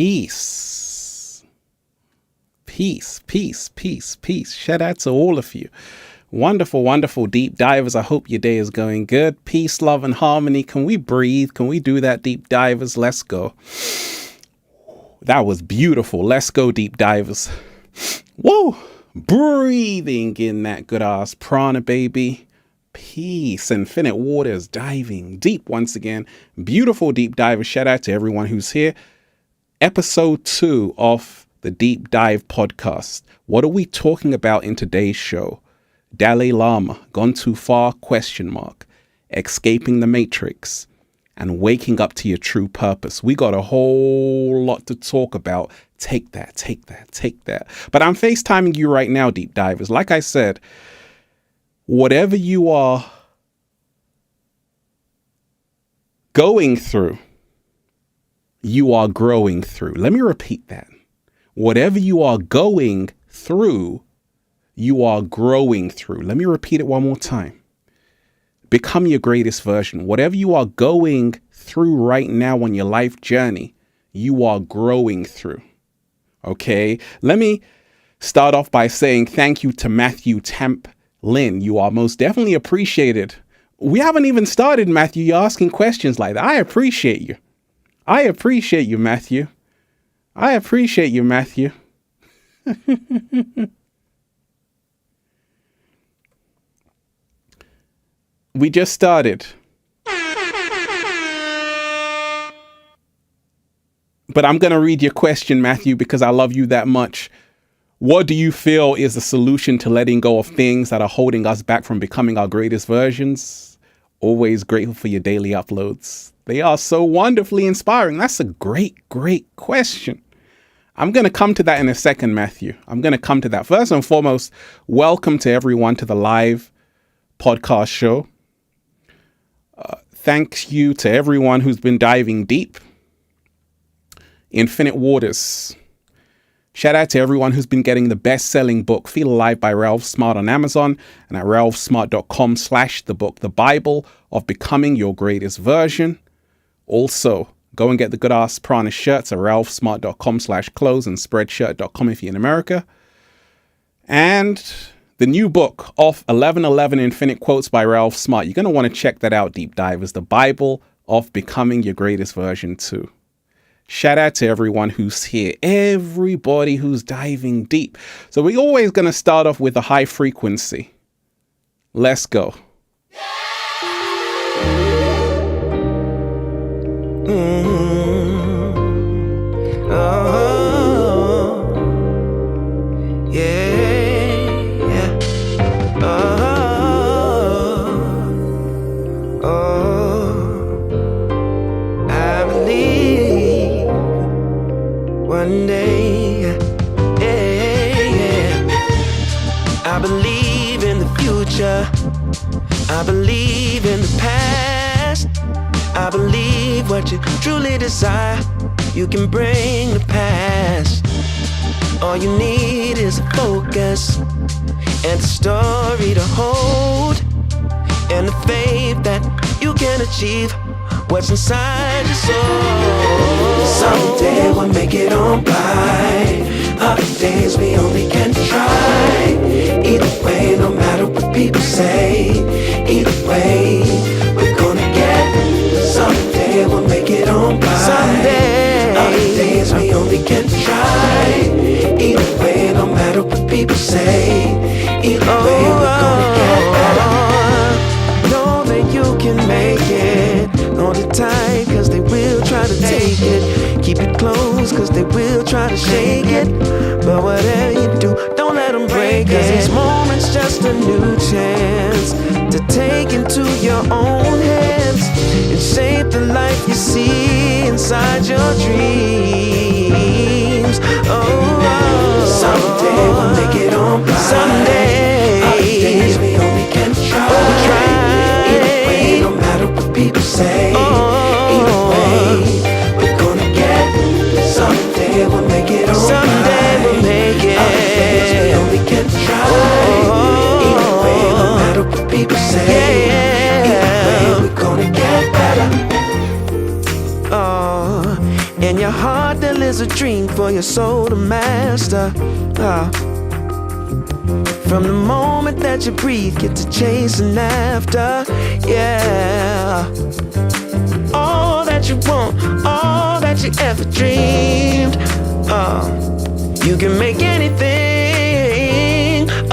Peace. Peace, peace, peace, peace. Shout out to all of you. Wonderful, wonderful deep divers. I hope your day is going good. Peace, love, and harmony. Can we breathe? Can we do that, deep divers? Let's go. That was beautiful. Let's go, deep divers. Whoa. Breathing in that good ass prana, baby. Peace. Infinite waters, diving deep once again. Beautiful deep divers. Shout out to everyone who's here. Episode 2 of the Deep Dive podcast. What are we talking about in today's show? Dalai Lama, gone too far, ? Escaping the matrix and waking up to your true purpose. We got a whole lot to talk about. Take that, take that, take that. But I'm FaceTiming you right now, deep divers. Like I said, whatever you are going through, you are growing through. Let me repeat that. Whatever you are going through, you are growing through. Let me repeat it one more time. Become your greatest version. Whatever you are going through right now on your life journey, you are growing through. Okay? Let me start off by saying thank you to Matthew Tamplin. You are most definitely appreciated. We haven't even started, Matthew. You're asking questions like that. I appreciate you. I appreciate you, Matthew. I appreciate you, Matthew. We just started. But I'm going to read your question, Matthew, because I love you that much. What do you feel is the solution to letting go of things that are holding us back from becoming our greatest versions? Always grateful for your daily uploads. They are so wonderfully inspiring. That's a great, great question. I'm going to come to that in a second, Matthew. I'm going to come to that. First and foremost, welcome to everyone to the live podcast show. Thank you to everyone who's been diving deep. Infinite Waters. Shout out to everyone who's been getting the best-selling book, Feel Alive by Ralph Smart on Amazon and at ralphsmart.com/the book, The Bible of Becoming Your Greatest Version. Also, go and get the good ass prana shirts at ralphsmart.com/clothes and spreadshirt.com if you're in America. And the new book of 1111 Infinite Quotes by Ralph Smart. You're going to want to check that out, deep divers. The Bible of Becoming Your Greatest Version too. Shout out to everyone who's here, everybody who's diving deep. So we're always going to start off with a high frequency. Let's go. One day, I believe in the future. I believe in the past. I believe what you truly desire, you can bring to pass. All you need is a focus and a story to hold, and the faith that you can achieve what's inside your soul. Someday we'll make it on by. Other days we only can try. Either way, no matter what people say, either way, we're gonna get. Someday we'll make it on by. Someday. Other days we only can try. Either way, no matter what people say, either way, we're gonna get better. Know that you can make it. Hold it tight, cause they will try to take it. Keep it close, cause they will try to shake it. But whatever you do, don't let them break it. Cause these moments just a new chance to take into your own hands and shape the life you see inside your dreams. Someday we'll make it on by. Someday. Other days we only can try. Either way, no matter what people say, either way, we're gonna get. Someday we'll make it on. Someday we'll make it. Other days we only can try. Either way, no matter what people say, either way, we're gonna get better. In your heart there lives is a dream for your soul to master. From the moment that you breathe, get to chasing after. Yeah. All that you want, all that you ever dreamed. You can make anything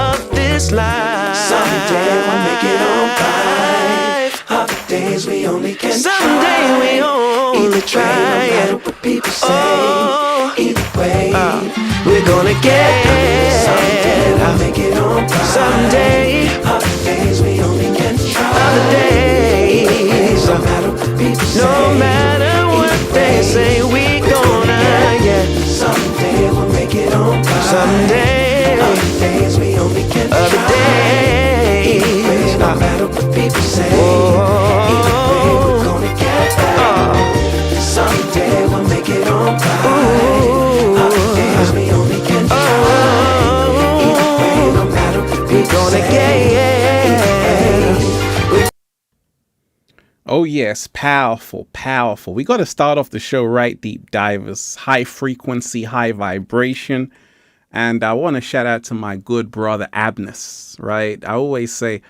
of this life. Someday we'll make it alright. Other days we only can Someday try. we only try. No matter what people say. Either way, we're gonna get someday we'll make it alright. Someday. Other days we only can try. Other days. No matter what people say. No matter what they say, we gonna get. Someday we'll make it alright. Someday. Other days we only can try. Other days. No matter what people say. Oh. Either way, we're gonna get there. Someday we'll make it alright. Other days we only can try. Either way, no matter what people Gonna say. get. Oh yes, powerful, powerful. We got to start off the show right, deep divers. High frequency, high vibration. And I want to shout out to my good brother Abness, right? I always say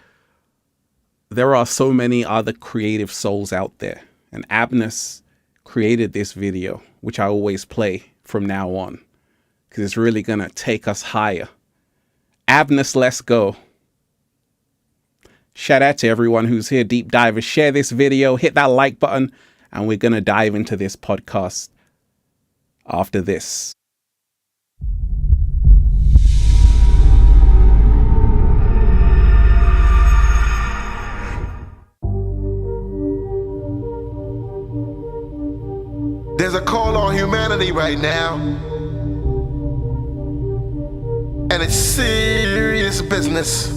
there are so many other creative souls out there. And Abness created this video, which I always play from now on, because it's really going to take us higher. Abness, let's go. Shout out to everyone who's here, deep divers. Share this video, hit that like button, and we're going to dive into this podcast after this. There's a call on humanity right now, and it's serious business.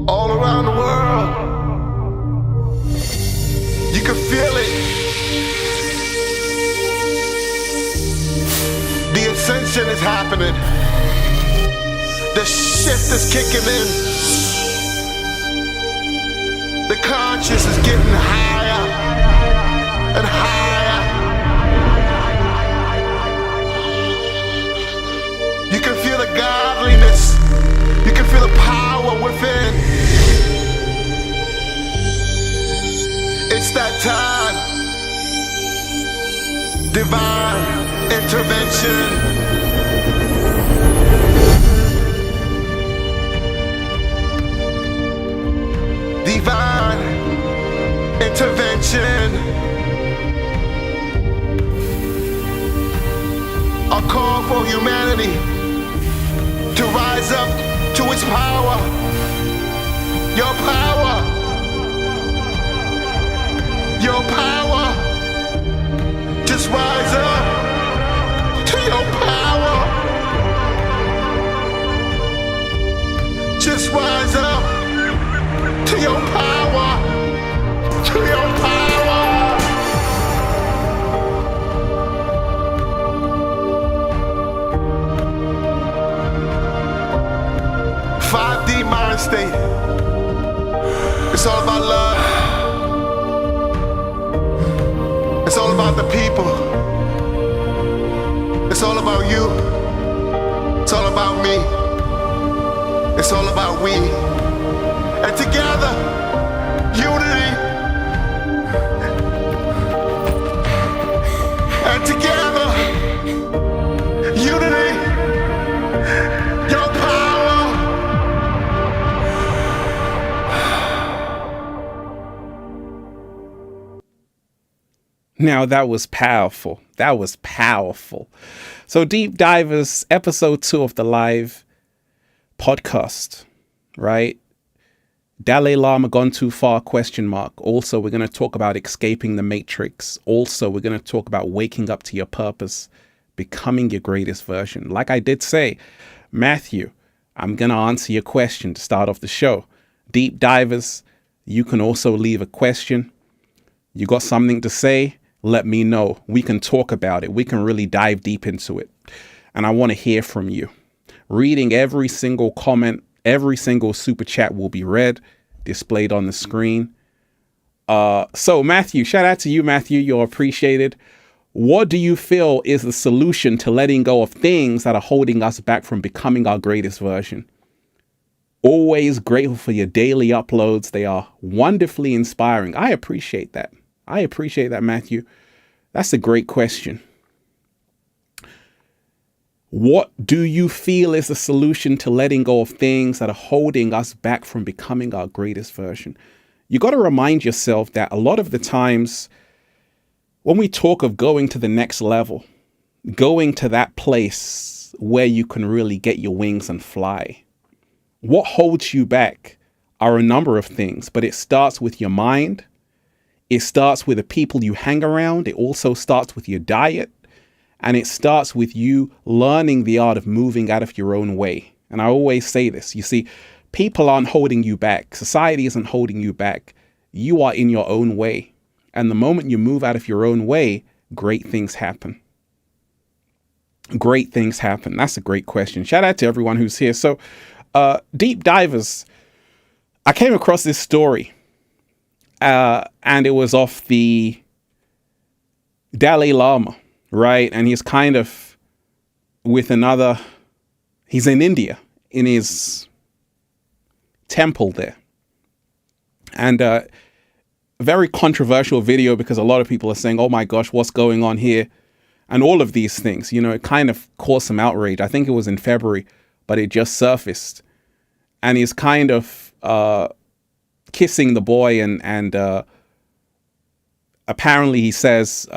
All around the world, you can feel it. The ascension is happening. The shift is kicking in. The conscious is getting higher and higher. You can feel the godliness. You can feel the power within. It's that time. Divine intervention. Divine intervention. A call for humanity to rise up to its power. Your power. Your power. Just rise up to your power. Just rise up to your power. To your power. 5D mind state. It's all about love. It's all about the people. It's all about you. It's all about me. It's all about we. And together, unity. And together, unity. Your power. Now that was powerful. That was powerful. So Deep Divers, episode 2 of the live podcast, right? Dalai Lama gone too far, ? Also, we're going to talk about escaping the matrix. Also, we're going to talk about waking up to your purpose, becoming your greatest version. Like I did say, Matthew, I'm going to answer your question to start off the show. Deep Divers, you can also leave a question. You got something to say? Let me know. We can talk about it. We can really dive deep into it. And I want to hear from you. Reading every single comment, every single super chat will be read, displayed on the screen. So Matthew, shout out to you, Matthew. You're appreciated. What do you feel is the solution to letting go of things that are holding us back from becoming our greatest version? Always grateful for your daily uploads. They are wonderfully inspiring. I appreciate that. I appreciate that, Matthew. That's a great question. What do you feel is the solution to letting go of things that are holding us back from becoming our greatest version? You got to remind yourself that a lot of the times when we talk of going to the next level, going to that place where you can really get your wings and fly, what holds you back are a number of things, but it starts with your mind. It starts with the people you hang around. It also starts with your diet. And it starts with you learning the art of moving out of your own way. And I always say this, you see, people aren't holding you back. Society isn't holding you back. You are in your own way. And the moment you move out of your own way, great things happen. Great things happen. That's a great question. Shout out to everyone who's here. So, deep divers, I came across this story, and it was off the Dalai Lama, right? And he's kind of with another, he's in India, in his temple there. And a very controversial video because a lot of people are saying, oh my gosh, what's going on here? And all of these things, you know, it kind of caused some outrage. I think it was in February, but it just surfaced. And he's kind of kissing the boy and apparently he says,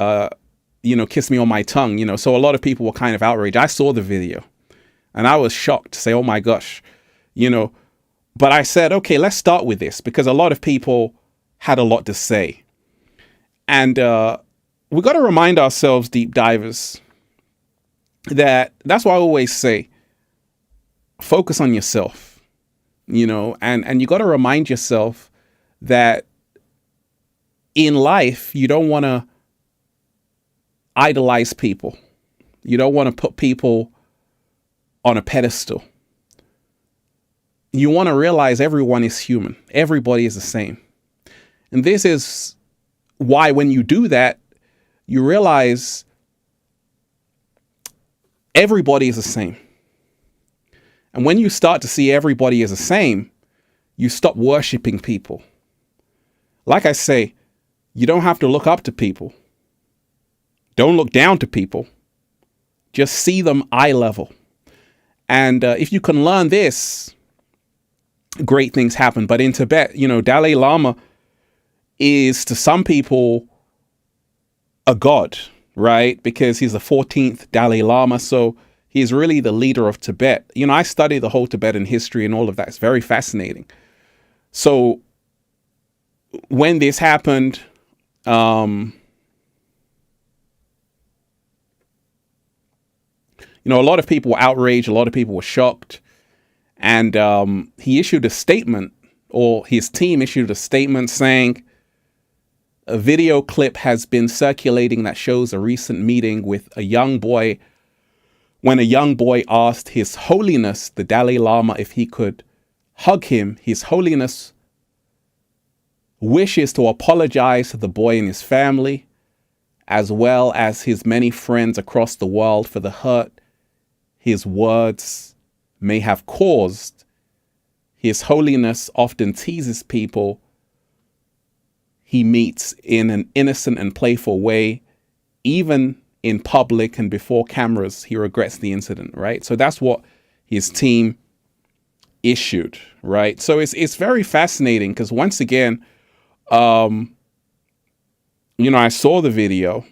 kiss me on my tongue, you know. So a lot of people were kind of outraged. I saw the video and I was shocked to say, oh my gosh, you know. But I said, okay, let's start with this because a lot of people had a lot to say. And we got to remind ourselves, deep divers, that's why I always say, focus on yourself, you know, and you got to remind yourself that in life, you don't want to idolize people. You don't want to put people on a pedestal. You want to realize everyone is human. Everybody is the same. And this is why when you do that, you realize everybody is the same. And when you start to see everybody as the same, you stop worshiping people. Like I say, you don't have to look up to people. Don't look down to people. Just see them eye level. And if you can learn this, great things happen. But in Tibet, you know, Dalai Lama is to some people a god, right? Because he's the 14th Dalai Lama. So he's really the leader of Tibet. You know, I study the whole Tibetan history and all of that. It's very fascinating. So when this happened, you know, a lot of people were outraged. A lot of people were shocked. And he issued a statement, or his team issued a statement saying, a video clip has been circulating that shows a recent meeting with a young boy when a young boy asked His Holiness, the Dalai Lama, if he could hug him. His Holiness wishes to apologize to the boy and his family, as well as his many friends across the world for the hurt his words may have caused. His Holiness often teases people he meets in an innocent and playful way, even in public and before cameras. He regrets the incident, right? So that's what his team issued, right? So it's very fascinating because once again, you know, I saw the video.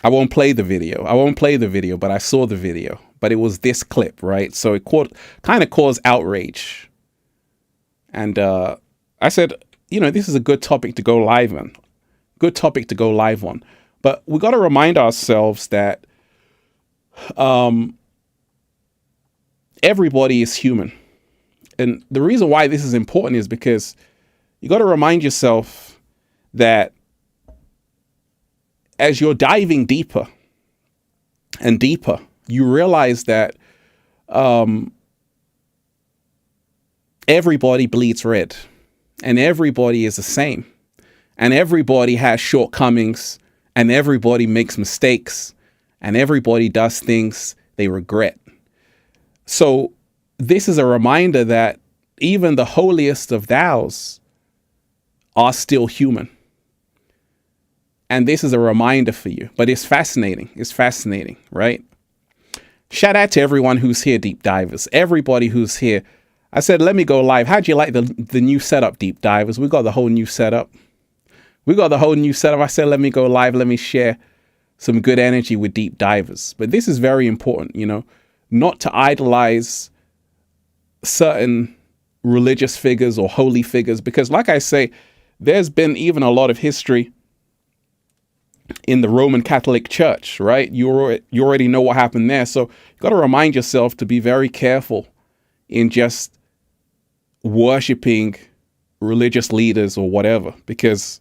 I won't play the video, but I saw the video. But it was this clip, right? So it kind of caused outrage. And I said, you know, this is a good topic to go live on. But we got to remind ourselves that everybody is human. And the reason why this is important is because you got to remind yourself that as you're diving deeper and deeper, you realize that everybody bleeds red, and everybody is the same, and everybody has shortcomings, and everybody makes mistakes, and everybody does things they regret. So this is a reminder that even the holiest of thous are still human. And this is a reminder for you, but it's fascinating. It's fascinating, right? Shout out to everyone who's here, Deep Divers. Everybody who's here. I said, let me go live. How'd you like the new setup, Deep Divers? We got the whole new setup. I said, let me go live. Let me share some good energy with Deep Divers. But this is very important, not to idolize certain religious figures or holy figures, because like I say, there's been even a lot of history in the Roman Catholic Church, right? You already know what happened there. So you got to remind yourself to be very careful in just worshiping religious leaders or whatever, because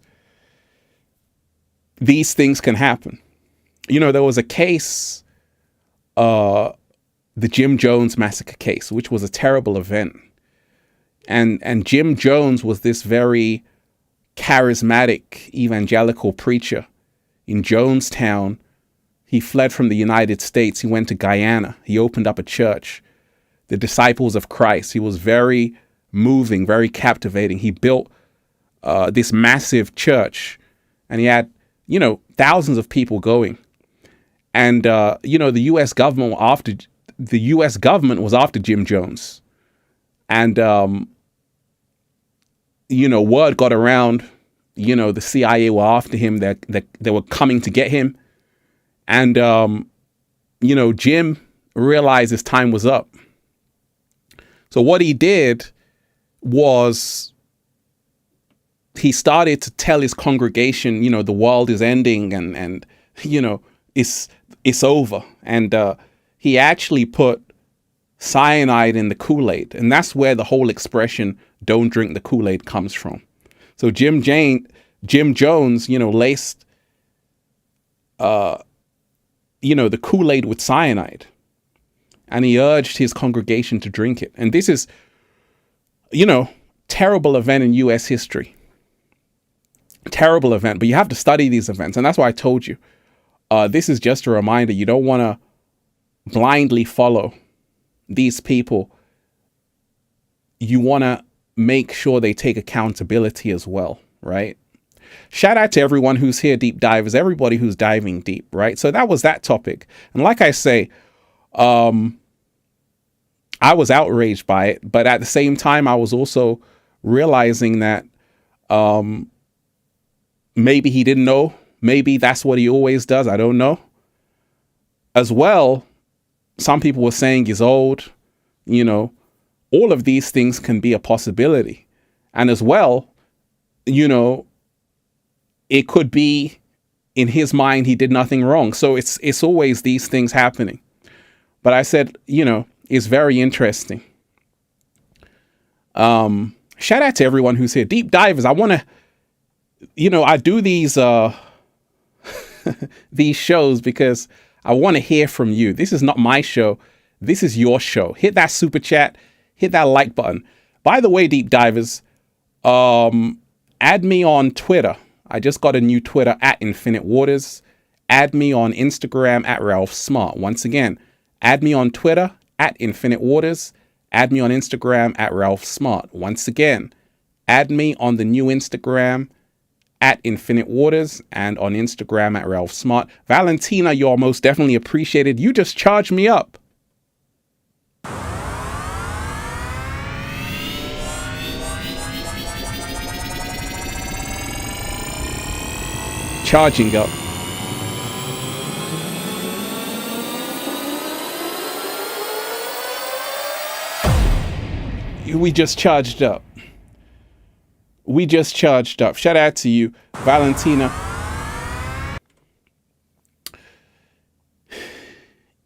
these things can happen. There was a case, the Jim Jones massacre case, which was a terrible event. And Jim Jones was this very charismatic evangelical preacher in Jonestown. He fled from the United States. He went to Guyana. He opened up a church, the Disciples of Christ. He was very moving, very captivating. He built this massive church, and he had, thousands of people going. And, the U.S. government was after Jim Jones. And, word got around, the CIA were after him, that they were coming to get him. And, Jim realized his time was up. So what he did was he started to tell his congregation, the world is ending and it's over. And he actually put cyanide in the Kool-Aid. And that's where the whole expression, don't drink the Kool-Aid, comes from. So Jim Jones, laced, the Kool-Aid with cyanide. And he urged his congregation to drink it. And this is, terrible event in U.S. history. Terrible event. But you have to study these events. And that's why I told you, this is just a reminder. You don't want to blindly follow these people. You want to make sure they take accountability as well, right? Shout out to everyone who's here, Deep Divers, everybody who's diving deep, right? So that was that topic. And like I say, I was outraged by it, but at the same time, I was also realizing that maybe he didn't know. Maybe that's what he always does. I don't know. As well, some people were saying he's old. All of these things can be a possibility. And as well, it could be in his mind he did nothing wrong. So it's always these things happening. But I said, it's very interesting. Shout out to everyone who's here. Deep Divers, I want to, I do these these shows because I want to hear from you. This is not my show. This is your show. Hit that super chat. Hit that like button. By the way, Deep Divers, add me on Twitter. I just got a new Twitter at Infinite Waters. Add me on Instagram at Ralph Smart. Once again, add me on Twitter at Infinite Waters. Add me on Instagram at Ralph Smart. Once again, add me on the new Instagram at Infinite Waters and on Instagram at Ralph Smart. Valentina, you're most definitely appreciated. You just charged me up. Charging up. We just charged up. Shout out to you, Valentina.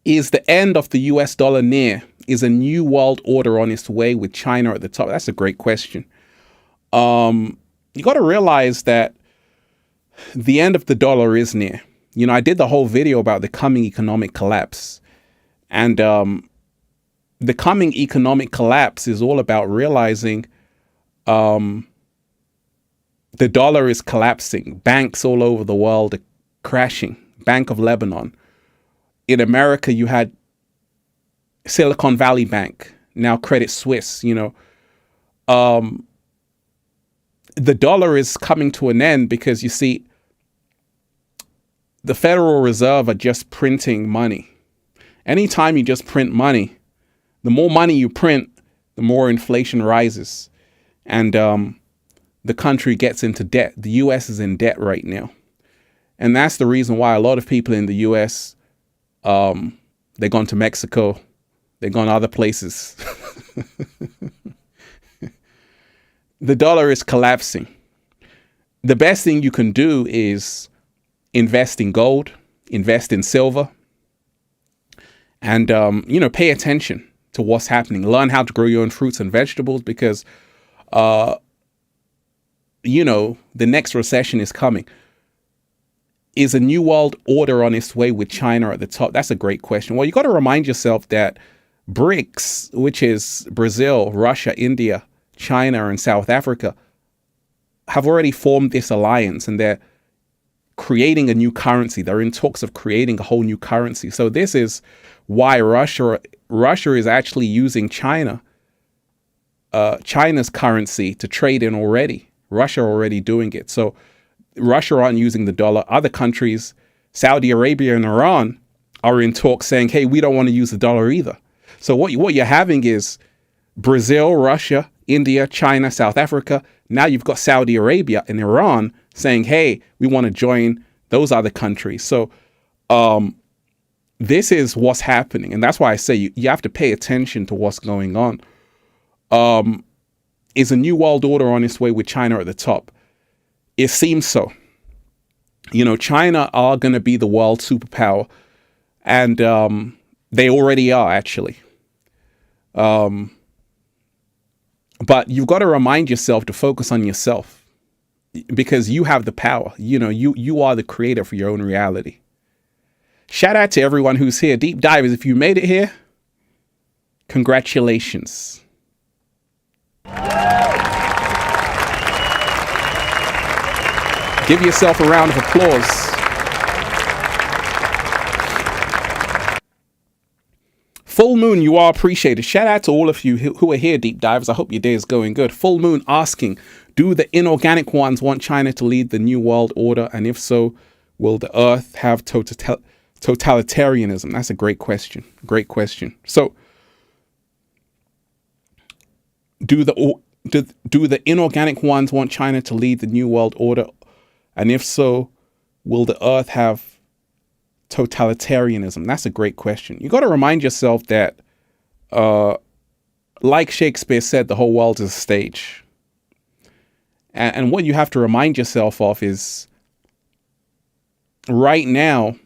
Is the end of the US dollar near? Is a new world order on its way with China at the top? That's a great question. You got to realize that the end of the dollar is near. I did the whole video about the coming economic collapse. And the coming economic collapse is all about realizing the dollar is collapsing. Banks all over the world are crashing. Bank of Lebanon. In America, you had Silicon Valley Bank, now Credit Suisse, the dollar is coming to an end because, you see, the Federal Reserve are just printing money. Anytime you just print money, the more money you print, the more inflation rises. And the country gets into debt. The U.S. is in debt right now. And that's the reason why a lot of people in the U.S., they've gone to Mexico, they've gone other places. The dollar is collapsing. The best thing you can do is invest in gold, invest in silver, and, pay attention to what's happening. Learn how to grow your own fruits and vegetables because, the next recession is coming. Is a new world order on its way with China at the top? That's a great question. Well, you got to remind yourself that BRICS, which is Brazil, Russia, India, China, and South Africa, have already formed this alliance, and they're creating a new currency. They're in talks of creating a whole new currency. So this is why Russia is actually using China's currency to trade in already. Russia already doing it. So Russia aren't using the dollar. Other countries, Saudi Arabia and Iran, are in talks saying, hey, we don't want to use the dollar either. So what you're having is Brazil, Russia, India, China, South Africa. Now you've got Saudi Arabia and Iran saying, hey, we want to join those other countries. So this is what's happening. And that's why I say you have to pay attention to what's going on. Is a new world order on its way with China at the top? It seems so. China are going to be the world superpower. And they already are, actually. But you've got to remind yourself to focus on yourself because you have the power. You are the creator for your own reality. Shout out to everyone who's here. Deep divers, if you made it here, congratulations. Give yourself a round of applause. Full Moon, you are appreciated. Shout out to all of you who are here, deep divers. I hope your day is going good. Full Moon asking, do the inorganic ones want China to lead the new world order? And if so, will the earth have totalitarianism? That's a great question. Great question. So, do the inorganic ones want China to lead the new world order? And if so, will the earth have totalitarianism? That's a great question. You got to remind yourself that, like Shakespeare said, the whole world is a stage. And what you have to remind yourself of is right now,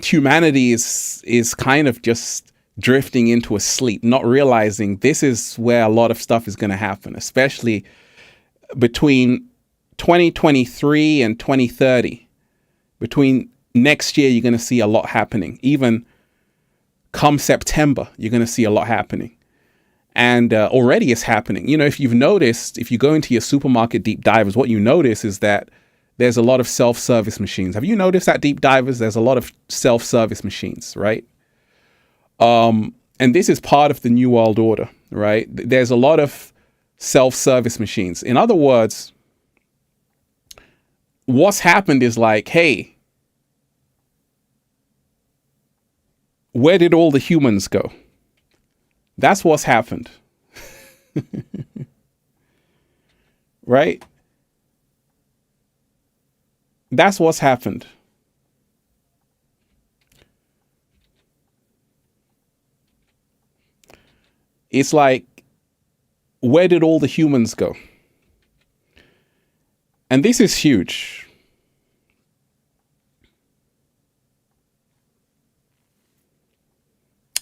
humanity is kind of just drifting into a sleep, not realizing this is where a lot of stuff is going to happen, especially between 2023 and 2030. Between next year, you're going to see a lot happening. Even come September, you're going to see a lot happening. And already it's happening. If you've noticed, if you go into your supermarket, deep divers, what you notice is that there's a lot of self-service machines. Have you noticed that, deep divers? There's a lot of self-service machines, right? And this is part of the New World Order, right? There's a lot of self-service machines. In other words, what's happened is like, hey, where did all the humans go? That's what's happened. Right? That's what's happened. It's like, where did all the humans go? And this is huge.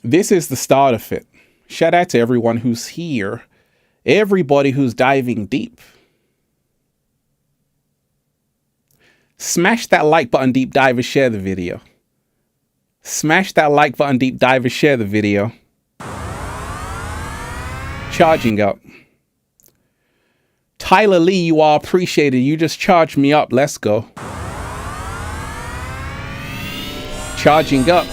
This is the start of it. Shout out to everyone who's here. Everybody who's diving deep. Smash that like button, deep divers. Share the video. Smash that like button, deep divers. Share the video. Charging up. Tyler Lee, you are appreciated. You just charged me up. Let's go. Charging up.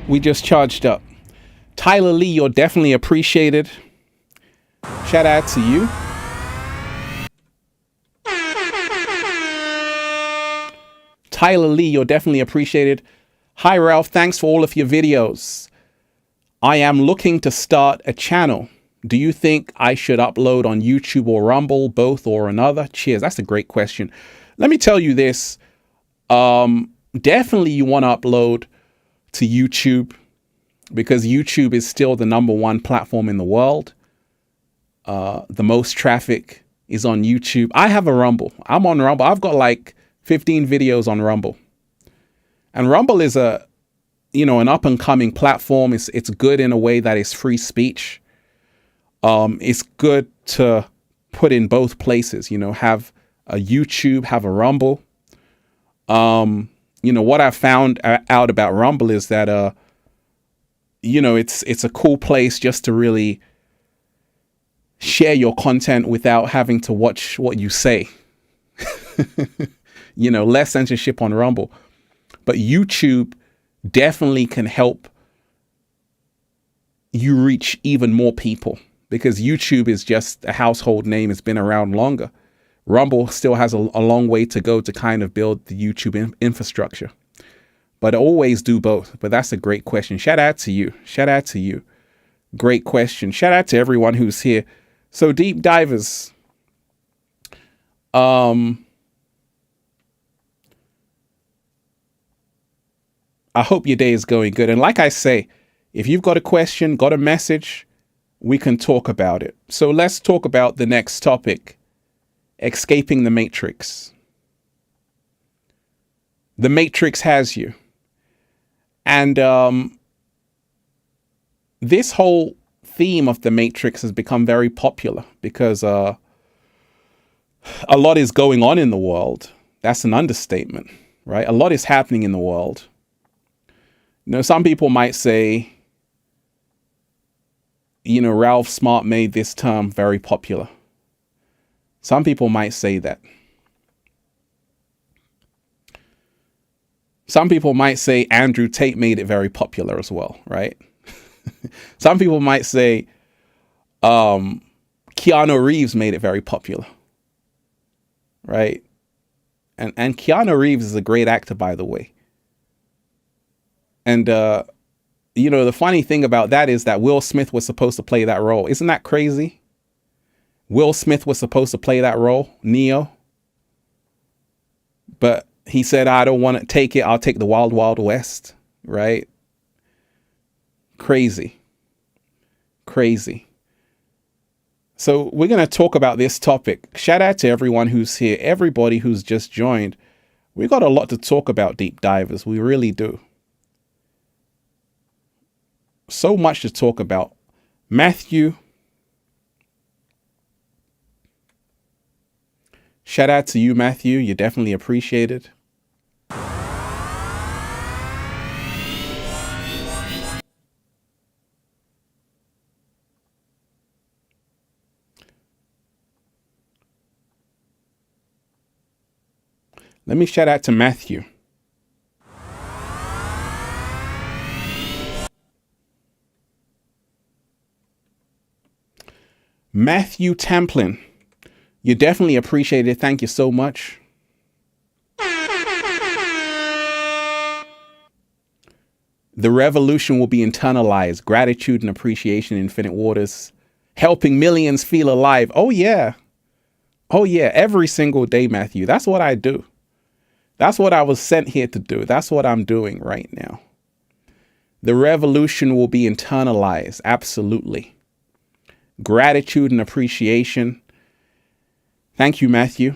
We just charged up. Tyler Lee, you're definitely appreciated. Shout out to you. Tyler Lee, you're definitely appreciated. Hi, Ralph. Thanks for all of your videos. I am looking to start a channel. Do you think I should upload on YouTube or Rumble, both or another? Cheers. That's a great question. Let me tell you this. Definitely you want to upload to YouTube because YouTube is still the #1 platform in the world. The most traffic is on YouTube. I have a Rumble. I'm on Rumble. I've got like 15 videos on Rumble. And Rumble is an up and coming platform. It's good in a way that it's free speech. It's good to put in both places, have a YouTube, have a Rumble. What I found out about Rumble is that, it's a cool place just to really share your content without having to watch what you say. Less censorship on Rumble. But YouTube definitely can help you reach even more people because YouTube is just a household name. It's been around longer. Rumble still has a long way to go to kind of build the YouTube infrastructure. But I always do both. But that's a great question. Shout out to you. Shout out to you. Great question. Shout out to everyone who's here. So deep divers. I hope your day is going good. And like I say, if you've got a question, got a message, we can talk about it. So let's talk about the next topic, escaping the Matrix. The Matrix has you. And this whole theme of the Matrix has become very popular because a lot is going on in the world. That's an understatement, right? A lot is happening in the world. Some people might say, Ralph Smart made this term very popular. Some people might say that. Some people might say Andrew Tate made it very popular as well, right? Some people might say Keanu Reeves made it very popular, right? And Keanu Reeves is a great actor, by the way. And, the funny thing about that is that Will Smith was supposed to play that role. Isn't that crazy? Will Smith was supposed to play that role, Neo. But he said, I don't want to take it. I'll take the Wild Wild West, right? Crazy. Crazy. So we're going to talk about this topic. Shout out to everyone who's here, everybody who's just joined. We've got a lot to talk about, deep divers. We really do. So much to talk about. Matthew. Shout out to you, Matthew. You're definitely appreciated. Let me shout out to Matthew. Matthew Tamplin, you definitely appreciate it. Thank you so much. The revolution will be internalized. Gratitude and appreciation, infinite waters, helping millions feel alive. Oh, yeah. Oh, yeah. Every single day, Matthew. That's what I do. That's what I was sent here to do. That's what I'm doing right now. The revolution will be internalized. Absolutely. Gratitude and appreciation. Thank you, Matthew.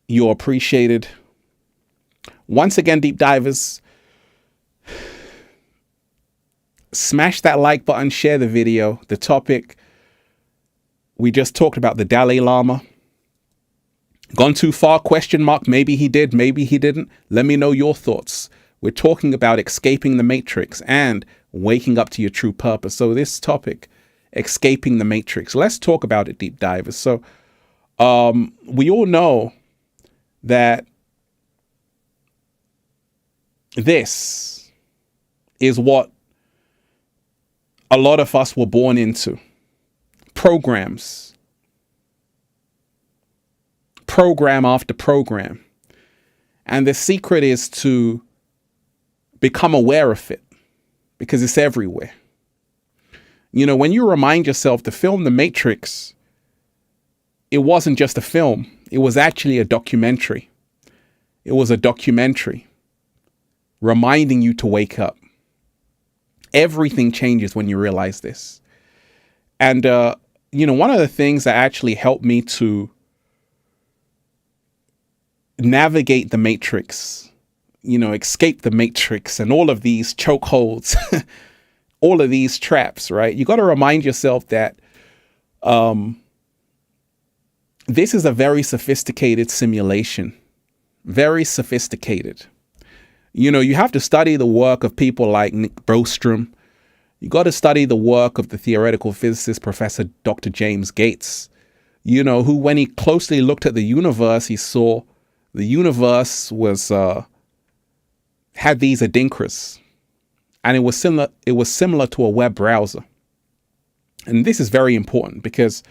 You're appreciated. Once again, deep divers, Smash that like button, share the video. The topic, we just talked about the Dalai Lama. Gone too far? Question mark. Maybe he did, maybe he didn't. Let me know your thoughts. We're talking about escaping the matrix and waking up to your true purpose. So this topic, escaping the matrix, let's talk about it, deep divers. So we all know that this is what a lot of us were born into. Programs. Program after program. And the secret is to become aware of it, because it's everywhere. You know, when you remind yourself, the film The Matrix, it wasn't just a film. It was actually a documentary. It was a documentary reminding you to wake up. Everything changes when you realize this. And, you know, one of the things that actually helped me to navigate the matrix, you know, escape the matrix and all of these chokeholds, all of these traps, right? You got to remind yourself that this is a very sophisticated simulation, very sophisticated. You know, you have to study the work of people like Nick Bostrom. You got to study the work of the theoretical physicist, Professor Dr. James Gates, you know, who, when he closely looked at the universe, he saw the universe was had these adinkras, and it was similar to a web browser. And this is very important because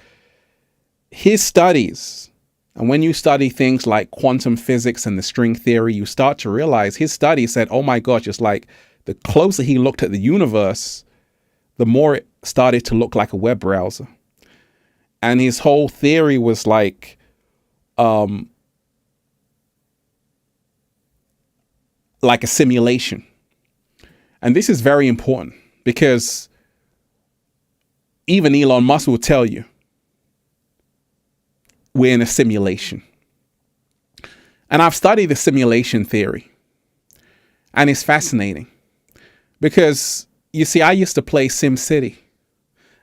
his studies, and when you study things like quantum physics and the string theory, you start to realize his study said, oh my gosh, it's like the closer he looked at the universe, the more it started to look like a web browser. And his whole theory was like, a simulation. And this is very important because even Elon Musk will tell you we're in a simulation. And I've studied the simulation theory, and it's fascinating because, you see, I used to play SimCity.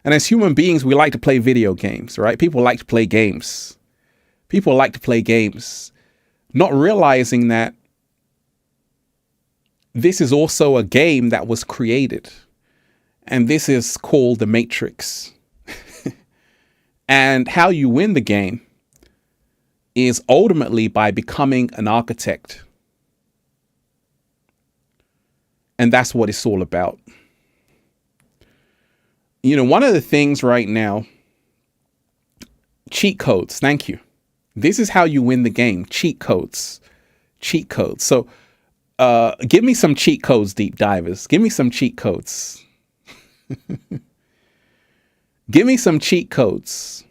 And as human beings, we like to play video games, right? People like to play games. People like to play games, not realizing that this is also a game that was created. And this is called the Matrix. And how you win the game is ultimately by becoming an architect. And that's what it's all about. You know, one of the things right now, cheat codes. Thank you. This is how you win the game. Cheat codes. Cheat codes. So give me some cheat codes, deep divers. Give me some cheat codes. Give me some cheat codes.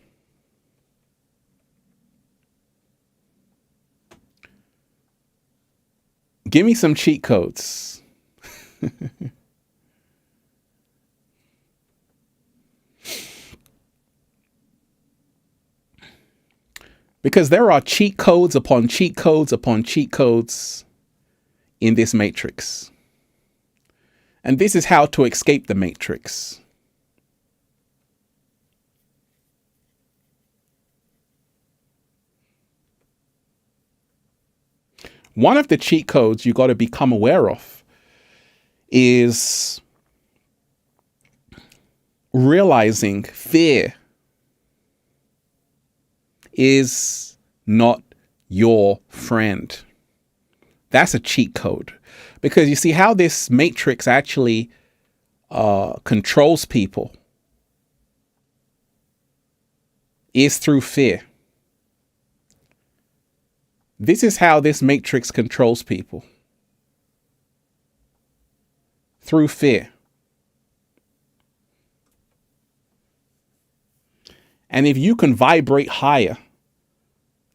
Give me some cheat codes. Because there are cheat codes upon cheat codes upon cheat codes in this matrix. And this is how to escape the matrix. One of the cheat codes you got to become aware of is realizing fear is not your friend. That's a cheat code. Because you see how this matrix actually controls people is through fear. This is how this matrix controls people. Through fear. And if you can vibrate higher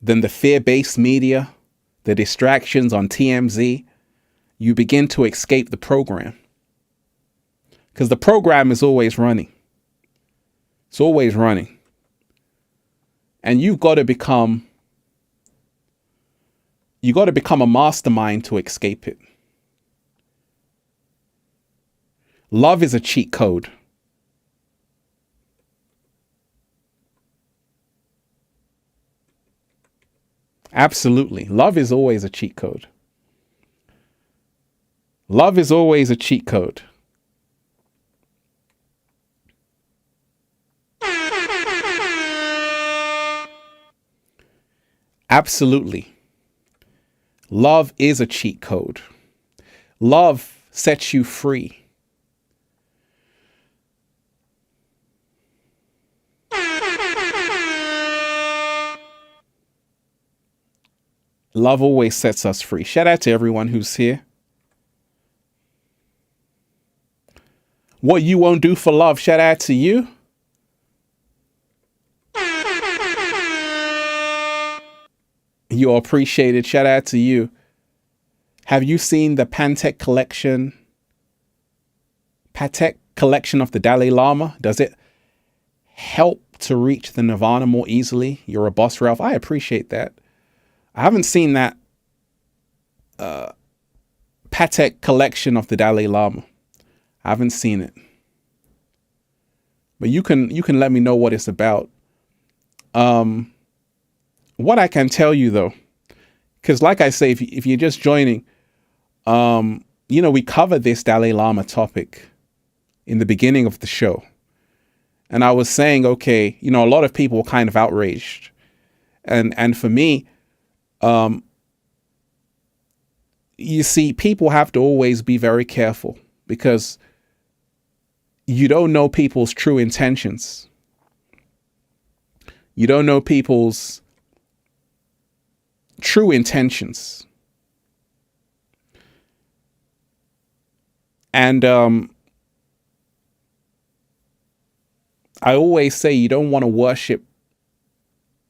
than the fear-based media, the distractions on TMZ, you begin to escape the program. Because the program is always running. It's always running. And you've got to become a mastermind to escape it. Love is a cheat code. Absolutely. Love is always a cheat code. Love is always a cheat code. Absolutely. Love is a cheat code. Love sets you free. Love always sets us free. Shout out to everyone who's here. What you won't do for love, shout out to you. You're appreciated. Shout out to you. Have you seen the Patek collection? Patek collection of the Dalai Lama? Does it help to reach the Nirvana more easily? You're a boss, Ralph. I appreciate that. I haven't seen that Patek collection of the Dalai Lama. I haven't seen it. But you can let me know what it's about. What I can tell you though, because like I say, if you're just joining, we covered this Dalai Lama topic in the beginning of the show. And I was saying, okay, a lot of people were kind of outraged. And for me, you see, people have to always be very careful because you don't know people's true intentions. You don't know people's true intentions. And I always say you don't want to worship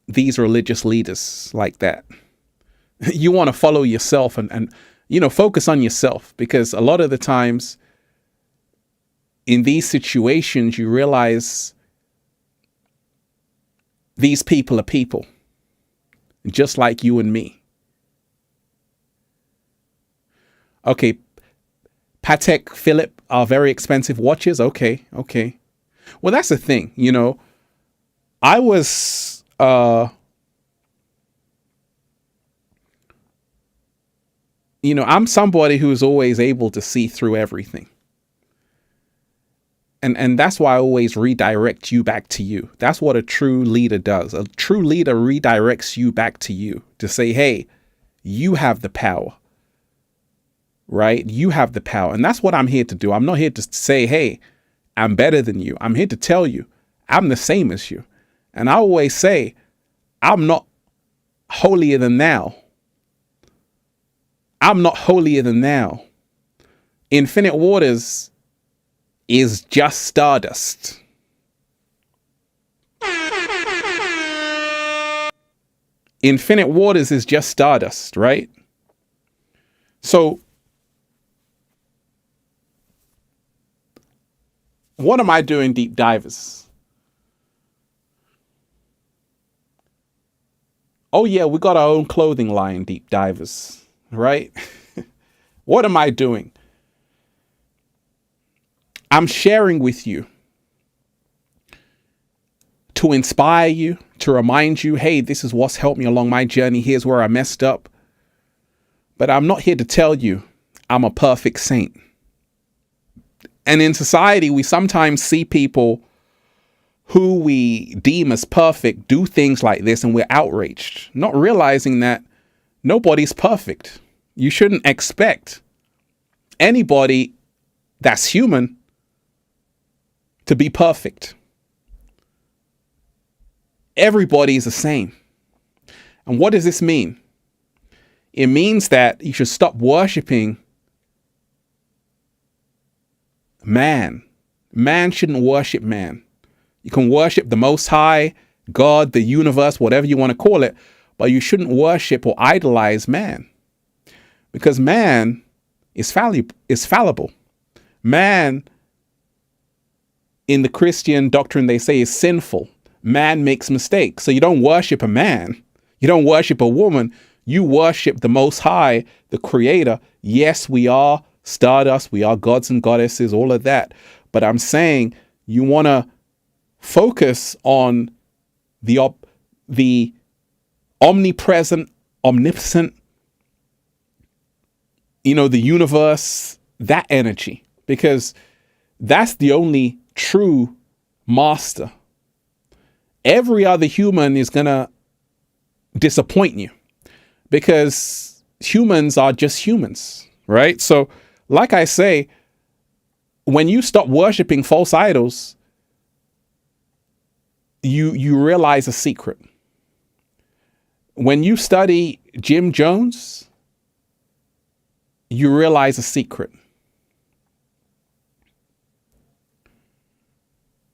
these religious leaders like that. You want to follow yourself and focus on yourself, because a lot of the times in these situations, you realize these people are people just like you and me. Okay. Patek Philippe are very expensive watches. Okay. Well, that's the thing. I was, I'm somebody who's always able to see through everything. And that's why I always redirect you back to you. That's what a true leader does. A true leader redirects you back to you to say, hey, you have the power, right? You have the power. And that's what I'm here to do. I'm not here to say, hey, I'm better than you. I'm here to tell you I'm the same as you. And I always say, I'm not holier than thou. I'm not holier than thou. Infinite waters is just stardust. Infinite waters is just stardust, right? So what am I doing, deep divers? Oh yeah, we got our own clothing line, deep divers, right? What am I doing? I'm sharing with you to inspire you, to remind you, hey, this is what's helped me along my journey. Here's where I messed up. But I'm not here to tell you I'm a perfect saint. And in society, we sometimes see people who we deem as perfect do things like this, and we're outraged, not realizing that nobody's perfect. You shouldn't expect anybody that's human to be perfect. Everybody is the same. And what does this mean? It means that you should stop worshiping man. Man shouldn't worship man. You can worship the Most High, God, the universe, whatever you want to call it, but you shouldn't worship or idolize man. Because man is fallible. Man, in the Christian doctrine, they say is sinful. Man makes mistakes. So you don't worship a man. You don't worship a woman. You worship the Most High, the Creator. Yes, we are stardust. We are gods and goddesses, all of that. But I'm saying you want to focus on the omnipresent, omnipotent, the universe, that energy, because that's the only true master. Every other human is going to disappoint you because humans are just humans, right? So, like I say, when you stop worshiping false idols, you realize a secret. When you study Jim Jones, you realize a secret.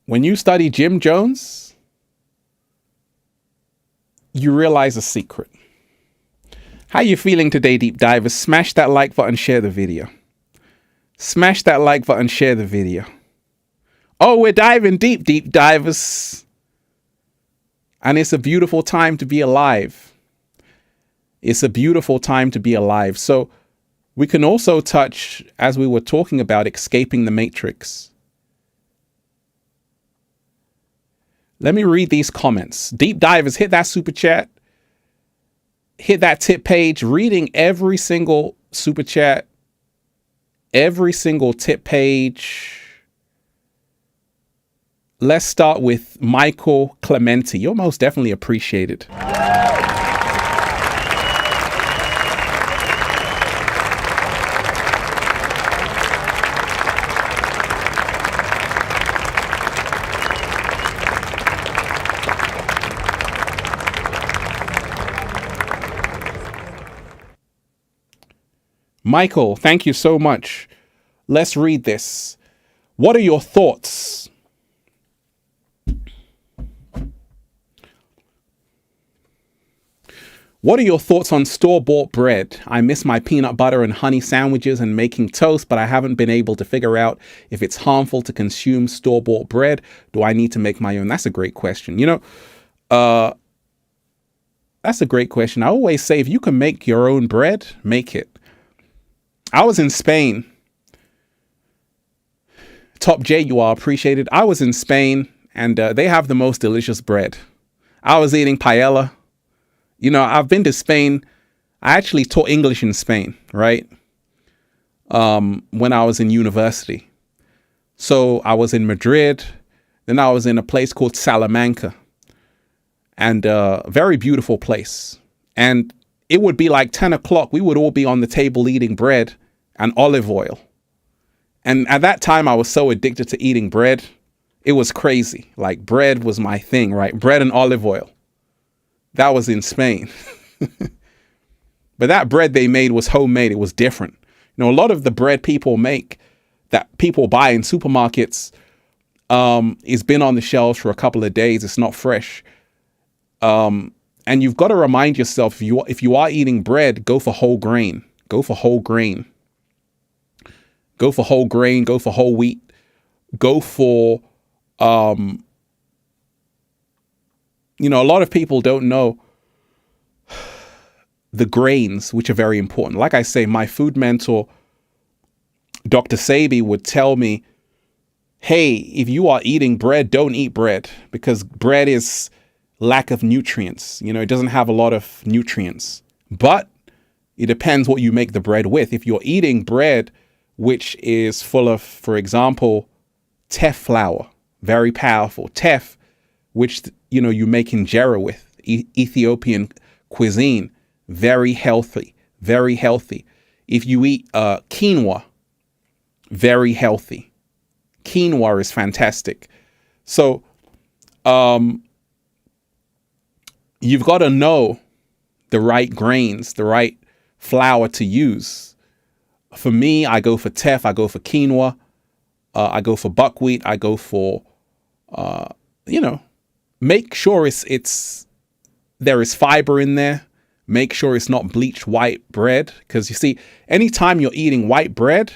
When you study Jim Jones, you realize a secret. How you feeling today, deep divers? Smash that like button, share the video. Smash that like button, share the video. Oh, we're diving deep, deep divers. And it's a beautiful time to be alive. It's a beautiful time to be alive. So we can also touch, as we were talking about, escaping the matrix. Let me read these comments. Deep divers, hit that super chat. Hit that tip page. Reading every single super chat. Every single tip page. Let's start with Michael Clementi. You're most definitely appreciated. Michael, thank you so much. Let's read this. What are your thoughts? What are your thoughts on store-bought bread? I miss my peanut butter and honey sandwiches and making toast, but I haven't been able to figure out if it's harmful to consume store-bought bread. Do I need to make my own? That's a great question. That's a great question. I always say, if you can make your own bread, make it. I was in Spain. Top J, you are appreciated. I was in Spain and they have the most delicious bread. I was eating paella. I've been to Spain. I actually taught English in Spain, right? When I was in university. So I was in Madrid. Then I was in a place called Salamanca. And a very beautiful place. And it would be like 10 o'clock. We would all be on the table eating bread and olive oil. And at that time, I was so addicted to eating bread. It was crazy. Like, bread was my thing, right? Bread and olive oil. That was in Spain. But that bread they made was homemade. It was different. A lot of the bread people make, that people buy in supermarkets, it's been on the shelves for a couple of days. It's not fresh. And you've got to remind yourself, if you are eating bread, go for whole grain. Go for whole grain. Go for whole grain. Go for whole wheat. Go for, a lot of people don't know the grains, which are very important. Like I say, my food mentor, Dr. Sabi, would tell me, hey, if you are eating bread, don't eat bread, because bread is lack of nutrients. It doesn't have a lot of nutrients, but it depends what you make the bread with. If you're eating bread, which is full of, for example, teff flour, very powerful teff, which, you make injera with, Ethiopian cuisine, very healthy, very healthy. If you eat quinoa, very healthy. Quinoa is fantastic. So, you've got to know the right grains, the right flour to use. For me, I go for teff, I go for quinoa, I go for buckwheat, I go for, make sure there is fiber in there. Make sure it's not bleached white bread. Because you see, anytime you're eating white bread,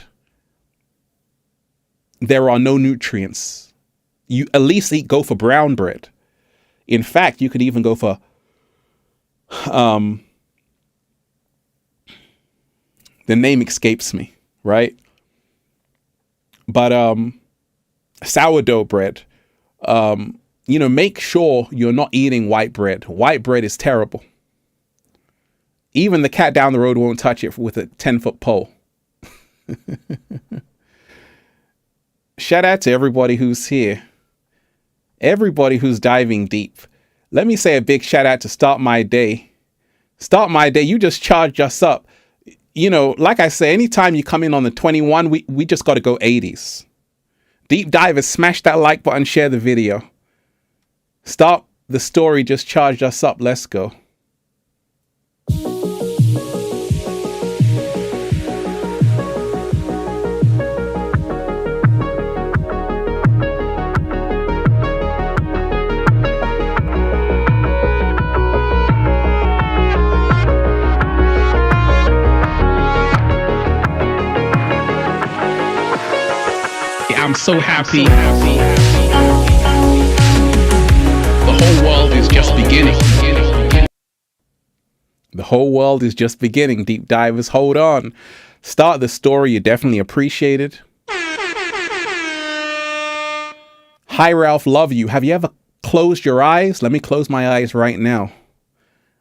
there are no nutrients. You at least go for brown bread. In fact, you could even go for the name escapes me, right? But sourdough bread, make sure you're not eating white bread. White bread is terrible. Even the cat down the road won't touch it with a 10-foot pole. Shout out to everybody who's here. Everybody who's diving deep. Let me say a big shout out to Start My Day. Start My Day, you just charged us up. Like I say, anytime you come in on the 21, we just got to go 80s. Deep divers, smash that like button, share the video. Start the Story just charged us up. Let's go. I'm so happy. The whole world is just beginning. The whole world is just beginning. Deep divers, hold on. Start the Story. You're definitely appreciated. Hi, Ralph. Love you. Have you ever closed your eyes? Let me close my eyes right now.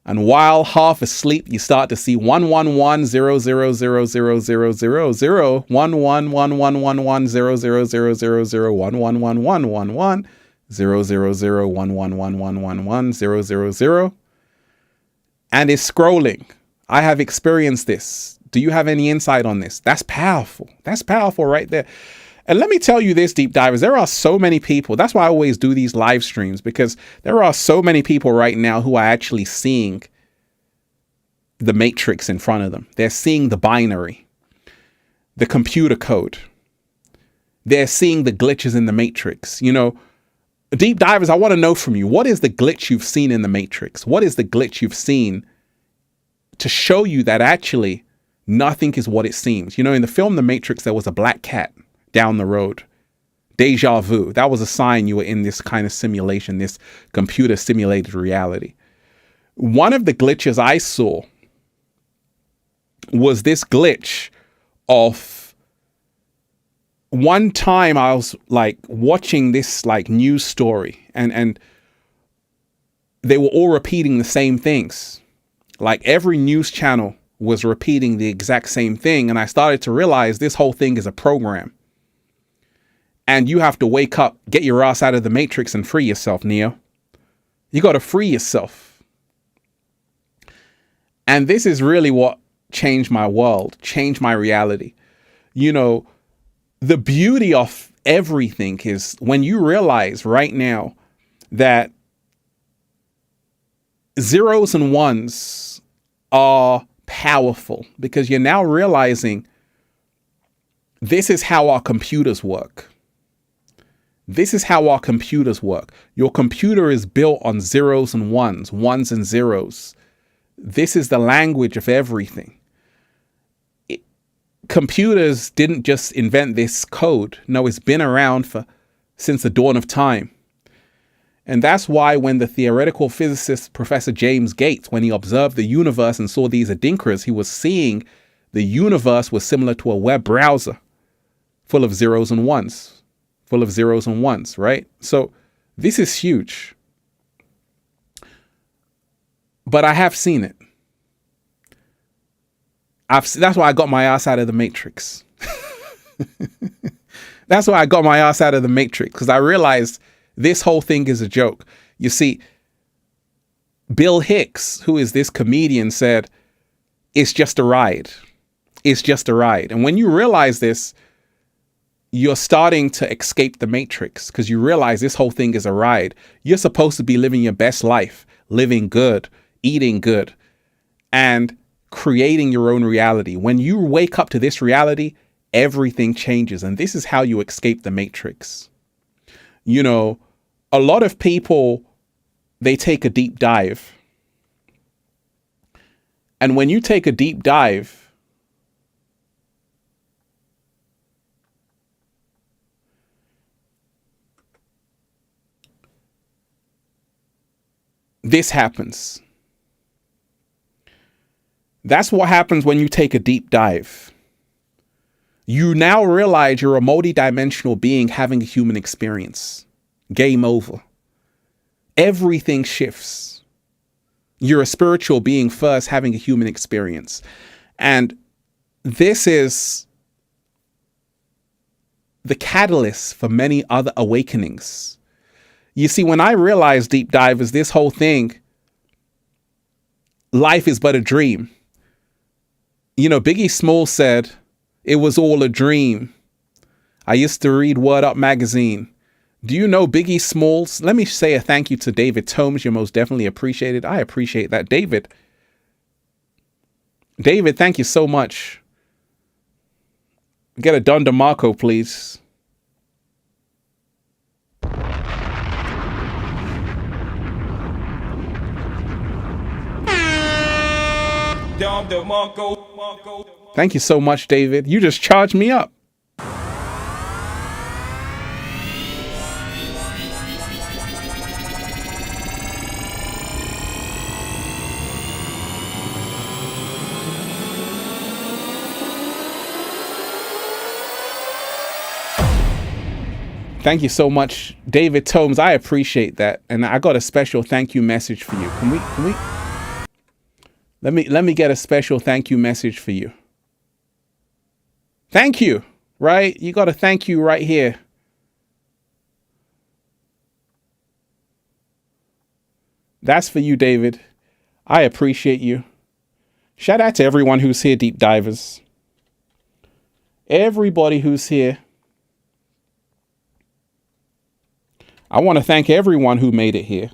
And while half asleep, you start to see 111000000 111000000 and it's scrolling. I have experienced this. Do you have any insight on this? That's powerful. That's powerful right there. And let me tell you this, deep divers, there are so many people. That's why I always do these live streams, because there are so many people right now who are actually seeing the matrix in front of them. They're seeing the binary, the computer code. They're seeing the glitches in the matrix. Deep divers, I want to know from you, what is the glitch you've seen in the matrix? What is the glitch you've seen to show you that actually nothing is what it seems? In the film The Matrix, there was a black cat down the road. Deja vu. That was a sign you were in this kind of simulation, this computer simulated reality. One of the glitches I saw was this glitch of one time I was like watching this like news story and they were all repeating the same things. Like every news channel was repeating the exact same thing. And I started to realize this whole thing is a program. And you have to wake up, get your ass out of the matrix and free yourself, Neo. You got to free yourself. And this is really what changed my world, changed my reality. The beauty of everything is when you realize right now that zeros and ones are powerful, because you're now realizing this is how our computers work. This is how our computers work. Your computer is built on zeros and ones and zeros. This is the language of everything. Computers didn't just invent this code. No, it's been around since the dawn of time. And that's why when the theoretical physicist, Professor James Gates, when he observed the universe and saw these adinkuras, he was seeing the universe was similar to a web browser full of zeros and ones. Right? So this is huge. But I have seen it. That's why I got my ass out of the matrix. That's why I got my ass out of the matrix, because I realized this whole thing is a joke. You see, Bill Hicks, who is this comedian, said, it's just a ride. It's just a ride. And when you realize this, you're starting to escape the matrix, because you realize this whole thing is a ride. You're supposed to be living your best life, living good, eating good, and creating your own reality. When you wake up to this reality, everything changes. And this is how you escape the matrix. A lot of people, they take a deep dive. And when you take a deep dive, this happens. That's what happens when you take a deep dive. You now realize you're a multidimensional being having a human experience. Game over. Everything shifts. You're a spiritual being first having a human experience. And this is the catalyst for many other awakenings. You see, when I realized, deep divers, this whole thing, life is but a dream. You know, Biggie Smalls said, it was all a dream. I used to read Word Up magazine. Do you know Biggie Smalls? Let me say a thank you to David Tomes. You're most definitely appreciated. I appreciate that. David, thank you so much. Get a Don DeMarco, please. Thank you so much, David. You just charged me up. Thank you so much, David Tomes. I appreciate that. And I got a special thank you message for you. Can we? Let me get a special thank you message for you. Thank you, right? You got a thank you right here. That's for you, David. I appreciate you. Shout out to everyone who's here, deep divers. Everybody who's here. I want to thank everyone who made it here.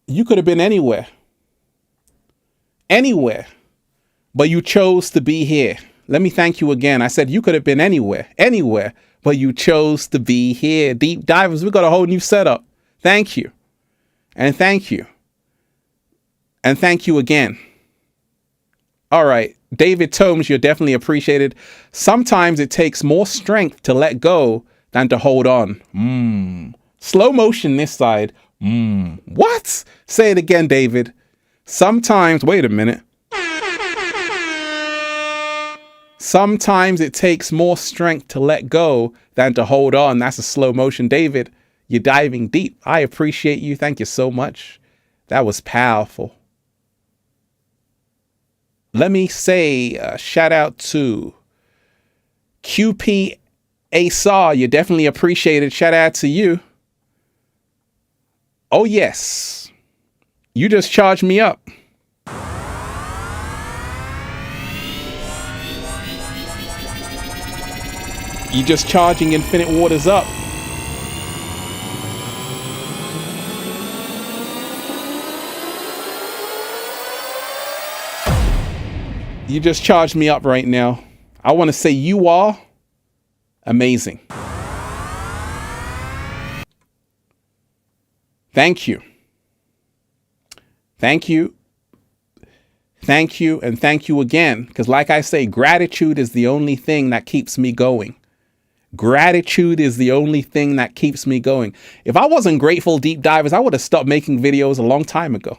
You could have been anywhere, but you chose to be here. Let me thank you again. I said you could have been anywhere, but you chose to be here. Deep divers, we got a whole new setup. Thank you. And thank you. And thank you again. All right. David Tomes, you're definitely appreciated. Sometimes it takes more strength to let go than to hold on. Slow motion this side. What? Say it again, David. Sometimes, wait a minute. Sometimes it takes more strength to let go than to hold on. That's a slow motion. David, you're diving deep. I appreciate you. Thank you so much. That was powerful. Let me say shout out to QP ASAR. You're definitely appreciated. Shout out to you. Oh, yes. You just charged me up. You just charging Infinite Waters up. You just charged me up right now. I want to say you are amazing. Thank you. Thank you. Thank you. And thank you again. Because like I say, gratitude is the only thing that keeps me going. Gratitude is the only thing that keeps me going. If I wasn't grateful, deep divers, I would have stopped making videos a long time ago.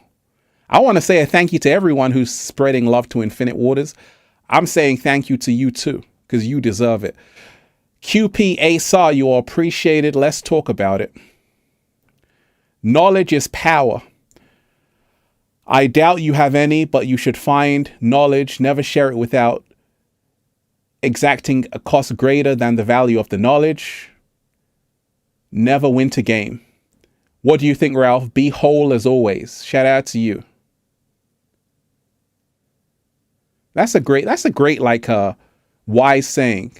I want to say a thank you to everyone who's spreading love to Infinite Waters. I'm saying thank you to you too, because you deserve it. QP ASAR, you are appreciated. Let's talk about it. Knowledge is power. I doubt you have any, but you should find knowledge. Never share it without exacting a cost greater than the value of the knowledge. Never winter game. What do you think, Ralph? Be whole as always. Shout out to you. That's a great like wise saying.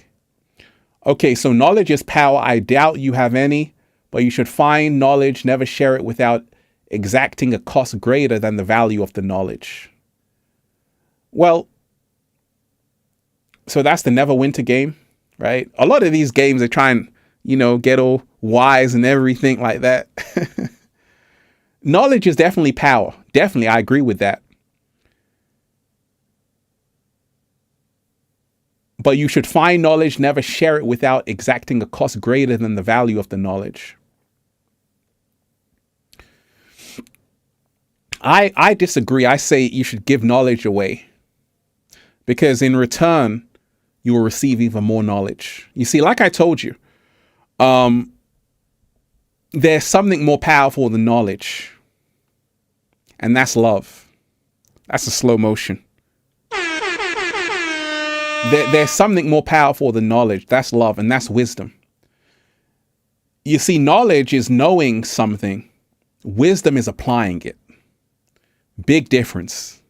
Okay, so knowledge is power. I doubt you have any, but you should find knowledge. Never share it without exacting a cost greater than the value of the knowledge. Well, so that's the never winter game, right? A lot of these games are trying, get all wise and everything like that. Knowledge is definitely power. Definitely, I agree with that. But you should find knowledge, never share it without exacting a cost greater than the value of the knowledge. I disagree. I say you should give knowledge away. because in return, you will receive even more knowledge. You see, like I told you, there's something more powerful than knowledge, and that's love. That's a slow motion. There's something more powerful than knowledge. That's love, and that's wisdom. You see, knowledge is knowing something. Wisdom is applying it. Big difference.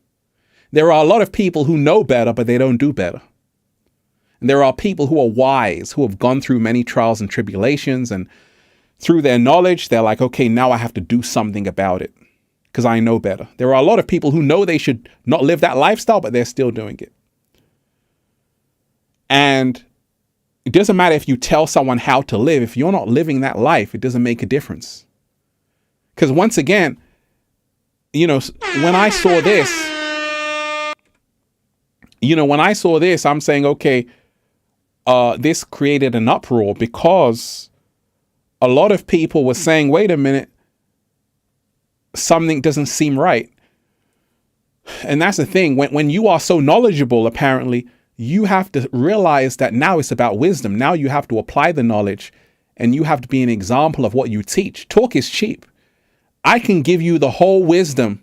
There are a lot of people who know better, but they don't do better. And there are people who are wise, who have gone through many trials and tribulations, and through their knowledge, they're like, okay, now I have to do something about it because I know better. There are a lot of people who know they should not live that lifestyle, but they're still doing it. And it doesn't matter if you tell someone how to live. If you're not living that life, it doesn't make a difference. Because once again, when I saw this, I'm saying, okay, this created an uproar because a lot of people were saying, wait a minute, something doesn't seem right. And that's the thing. When you are so knowledgeable, apparently, you have to realize that now it's about wisdom. Now you have to apply the knowledge, and you have to be an example of what you teach. Talk is cheap. I can give you the whole wisdom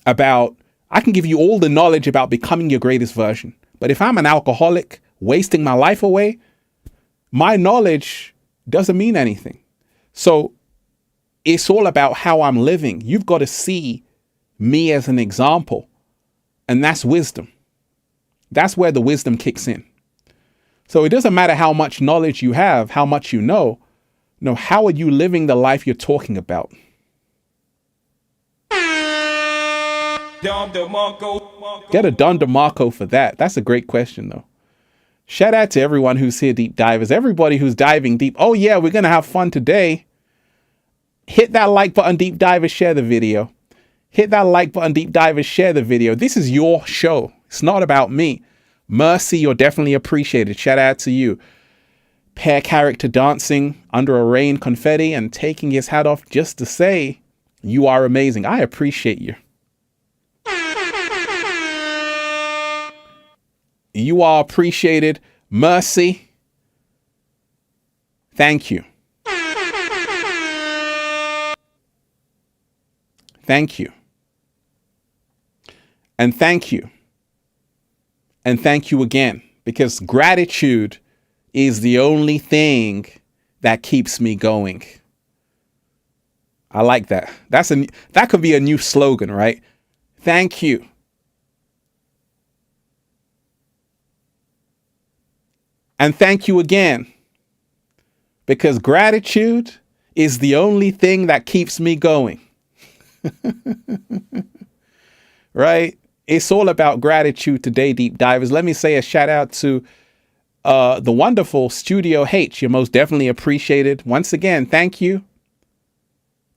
I can give you all the knowledge about becoming your greatest version. But if I'm an alcoholic, wasting my life away, my knowledge doesn't mean anything. So it's all about how I'm living. You've got to see me as an example. And that's wisdom. That's where the wisdom kicks in. So it doesn't matter how much knowledge you have, how much you know. No, how are you living the life you're talking about? Get a Don DeMarco for that. That's a great question, though. Shout out to everyone who's here, deep divers. Everybody who's diving deep. Oh, yeah, we're going to have fun today. Hit that like button, deep divers. Share the video. Hit that like button, deep divers. Share the video. This is your show. It's not about me. Mercy, you're definitely appreciated. Shout out to you. Pair character dancing under a rain, confetti, and taking his hat off just to say you are amazing. I appreciate you. You are appreciated. Mercy. Thank you. Thank you. And thank you. And thank you again, because gratitude is the only thing that keeps me going. I like that. That could be a new slogan, right? Thank you. And thank you again, because gratitude is the only thing that keeps me going. Right? It's all about gratitude today, deep divers. Let me say a shout out to the wonderful Studio H. You're most definitely appreciated. Once again, thank you.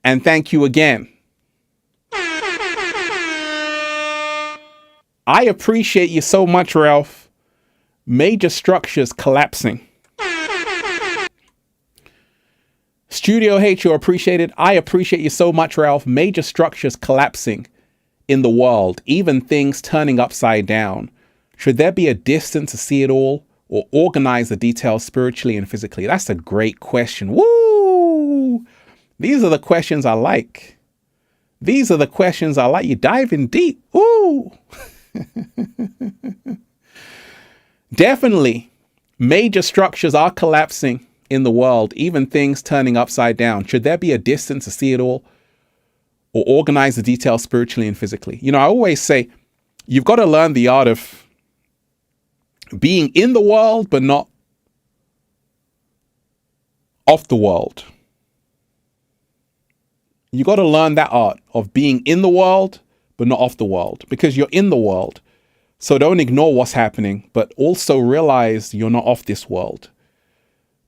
And thank you again. I appreciate you so much, Ralph. Major structures collapsing. Studio H, you're appreciated. I appreciate you so much, Ralph. Major structures collapsing in the world, even things turning upside down. Should there be a distance to see it all, or organize the details spiritually and physically? That's a great question. Woo! These are the questions I like. These are the questions I like. You diving deep. Woo! Definitely, major structures are collapsing in the world, even things turning upside down. Should there be a distance to see it all, or organize the details spiritually and physically? I always say, you've got to learn the art of being in the world, but not off the world. You got to learn that art of being in the world, but not off the world, because you're in the world. So don't ignore what's happening, but also realize you're not off this world,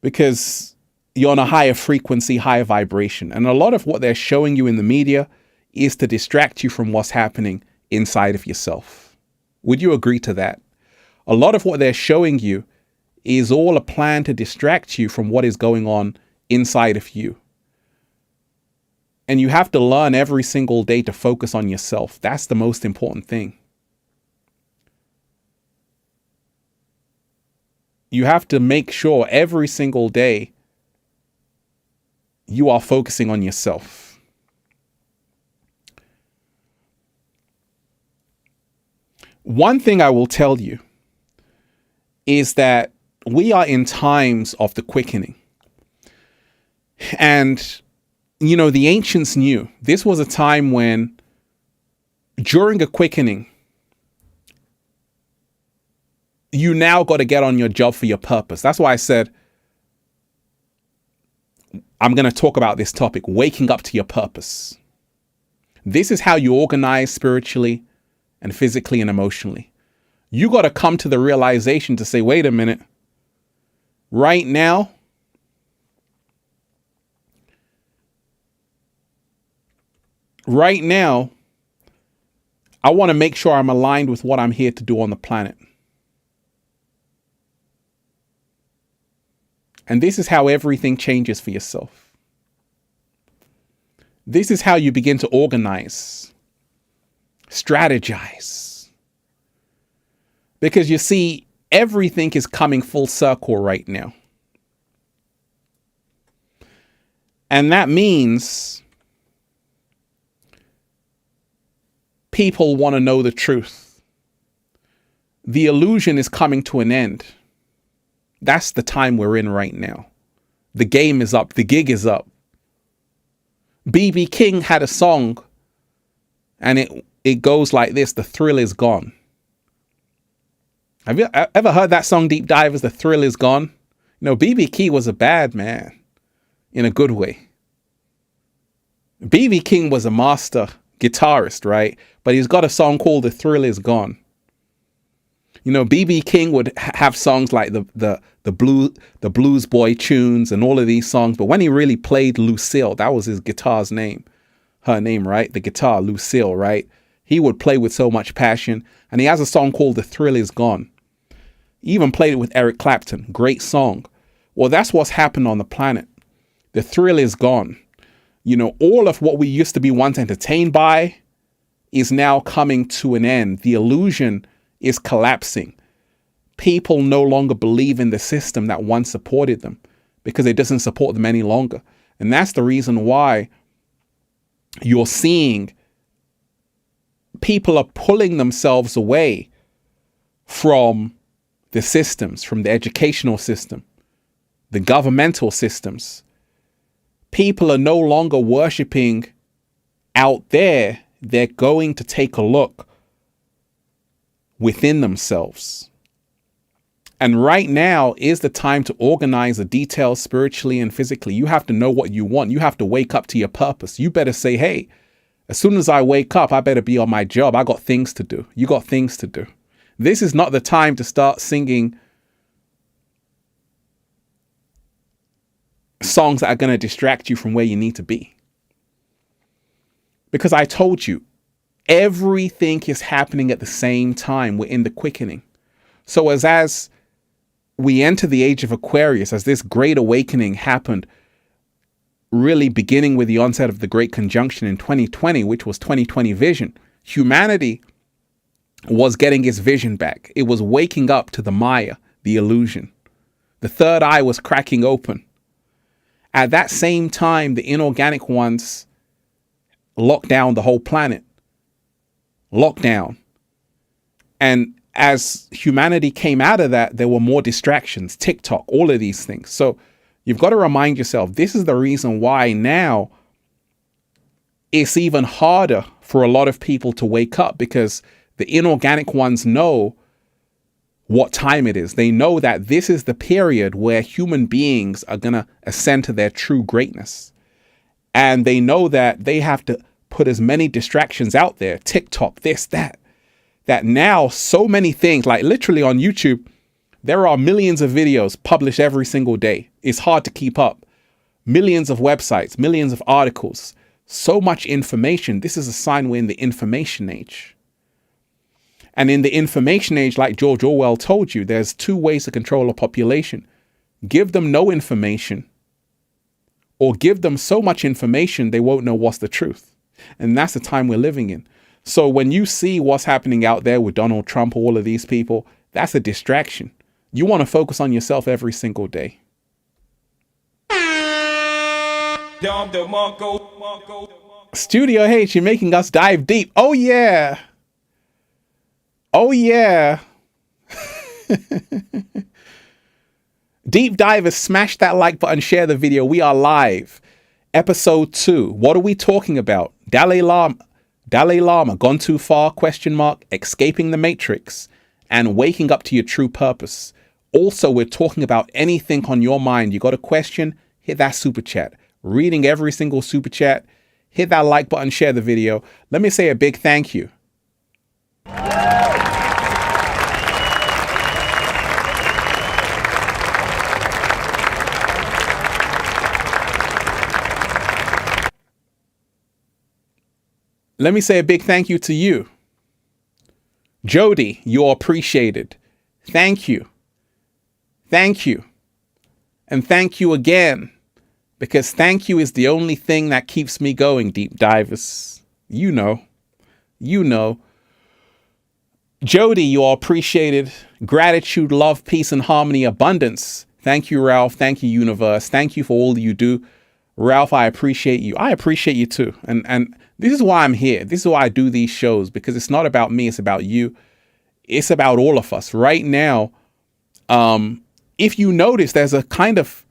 because you're on a higher frequency, higher vibration. And a lot of what they're showing you in the media is to distract you from what's happening inside of yourself. Would you agree to that? A lot of what they're showing you is all a plan to distract you from what is going on inside of you. And you have to learn every single day to focus on yourself. That's the most important thing. You have to make sure every single day you are focusing on yourself. One thing I will tell you is that we are in times of the quickening. And, you know, the ancients knew this was a time when, during a quickening, you now got to get on your job for your purpose. That's why I said I'm going to talk about this topic, waking up to your purpose. This is how you organize spiritually and physically and emotionally. You got to come to the realization to say, wait a minute, right now, I want to make sure I'm aligned with what I'm here to do on the planet. And this is how everything changes for yourself. This is how you begin to organize, strategize. Because you see, everything is coming full circle right now. And that means people want to know the truth. The illusion is coming to an end. That's the time we're in right now. The game is up. The gig is up. B.B. King had a song, and it goes like this: the thrill is gone. Have you ever heard that song, Deep Divers? The thrill is gone. You know, B.B. King was a bad man in a good way. B.B. King was a master guitarist, right? But he's got a song called The Thrill Is Gone. You know, B.B. King would have songs like the Blues Boy tunes and all of these songs. But when he really played Lucille, that was his guitar's name, her name, right? The guitar, Lucille, right? He would play with so much passion. And he has a song called The Thrill Is Gone. He even played it with Eric Clapton. Great song. Well, that's what's happened on the planet. The thrill is gone. You know, all of what we used to be once entertained by is now coming to an end. The illusion is collapsing. People no longer believe in the system that once supported them because it doesn't support them any longer. And that's the reason why you're seeing people are pulling themselves away from the systems, from the educational system, the governmental systems. People are no longer worshiping out there. They're going to take a look within themselves. And right now is the time to organize the details spiritually and physically. You have to know what you want. You have to wake up to your purpose. You better say, hey, as soon as I wake up, I better be on my job. I got things to do. You got things to do. This is not the time to start singing songs that are going to distract you from where you need to be. Because I told you, everything is happening at the same time. We're in the quickening. So as we enter the age of Aquarius, as this great awakening happened, really beginning with the onset of the Great Conjunction in 2020, which was 2020 vision, humanity was getting its vision back. It was waking up to the Maya, the illusion. The third eye was cracking open. At that same time, the inorganic ones locked down the whole planet. Lockdown. And as humanity came out of that, there were more distractions, TikTok, all of these things. So you've got to remind yourself, this is the reason why now it's even harder for a lot of people to wake up, because the inorganic ones know what time it is. They know that this is the period where human beings are going to ascend to their true greatness. And they know that they have to put as many distractions out there, TikTok, this, that now so many things, like literally on YouTube, there are millions of videos published every single day. It's hard to keep up. Millions of websites, millions of articles, so much information. This is a sign we're in the information age. And in the information age, like George Orwell told you, there's two ways to control a population. Give them no information, or give them so much information they won't know what's the truth. And that's the time we're living in. So when you see what's happening out there with Donald Trump, all of these people, that's a distraction. You want to focus on yourself every single day. Studio H, you're making us dive deep. Oh yeah. Oh yeah. Deep divers, smash that like button, share the video. We are live. Episode 2. What are we talking about? Dalai Lama, gone too far, ? Escaping the matrix, and waking up to your true purpose. Also, we're talking about anything on your mind. You got a question? Hit that super chat. Reading every single super chat. Hit that like button, share the video. Let me say a big thank you. Let me say a big thank you to you. Jody, you're appreciated. Thank you. Thank you. And thank you again. Because thank you is the only thing that keeps me going, deep divers. You know. You know. Jody, you are appreciated. Gratitude, love, peace, and harmony, abundance. Thank you, Ralph. Thank you, universe. Thank you for all you do. Ralph, I appreciate you. I appreciate you too. And this is why I'm here. This is why I do these shows, because it's not about me. It's about you. It's about all of us right now. If you notice, there's a kind of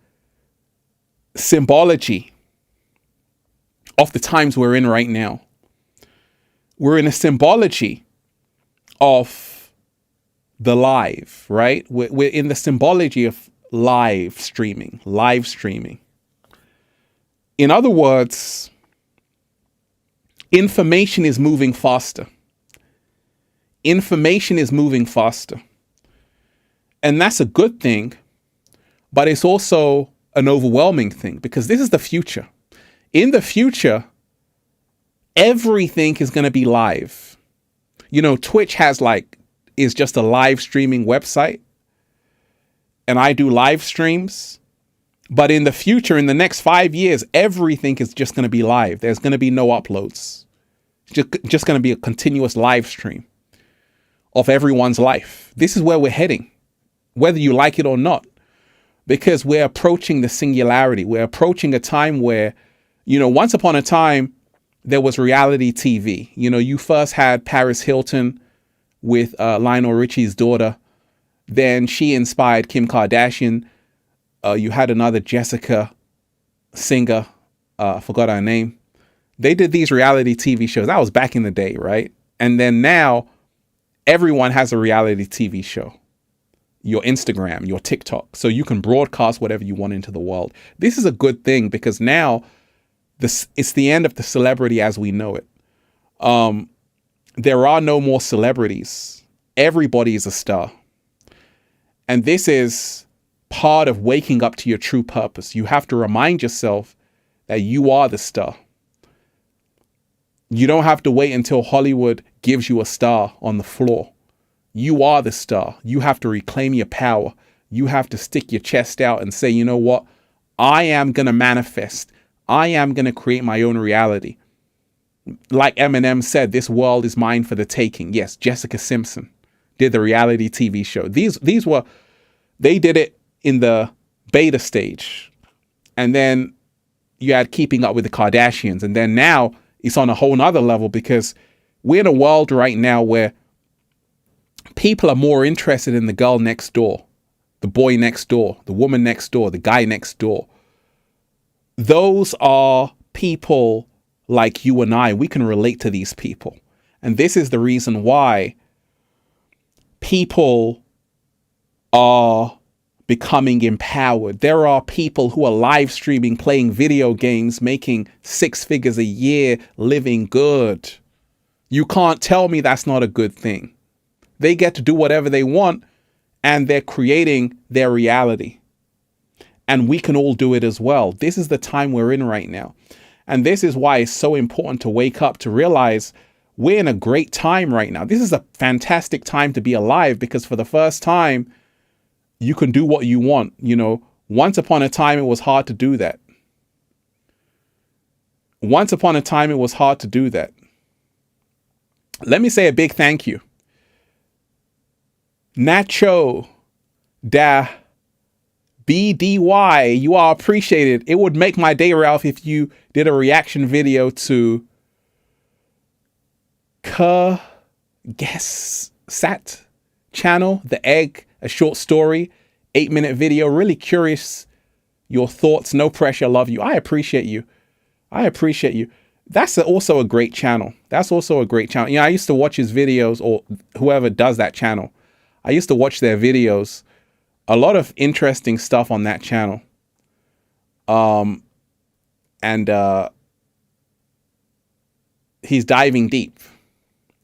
symbology of the times we're in right now. We're in a symbology of the live, right? We're in the symbology of live streaming. In other words, information is moving faster. Information is moving faster. And that's a good thing, but it's also an overwhelming thing, because this is the future. In the future, everything is going to be live. You know, Twitch is just a live streaming website, and I do live streams. But in the future, in the next 5 years, everything is just going to be live. There's going to be no uploads. It's just going to be a continuous live stream of everyone's life. This is where we're heading, whether you like it or not, because we're approaching the singularity. We're approaching a time where, you know, once upon a time, there was reality TV. You know, you first had Paris Hilton with Lionel Richie's daughter. Then she inspired Kim Kardashian. You had another Jessica singer. I forgot her name. They did these reality TV shows. That was back in the day, right? And then now everyone has a reality TV show. Your Instagram, your TikTok. So you can broadcast whatever you want into the world. This is a good thing, because now it's the end of the celebrity as we know it. There are no more celebrities. Everybody is a star. And this is part of waking up to your true purpose. You have to remind yourself that you are the star. You don't have to wait until Hollywood gives you a star on the floor. You are the star. You have to reclaim your power. You have to stick your chest out and say, you know what? I am going to manifest. I am going to create my own reality. Like Eminem said, this world is mine for the taking. Yes, Jessica Simpson did the reality TV show. They did it in the beta stage. And then you had Keeping Up with the Kardashians. And then now it's on a whole nother level, because we're in a world right now where people are more interested in the girl next door, the boy next door, the woman next door, the guy next door. Those are people like you and I. We can relate to these people. And this is the reason why people are becoming empowered. There are people who are live streaming, playing video games, making 6 figures a year, living good. You can't tell me that's not a good thing. They get to do whatever they want, and they're creating their reality. And we can all do it as well. This is the time we're in right now. And this is why it's so important to wake up, to realize we're in a great time right now. This is a fantastic time to be alive, because for the first time, you can do what you want. You know, once upon a time, it was hard to do that. Once upon a time, it was hard to do that. Let me say a big thank you. Nacho Da BDY, you are appreciated. It would make my day, Ralph, if you did a reaction video to Guess Sat channel, The Egg, a short story, 8-minute video. Really curious your thoughts. No pressure. Love you. I appreciate you. I appreciate you. That's also a great channel. That's also a great channel. You know, I used to watch his videos, or whoever does that channel. I used to watch their videos. A lot of interesting stuff on that channel. He's diving deep.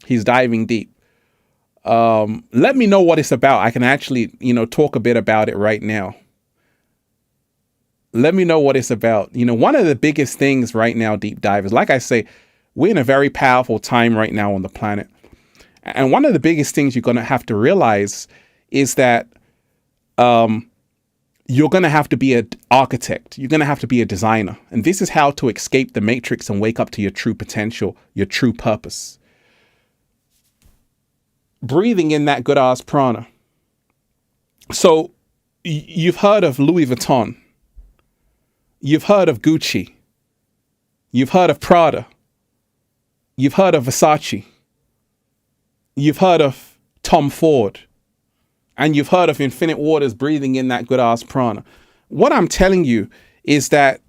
He's diving deep. Let me know what it's about. I can actually, talk a bit about it right now. Let me know what it's about. One of the biggest things right now, deep divers, like I say, we're in a very powerful time right now on the planet. And one of the biggest things you're going to have to realize is that you're going to have to be an architect. You're going to have to be a designer. And this is how to escape the matrix and wake up to your true potential, your true purpose. Breathing in that good ass prana. So you've heard of Louis Vuitton. You've heard of Gucci. You've heard of Prada. You've heard of Versace. You've heard of Tom Ford. And you've heard of Infinite Waters breathing in that good ass prana. What I'm telling you is that,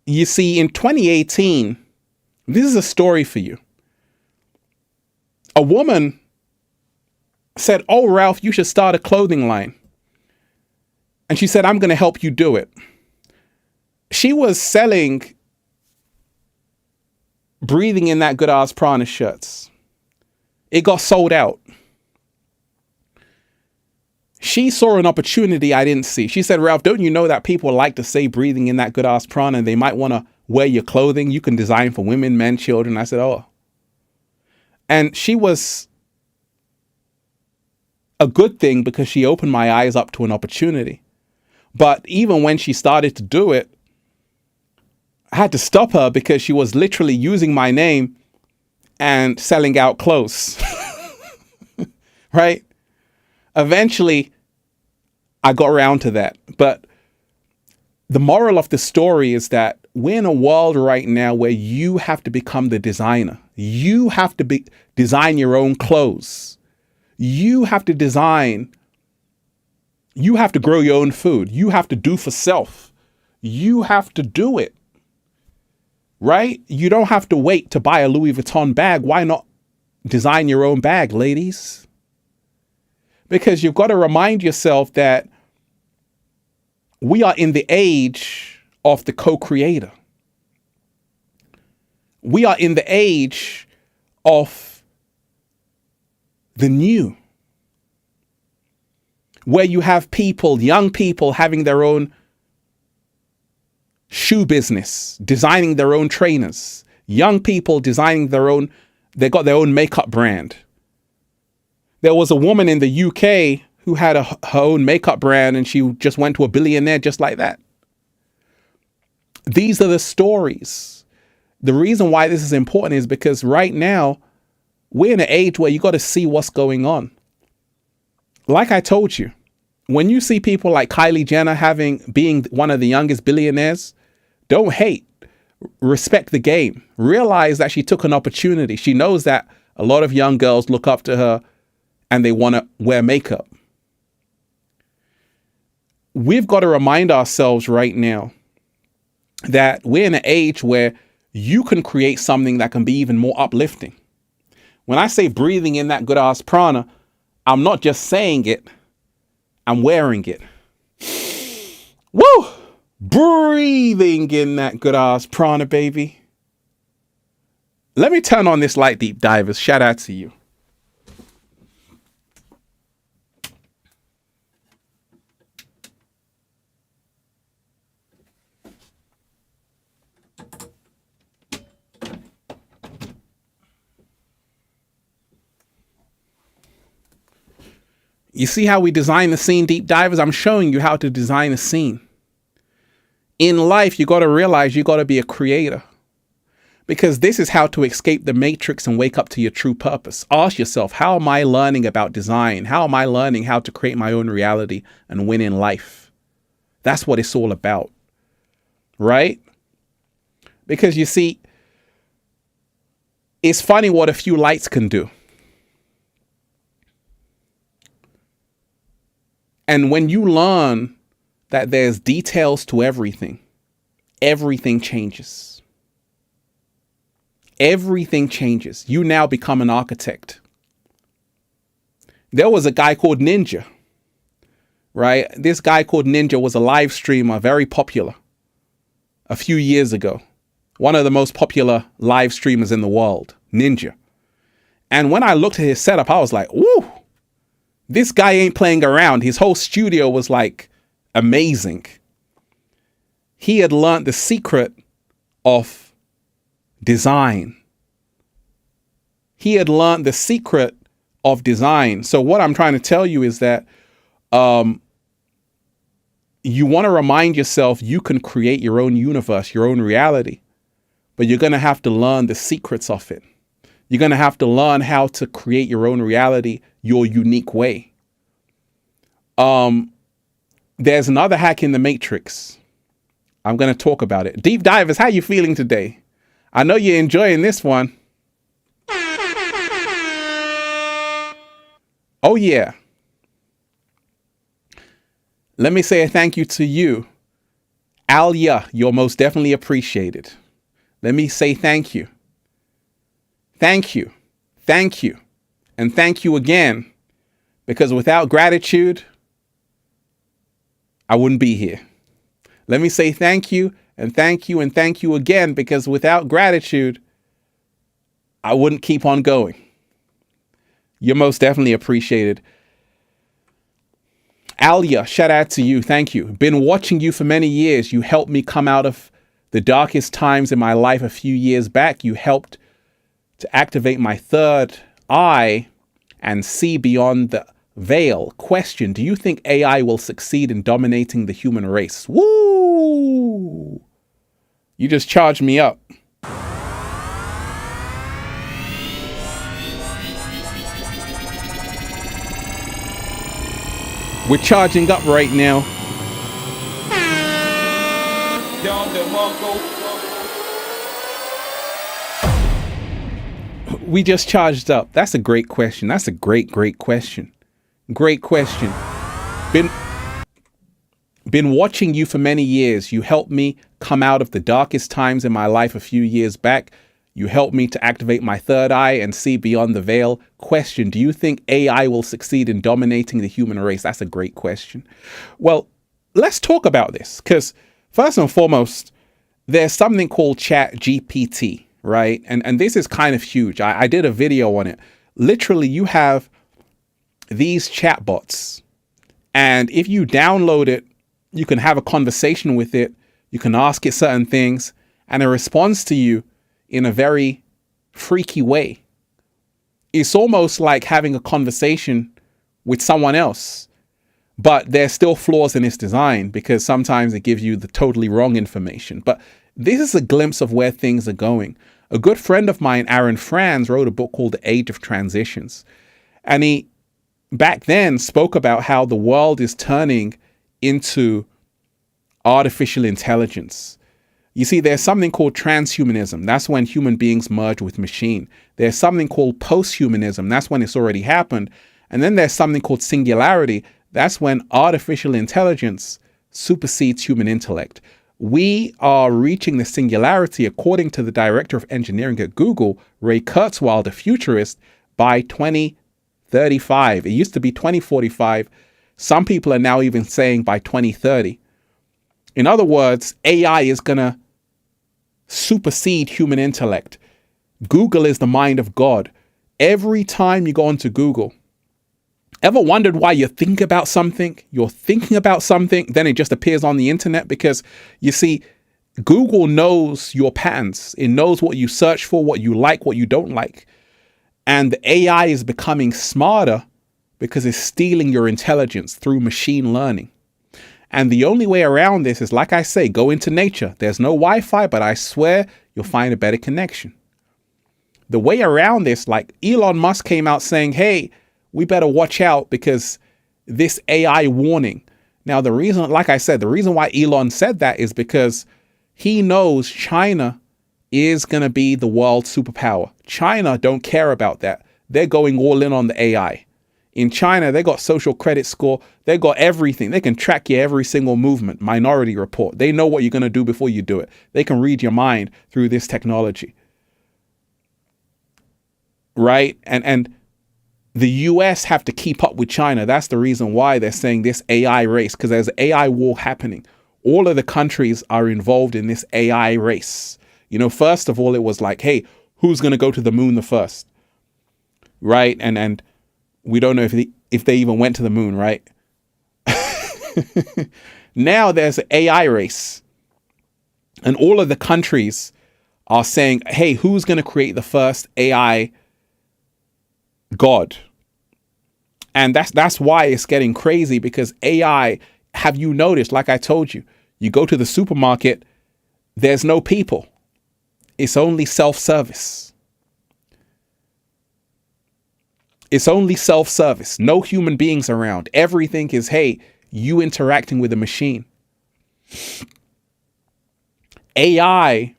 you see, in 2018, this is a story for you. A woman said, "Oh, Ralph, you should start a clothing line." And she said, "I'm going to help you do it." She was selling breathing in that good ass prana shirts. It got sold out. She saw an opportunity I didn't see. She said, "Ralph, don't you know that people like to say breathing in that good ass prana and they might want to wear your clothing? You can design for women, men, children." I said, "Oh." And she was a good thing because she opened my eyes up to an opportunity. But even when she started to do it, I had to stop her because she was literally using my name and selling out clothes. Right? Eventually, I got around to that. But the moral of the story is that we're in a world right now where you have to become the designer. You have to design your own clothes. You have to design. You have to grow your own food. You have to do for self. You have to do it. Right? You don't have to wait to buy a Louis Vuitton bag. Why not design your own bag, ladies? Because you've got to remind yourself that we are in the age of the co-creator. We are in the age of the new, where you have people, young people, having their own shoe business, designing their own trainers, young people designing they got their own makeup brand. There was a woman in the UK who had her own makeup brand, and she just went to a billionaire just like that. These are the stories. The reason why this is important is because right now we're in an age where you got to see what's going on. Like I told you, when you see people like Kylie Jenner being one of the youngest billionaires, don't hate, respect the game. Realize that she took an opportunity. She knows that a lot of young girls look up to her and they want to wear makeup. We've got to remind ourselves right now that we're in an age where you can create something that can be even more uplifting. When I say breathing in that good ass prana, I'm not just saying it, I'm wearing it. Woo! Breathing in that good ass prana, baby. Let me turn on this light, deep divers. Shout out to you. You see how we design the scene, deep divers? I'm showing you how to design a scene. In life, you got to realize you got to be a creator. Because this is how to escape the matrix and wake up to your true purpose. Ask yourself, how am I learning about design? How am I learning how to create my own reality and win in life? That's what it's all about, right? Because you see, it's funny what a few lights can do. And when you learn that there's details to everything, everything changes. Everything changes. You now become an architect. There was a guy called Ninja, right? This guy called Ninja was a live streamer, very popular a few years ago. One of the most popular live streamers in the world, Ninja. And when I looked at his setup, I was like, woo, this guy ain't playing around. His whole studio was like amazing. He had learned the secret of design. He had learned the secret of design. So what I'm trying to tell you is that you want to remind yourself you can create your own universe, your own reality, but you're going to have to learn the secrets of it. You're going to have to learn how to create your own reality your unique way. There's another hack in the matrix. I'm going to talk about it. Deep divers, how you feeling today? I know you're enjoying this one. Oh, yeah. Let me say a thank you to you. Alia, you're most definitely appreciated. Let me say thank you. Thank you. Thank you. And thank you again. Because without gratitude, I wouldn't be here. Let me say thank you and thank you and thank you again, because without gratitude, I wouldn't keep on going. You're most definitely appreciated. Alia, shout out to you. Thank you. Been watching you for many years. You helped me come out of the darkest times in my life a few years back. You helped to activate my third eye and see beyond the veil. Question, do you think AI will succeed in dominating the human race? Woo! You just charged me up. We're charging up right now. We just charged up. That's a great question. That's a great question. Great question. Been watching you for many years. You helped me come out of the darkest times in my life a few years back. You helped me to activate my third eye and see beyond the veil. Question, do you think AI will succeed in dominating the human race? That's a great question. Well, let's talk about this, because first and foremost, there's something called Chat GPT, right? And this is kind of huge. I did a video on it. Literally, you have these chatbots, and if you download it, you can have a conversation with it. You can ask it certain things, and it responds to you in a very freaky way. It's almost like having a conversation with someone else, but there's still flaws in its design, because sometimes it gives you the totally wrong information. But this is a glimpse of where things are going. A good friend of mine, Aaron Franz, wrote a book called The Age of Transitions. And he back then spoke about how the world is turning into artificial intelligence. You see, there's something called transhumanism. That's when human beings merge with machine. There's something called posthumanism. That's when it's already happened. And then there's something called singularity. That's when artificial intelligence supersedes human intellect. We are reaching the singularity, according to the director of engineering at Google, Ray Kurzweil, the futurist, by 2035. It used to be 2045. Some people are now even saying by 2030. In other words, AI is going to supersede human intellect. Google is the mind of God. Every time you go onto Google, ever wondered why you think about something? You're thinking about something, then it just appears on the internet, because you see, Google knows your patterns. It knows what you search for, what you like, what you don't like. And the AI is becoming smarter because it's stealing your intelligence through machine learning. And the only way around this is, like I say, go into nature. There's no Wi-Fi, but I swear you'll find a better connection. The way around this, like Elon Musk came out saying, hey, we better watch out because this AI warning. Now, the reason, like I said, the reason why Elon said that is because he knows China is going to be the world superpower. China don't care about that. They're going all in on the AI. In China, they got social credit score. They got everything. They can track your every single movement. Minority Report. They know what you're going to do before you do it. They can read your mind through this technology. Right? And the US have to keep up with China. That's the reason why they're saying this AI race, because there's an AI war happening. All of the countries are involved in this AI race. You know, first of all, it was like, hey, who's going to go to the moon the first? Right? And we don't know if they even went to the moon, right? Now there's an AI race. And all of the countries are saying, hey, who's going to create the first AI God? And that's why it's getting crazy, because AI, have you noticed, like I told you, you go to the supermarket, there's no people. It's only self-service. It's only self-service. No human beings around. Everything is, hey, you interacting with a machine. AI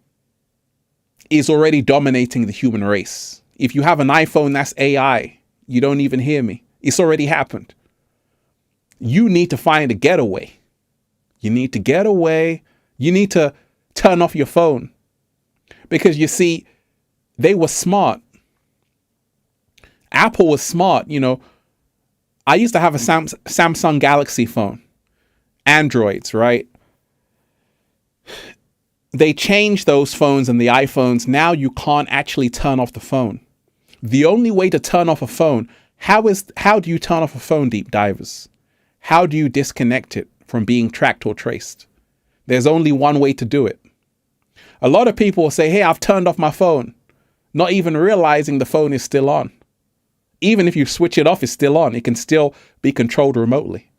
is already dominating the human race. If you have an iPhone, that's AI. You don't even hear me. It's already happened. You need to find a getaway. You need to get away. You need to turn off your phone. Because you see, they were smart. Apple was smart. You know, I used to have a Samsung Galaxy phone. Androids, right? They changed those phones and the iPhones. Now you can't actually turn off the phone. The only way to turn off a phone, how do you turn off a phone, deep divers? How do you disconnect it from being tracked or traced? There's only one way to do it. A lot of people will say, hey, I've turned off my phone, not even realizing the phone is still on. Even if you switch it off, it's still on. It can still be controlled remotely.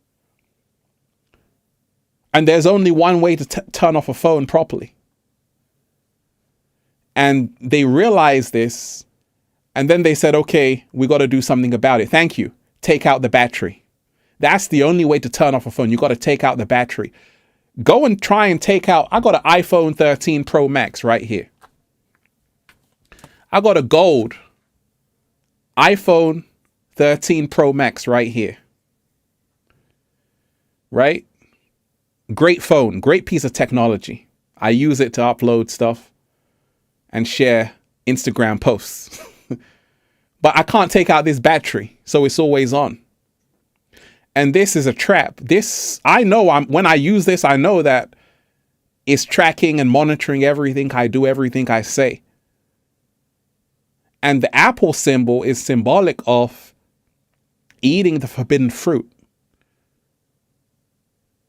And there's only one way to turn off a phone properly. And they realized this. And then they said, okay, we got to do something about it. Thank you. Take out the battery. That's the only way to turn off a phone. You got to take out the battery. Go and try and take out. I got an iPhone 13 Pro Max right here. I got a gold iPhone 13 Pro Max right here. Right? Great phone. Great piece of technology. I use it to upload stuff and share Instagram posts. But I can't take out this battery, so it's always on. And this is a trap. This, I know, when I use this, I know that it's tracking and monitoring everything I do, everything I say. And the Apple symbol is symbolic of eating the forbidden fruit.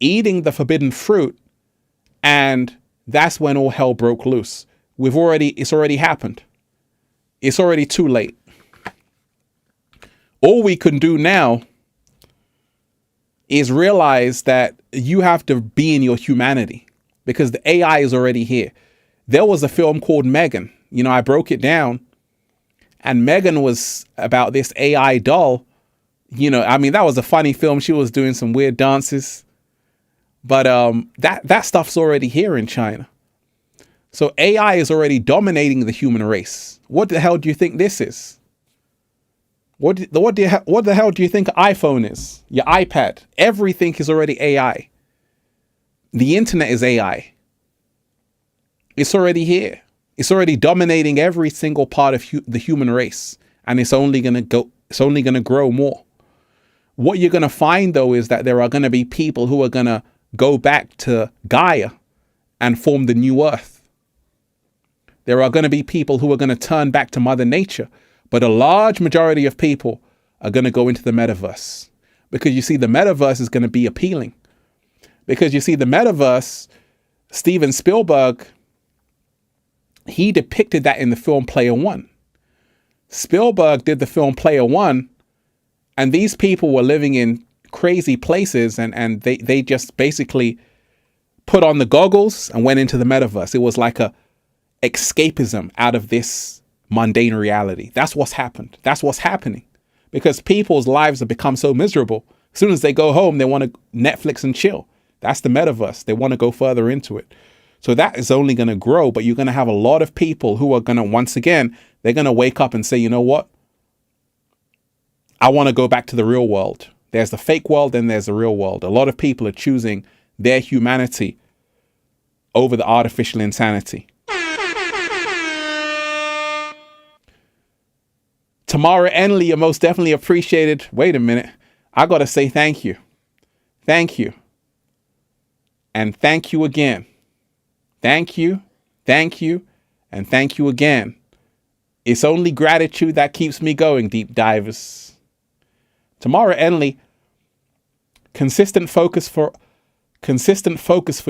Eating the forbidden fruit, and that's when all hell broke loose. It's already happened. It's already too late. All we can do now is realize that you have to be in your humanity, because the AI is already here. There was a film called Megan. You know, I broke it down, and Megan was about this AI doll. You know, I mean, that was a funny film. She was doing some weird dances, but that stuff's already here in China. So AI is already dominating the human race. What the hell do you think this is? What the hell do you think an iPhone is? Your iPad. Everything is already AI. The internet is AI. It's already here. It's already dominating every single part of the human race, and it's only going to grow more. What you're going to find, though, is that there are going to be people who are going to go back to Gaia and form the new Earth. There are going to be people who are going to turn back to Mother Nature. But a large majority of people are going to go into the metaverse, because you see, the metaverse is going to be appealing. Because you see, the metaverse, Steven Spielberg, he depicted that in the film Player One. Spielberg did the film Player One, and these people were living in crazy places, and they just basically put on the goggles and went into the metaverse. It was like a escapism out of this mundane reality. That's what's happened. That's what's happening. Because people's lives have become so miserable. As soon as they go home, they want to Netflix and chill. That's the metaverse. They want to go further into it. So that is only going to grow, but you're going to have a lot of people who are going to, once again, they're going to wake up and say, you know what? I want to go back to the real world. There's the fake world and there's the real world. A lot of people are choosing their humanity over the artificial insanity. Tamara Enley, you're most definitely appreciated. Wait a minute. I got to say thank you. Thank you. And thank you again. Thank you, and thank you again. It's only gratitude that keeps me going, deep divers. Tamara Enley, consistent focus for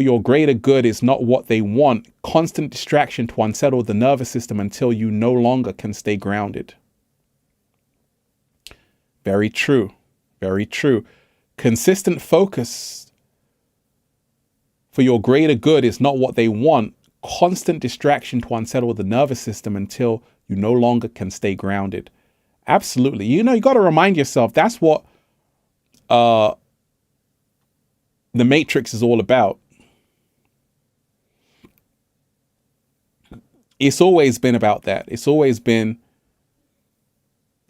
your greater good is not what they want. Constant distraction to unsettle the nervous system until you no longer can stay grounded. Very true. Very true. Consistent focus for your greater good is not what they want. Constant distraction to unsettle the nervous system until you no longer can stay grounded. Absolutely. You know, you got to remind yourself that's what the Matrix is all about. It's always been about that. It's always been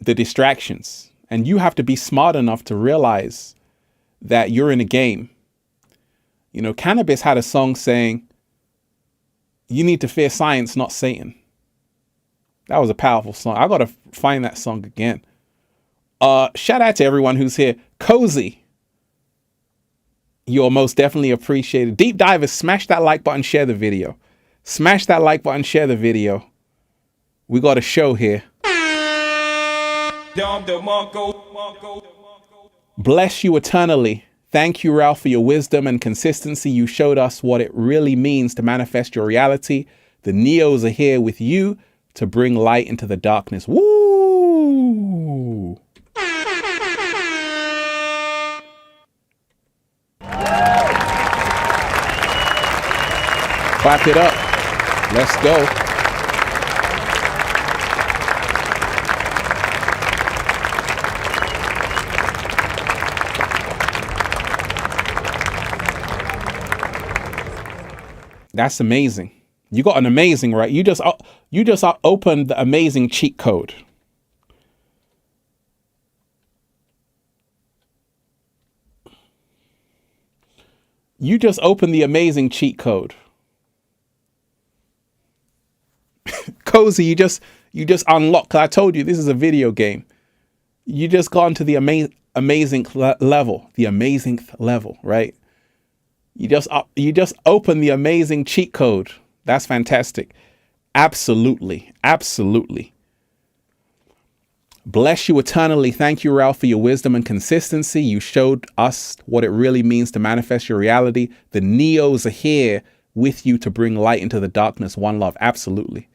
the distractions. And you have to be smart enough to realize that you're in a game. You know, Cannabis had a song saying, you need to fear science, not Satan. That was a powerful song. I got to find that song again. Shout out to everyone who's here. Cozy, you're most definitely appreciated. Deep divers, smash that like button, share the video. Smash that like button, share the video. We got a show here. Bless you eternally. Thank you, Ralph, for your wisdom and consistency. You showed us what it really means to manifest your reality. The Neos are here with you to bring light into the darkness. Woo! Clap it up. Let's go. That's amazing. You got an amazing, right? You just opened the amazing cheat code. You just opened the amazing cheat code. Cozy, you just unlocked. 'Cause I told you this is a video game. You just gone to the amazing level, right? You just open the amazing cheat code. That's fantastic. Absolutely. Bless you eternally. Thank you, Ralph, for your wisdom and consistency. You showed us what it really means to manifest your reality. The Neos are here with you to bring light into the darkness. One love. Absolutely.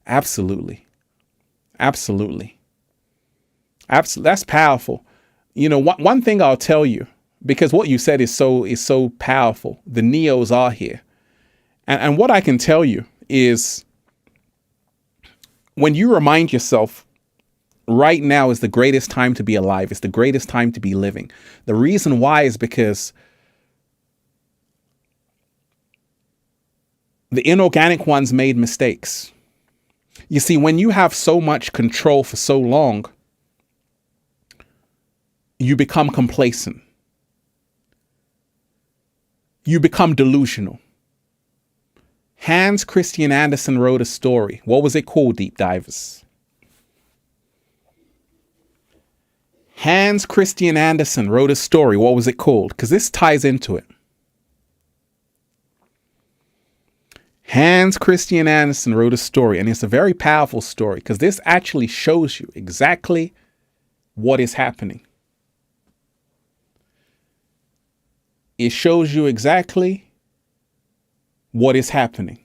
That's powerful. You know, one thing I'll tell you, because what you said is so powerful. The Neos are here. And what I can tell you is when you remind yourself right now is the greatest time to be alive. It's the greatest time to be living. The reason why is because the inorganic ones made mistakes. You see, when you have so much control for so long, you become complacent. You become delusional. Hans Christian Andersen wrote a story. What was it called, deep divers? Hans Christian Andersen wrote a story. What was it called? Because this ties into it. Hans Christian Andersen wrote a story, and it's a very powerful story because this actually shows you exactly what is happening. It shows you exactly what is happening.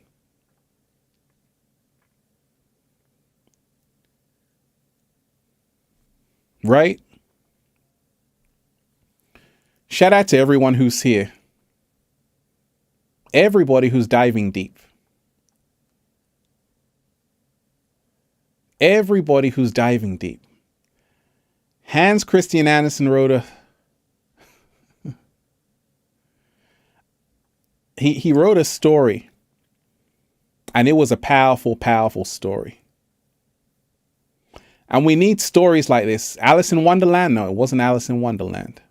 Right? Shout out to everyone who's here. Everybody who's diving deep. everybody who's diving deep. Hans Christian Andersen wrote he wrote a story, and it was a powerful, powerful story. And we need stories like this. Alice in Wonderland? No, it wasn't Alice in Wonderland.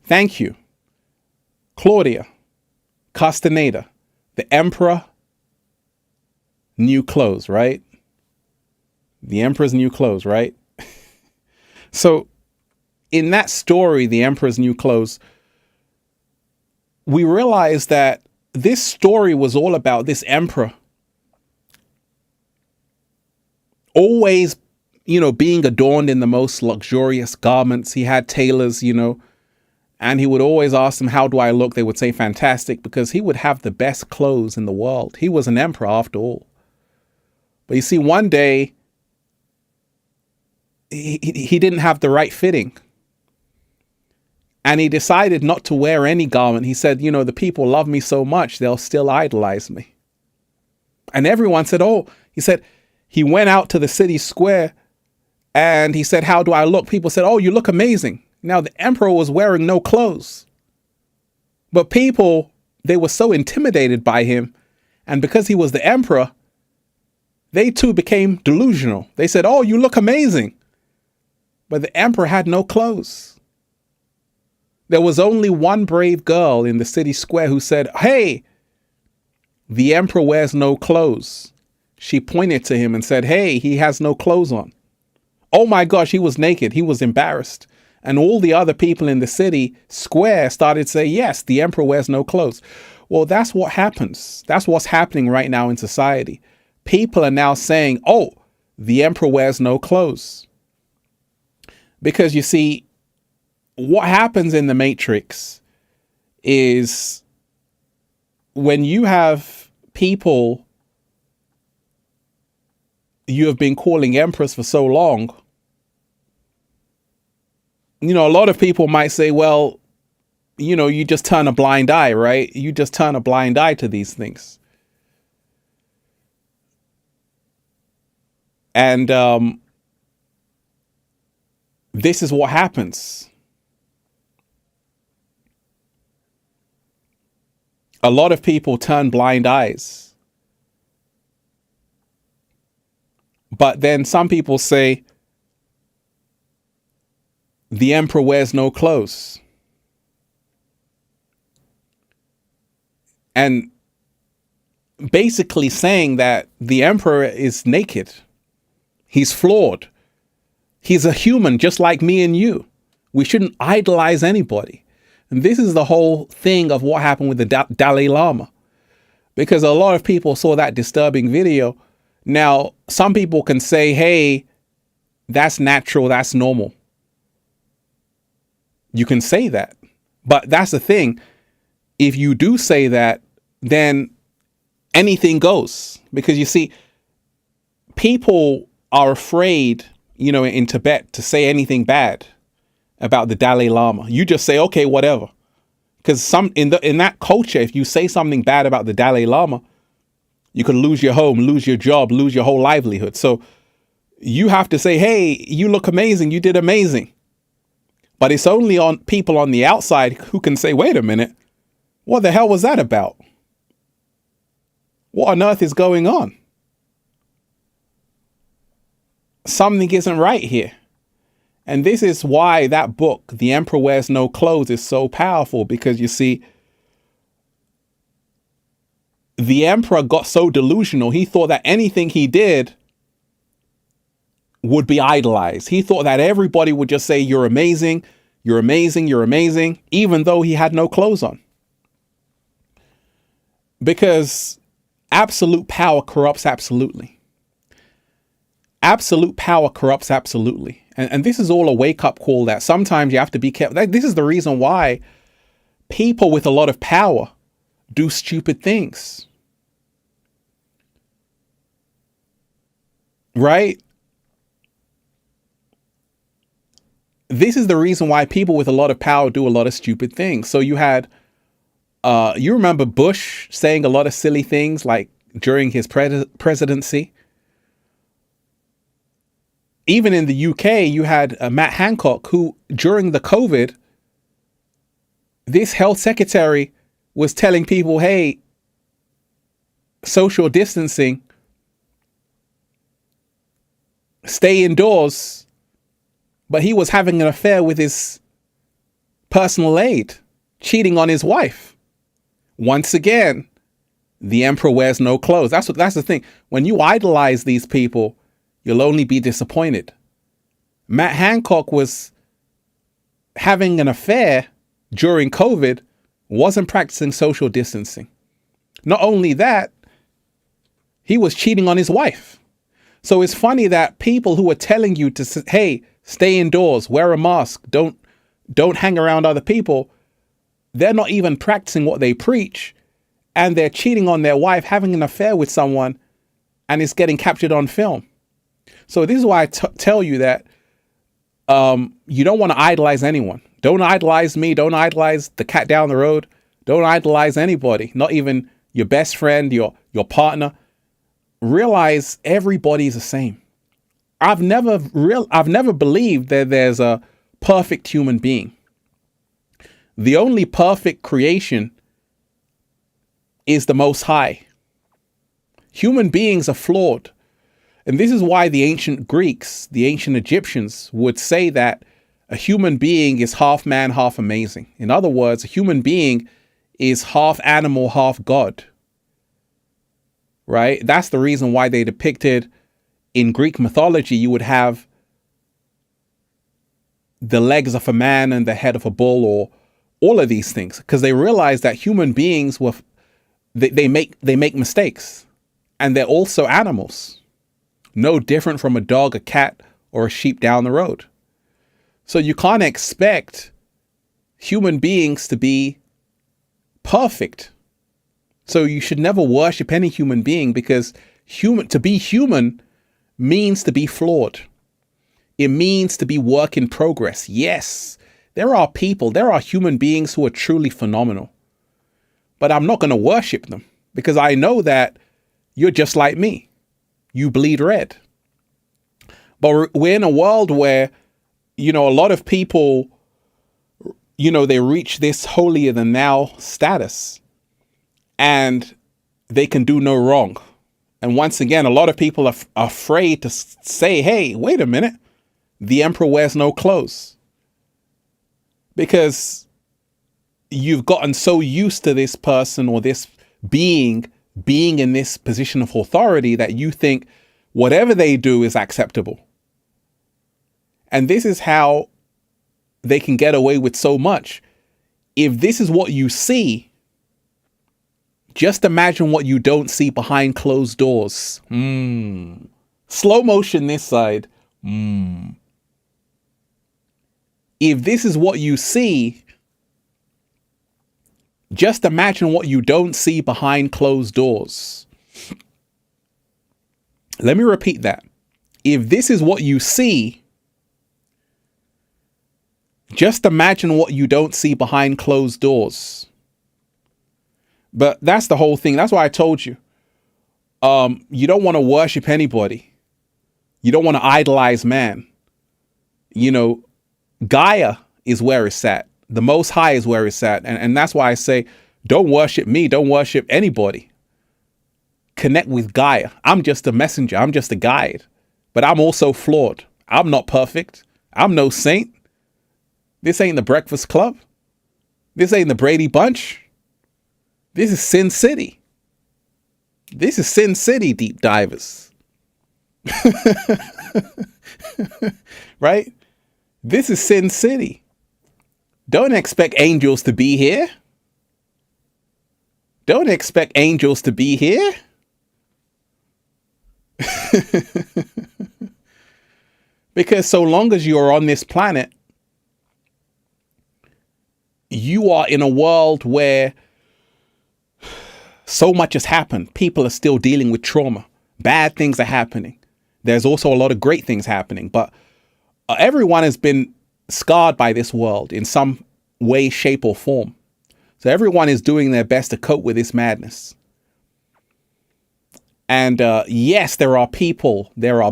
Thank you. Claudia Castaneda, the emperor, new clothes, right? The emperor's new clothes, right? So in that story, the emperor's new clothes, we realize that this story was all about this emperor always, being adorned in the most luxurious garments. He had tailors, and he would always ask them, how do I look? They would say, fantastic, because he would have the best clothes in the world. He was an emperor after all. But you see, one day, he didn't have the right fitting. And he decided not to wear any garment. He said, the people love me so much, they'll still idolize me. And everyone said, oh, he went out to the city square and he said, how do I look? People said, oh, you look amazing. Now, the emperor was wearing no clothes. But people, they were so intimidated by him. And because he was the emperor, they too became delusional. They said, oh, you look amazing. But the emperor had no clothes. There was only one brave girl in the city square who said, hey, the emperor wears no clothes. She pointed to him and said, hey, he has no clothes on. Oh my gosh, he was naked. He was embarrassed. And all the other people in the city square started to say, yes, the emperor wears no clothes. Well, that's what happens. That's what's happening right now in society. People are now saying, oh, the emperor wears no clothes. Because you see, what happens in the Matrix is when you have people you have been calling emperors for so long, a lot of people might say, well, you just turn a blind eye, right? You just turn a blind eye to these things. And this is what happens. A lot of people turn blind eyes. But then some people say, the emperor wears no clothes. And basically saying that the emperor is naked. He's flawed. He's a human just like me and you. We shouldn't idolize anybody. And this is the whole thing of what happened with the Dalai Lama. Because a lot of people saw that disturbing video. Now, some people can say, hey, that's natural, that's normal. You can say that. But that's the thing. If you do say that, then anything goes. Because you see, people are afraid, in Tibet to say anything bad about the Dalai Lama. You just say, okay, whatever. Because in that culture, if you say something bad about the Dalai Lama, you could lose your home, lose your job, lose your whole livelihood. So you have to say, hey, you look amazing. You did amazing. But it's only on people on the outside who can say, wait a minute, what the hell was that about? What on earth is going on? Something isn't right here. And this is why that book, The Emperor Wears No Clothes, is so powerful. Because you see, the emperor got so delusional, he thought that anything he did would be idolized. He thought that everybody would just say, you're amazing, you're amazing, you're amazing, even though he had no clothes on. Because absolute power corrupts absolutely. Absolute power corrupts absolutely. And this is all a wake-up call that sometimes you have to be careful. This is the reason why people with a lot of power do stupid things. Right? This is the reason why people with a lot of power do a lot of stupid things. So you had You remember Bush saying a lot of silly things like during his presidency. Even in the UK, you had Matt Hancock, who during the COVID, this health secretary was telling people, hey, social distancing, stay indoors. But he was having an affair with his personal aide, cheating on his wife. Once again, the emperor wears no clothes. That's the thing. When you idolize these people, you'll only be disappointed. Matt Hancock was having an affair during COVID, wasn't practicing social distancing. Not only that, he was cheating on his wife. So it's funny that people who are telling you to, hey, stay indoors, wear a mask, don't hang around other people, they're not even practicing what they preach, and they're cheating on their wife, having an affair with someone, and it's getting captured on film. So this is why I tell you that you don't want to idolize anyone. Don't idolize me. Don't idolize the cat down the road. Don't idolize anybody, not even your best friend, your partner. Realize everybody's the same. I've never believed that there's a perfect human being. The only perfect creation is the Most High. Human beings are flawed. And this is why the ancient Greeks, the ancient Egyptians would say that a human being is half man, half amazing. In other words, a human being is half animal, half God. Right? That's the reason why they depicted in Greek mythology, you would have the legs of a man and the head of a bull, or all of these things, because they realized that human beings they make mistakes, and they're also animals, no different from a dog, a cat, or a sheep down the road. So you can't expect human beings to be perfect. So you should never worship any human being, because to be human means to be flawed. It means to be work in progress. Yes, there are human beings who are truly phenomenal, but I'm not going to worship them, because I know that you're just like me. You bleed red. But we're in a world where, a lot of people, they reach this holier than thou status, and they can do no wrong. And once again, a lot of people are afraid to say, hey, wait a minute, the emperor wears no clothes. Because you've gotten so used to this person or this being in this position of authority that you think whatever they do is acceptable. And this is how they can get away with so much. If this is what you see, just imagine what you don't see behind closed doors. Slow motion this side. If this is what you see, just imagine what you don't see behind closed doors. Let me repeat that. If this is what you see, just imagine what you don't see behind closed doors. But that's the whole thing. That's why I told you. You don't want to worship anybody. You don't want to idolize man. Gaia is where it's at. The Most High is where it's at. And that's why I say, don't worship me. Don't worship anybody. Connect with Gaia. I'm just a messenger. I'm just a guide. But I'm also flawed. I'm not perfect. I'm no saint. This ain't the Breakfast Club. This ain't the Brady Bunch. This is Sin City. This is Sin City, deep divers. Right? This is Sin City. Don't expect angels to be here. Don't expect angels to be here. Because so long as you're on this planet, you are in a world where so much has happened. People are still dealing with trauma. Bad things are happening. There's also a lot of great things happening, but everyone has been scarred by this world in some way, shape, or form. So everyone is doing their best to cope with this madness. And yes, there are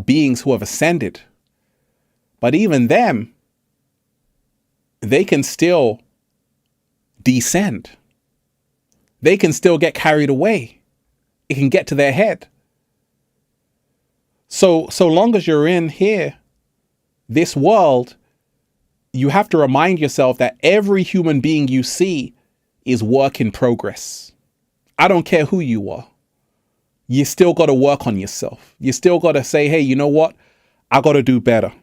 beings who have ascended. But even them, they can still descend. They can still get carried away. It can get to their head. So long as you're in here, this world, you have to remind yourself that every human being you see is work in progress. I don't care who you are. You still got to work on yourself. You still got to say, hey, you know what? I got to do better.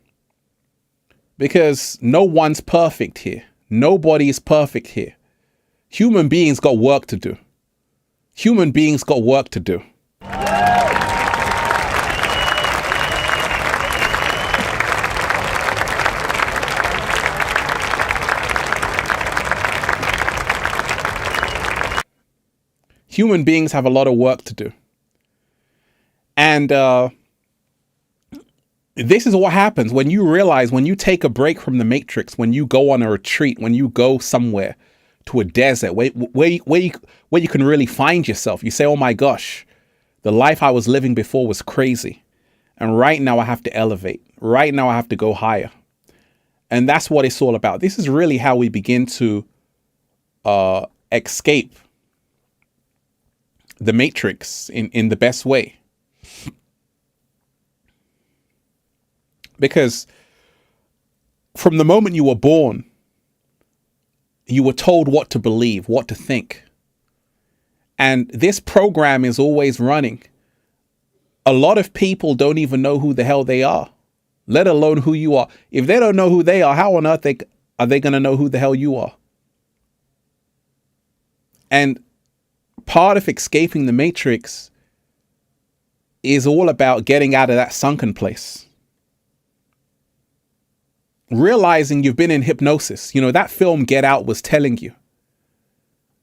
Because no one's perfect here. Nobody is perfect here. Human beings got work to do. Human beings got work to do. Human beings have a lot of work to do. And this is what happens when you realize, when you take a break from the matrix, when you go on a retreat, when you go somewhere to a desert where you can really find yourself. You say, oh my gosh, the life I was living before was crazy. And right now I have to elevate. Right now I have to go higher. And that's what it's all about. This is really how we begin to escape the matrix in the best way. Because from the moment you were born, you were told what to believe, what to think. And this program is always running. A lot of people don't even know who the hell they are, let alone who you are. If they don't know who they are, how on earth are they going to know who the hell you are? And part of escaping the matrix is all about getting out of that sunken place. Realizing you've been in hypnosis. You know, that film Get Out was telling you.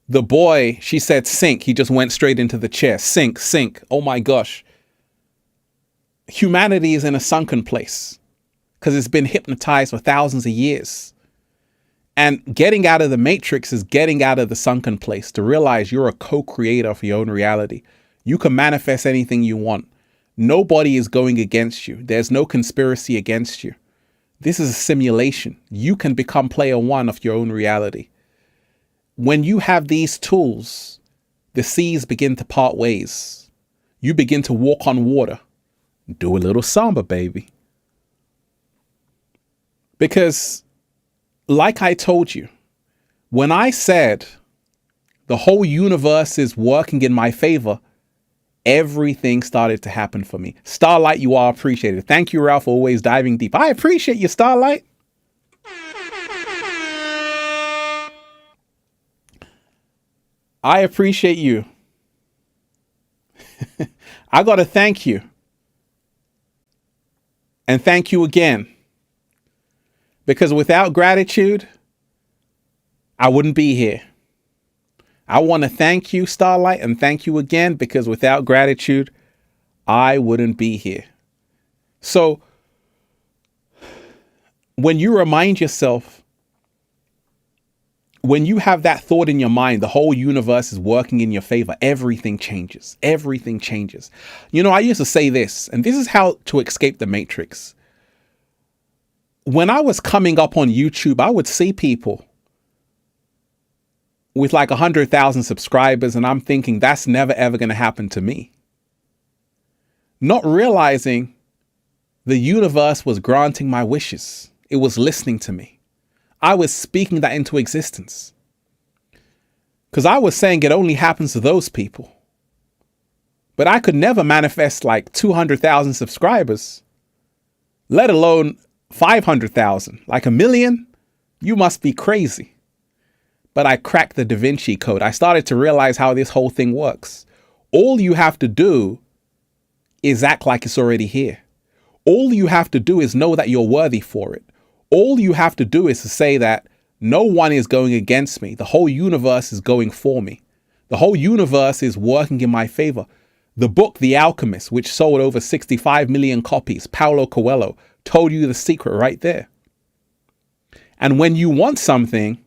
The boy, she said, sink. He just went straight into the chair. Sink, sink. Oh my gosh. Humanity is in a sunken place because it's been hypnotized for thousands of years. And getting out of the matrix is getting out of the sunken place to realize you're a co-creator of your own reality. You can manifest anything you want. Nobody is going against you. There's no conspiracy against you. This is a simulation. You can become player one of your own reality. When you have these tools, the seas begin to part ways. You begin to walk on water. Do a little samba, baby. Because, like I told you, when I said the whole universe is working in my favor, everything started to happen for me. Starlight, you are appreciated. Thank you, Ralph, for always diving deep. I appreciate you, Starlight. I appreciate you. I got to thank you. And thank you again. Because without gratitude, I wouldn't be here. I want to thank you, Starlight, and thank you again, because without gratitude, I wouldn't be here. So when you remind yourself, when you have that thought in your mind, the whole universe is working in your favor, everything changes. Everything changes. You know, I used to say this, and this is how to escape the matrix. When I was coming up on YouTube, I would see people with like 100,000 subscribers, and I'm thinking that's never ever going to happen to me. Not realizing the universe was granting my wishes. It was listening to me. I was speaking that into existence. Because I was saying it only happens to those people. But I could never manifest like 200,000 subscribers, let alone 500,000, like 1 million. You must be crazy. But I cracked the Da Vinci Code. I started to realize how this whole thing works. All you have to do is act like it's already here. All you have to do is know that you're worthy for it. All you have to do is to say that no one is going against me. The whole universe is going for me. The whole universe is working in my favor. The book, The Alchemist, which sold over 65 million copies, Paulo Coelho, told you the secret right there. And when you want something,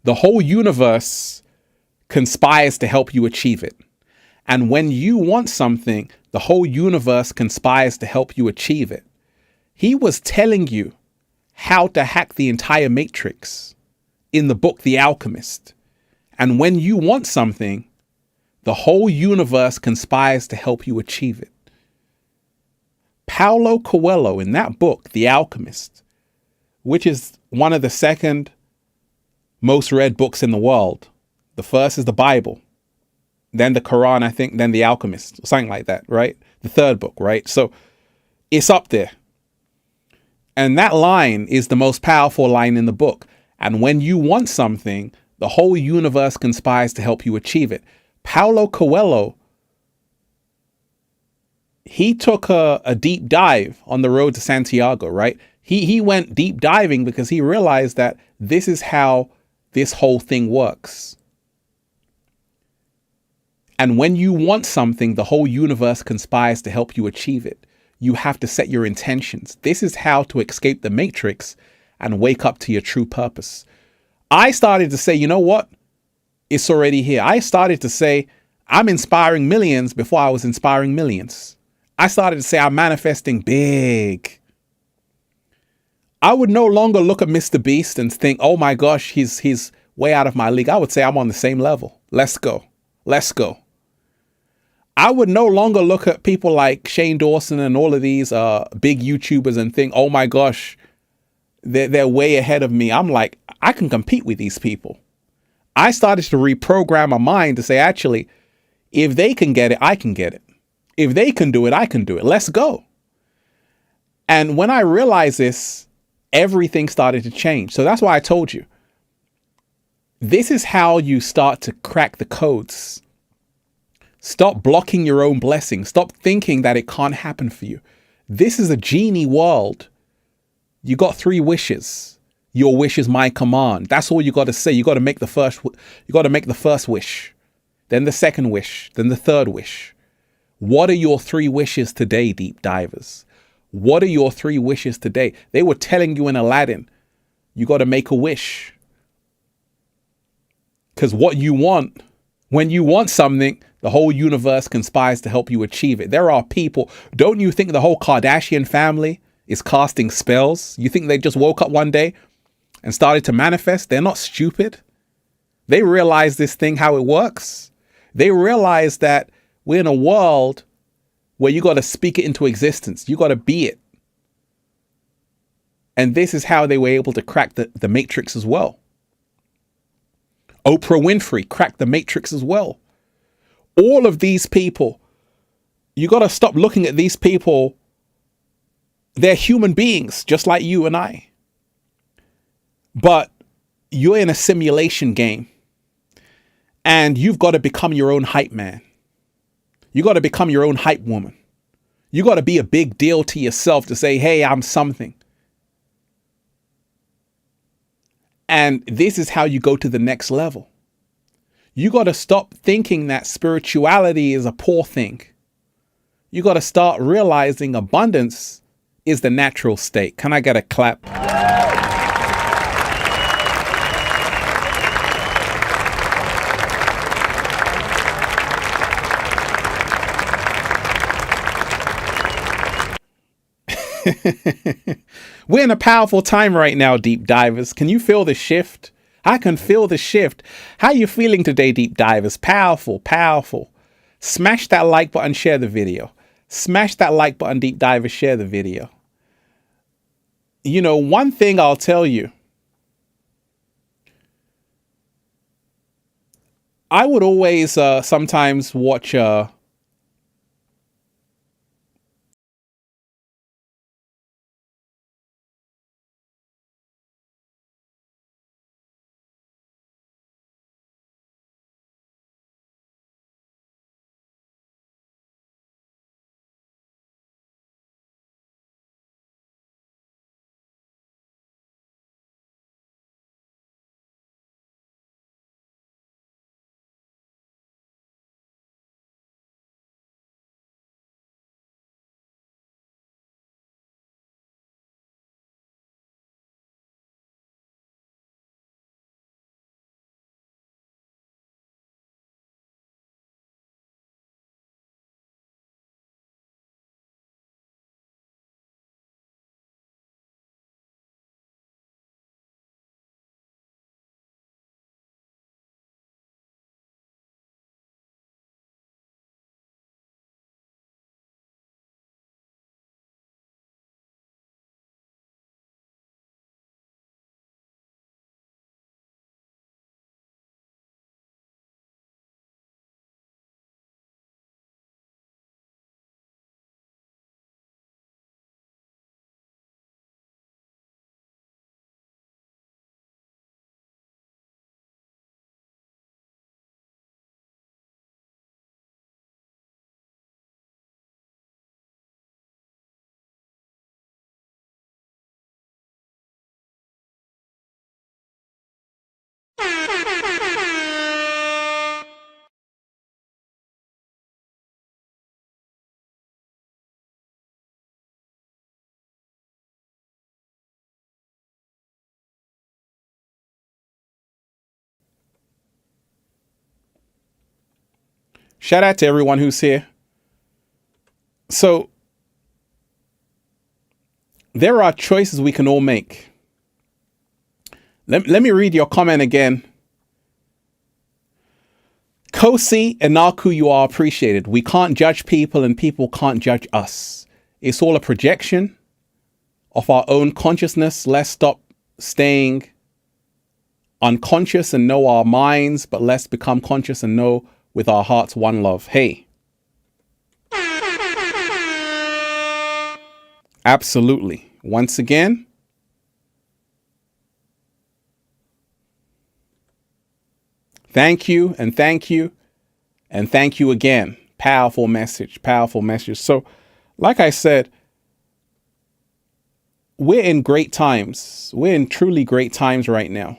The whole universe conspires to help you achieve it. And when you want something, the whole universe conspires to help you achieve it. He was telling you how to hack the entire matrix in the book, The Alchemist. And when you want something, the whole universe conspires to help you achieve it. Paulo Coelho, in that book, The Alchemist, which is one of the second most read books in the world. The first is the Bible, then the Quran, I think, then The Alchemist, something like that, right? The third book, right? So it's up there. And that line is the most powerful line in the book. And when you want something, the whole universe conspires to help you achieve it. Paulo Coelho, he took a deep dive on the road to Santiago, right? He went deep diving because he realized that this is how this whole thing works. And when you want something, the whole universe conspires to help you achieve it. You have to set your intentions. This is how to escape the matrix and wake up to your true purpose. I started to say, you know what? It's already here. I started to say, I'm inspiring millions before I was inspiring millions. I started to say, I'm manifesting big. I would no longer look at Mr. Beast and think, oh my gosh, he's way out of my league. I would say I'm on the same level. Let's go. Let's go. I would no longer look at people like Shane Dawson and all of these big YouTubers and think, oh my gosh, they're way ahead of me. I'm like, I can compete with these people. I started to reprogram my mind to say, actually, if they can get it, I can get it. If they can do it, I can do it. Let's go. And when I realized this, everything started to change. So that's why I told you, this is how you start to crack the codes. Stop blocking your own blessing. Stop thinking that it can't happen for you. This is a genie world. You got 3 wishes. Your wish is my command. That's all you got to say. You got to make the first wish, then the second wish, then the third wish. What are your 3 wishes today, deep divers? What are your 3 wishes today? They were telling you in Aladdin, you got to make a wish. Because what you want, when you want something, the whole universe conspires to help you achieve it. There are people, don't you think the whole Kardashian family is casting spells? You think they just woke up one day and started to manifest? They're not stupid. They realize this thing, how it works. They realize that we're in a world where you got to speak it into existence. You got to be it. And this is how they were able to crack the matrix as well. Oprah Winfrey cracked the matrix as well. All of these people, you got to stop looking at these people. They're human beings, just like you and I. But you're in a simulation game. And you've got to become your own hype man. You got to become your own hype woman. You got to be a big deal to yourself to say, hey, I'm something. And this is how you go to the next level. You got to stop thinking that spirituality is a poor thing. You got to start realizing abundance is the natural state. Can I get a clap? We're in a powerful time right now, deep divers. Can you feel the shift? I can feel the shift. How are you feeling today, deep divers? Powerful, powerful. Smash that like button, share the video. Smash that like button, deep divers, share the video. You know, one thing I'll tell you. I would always sometimes watch Shout out to everyone who's here. So there are choices we can all make. Let me read your comment again. Kosi and Naku, you are appreciated. We can't judge people and people can't judge us. It's all a projection of our own consciousness. Let's stop staying unconscious and know our minds, but let's become conscious and know with our hearts one love. Hey. Absolutely. Once again, thank you and thank you and thank you again. Powerful message, powerful message. So, like I said, we're in great times. We're in truly great times right now.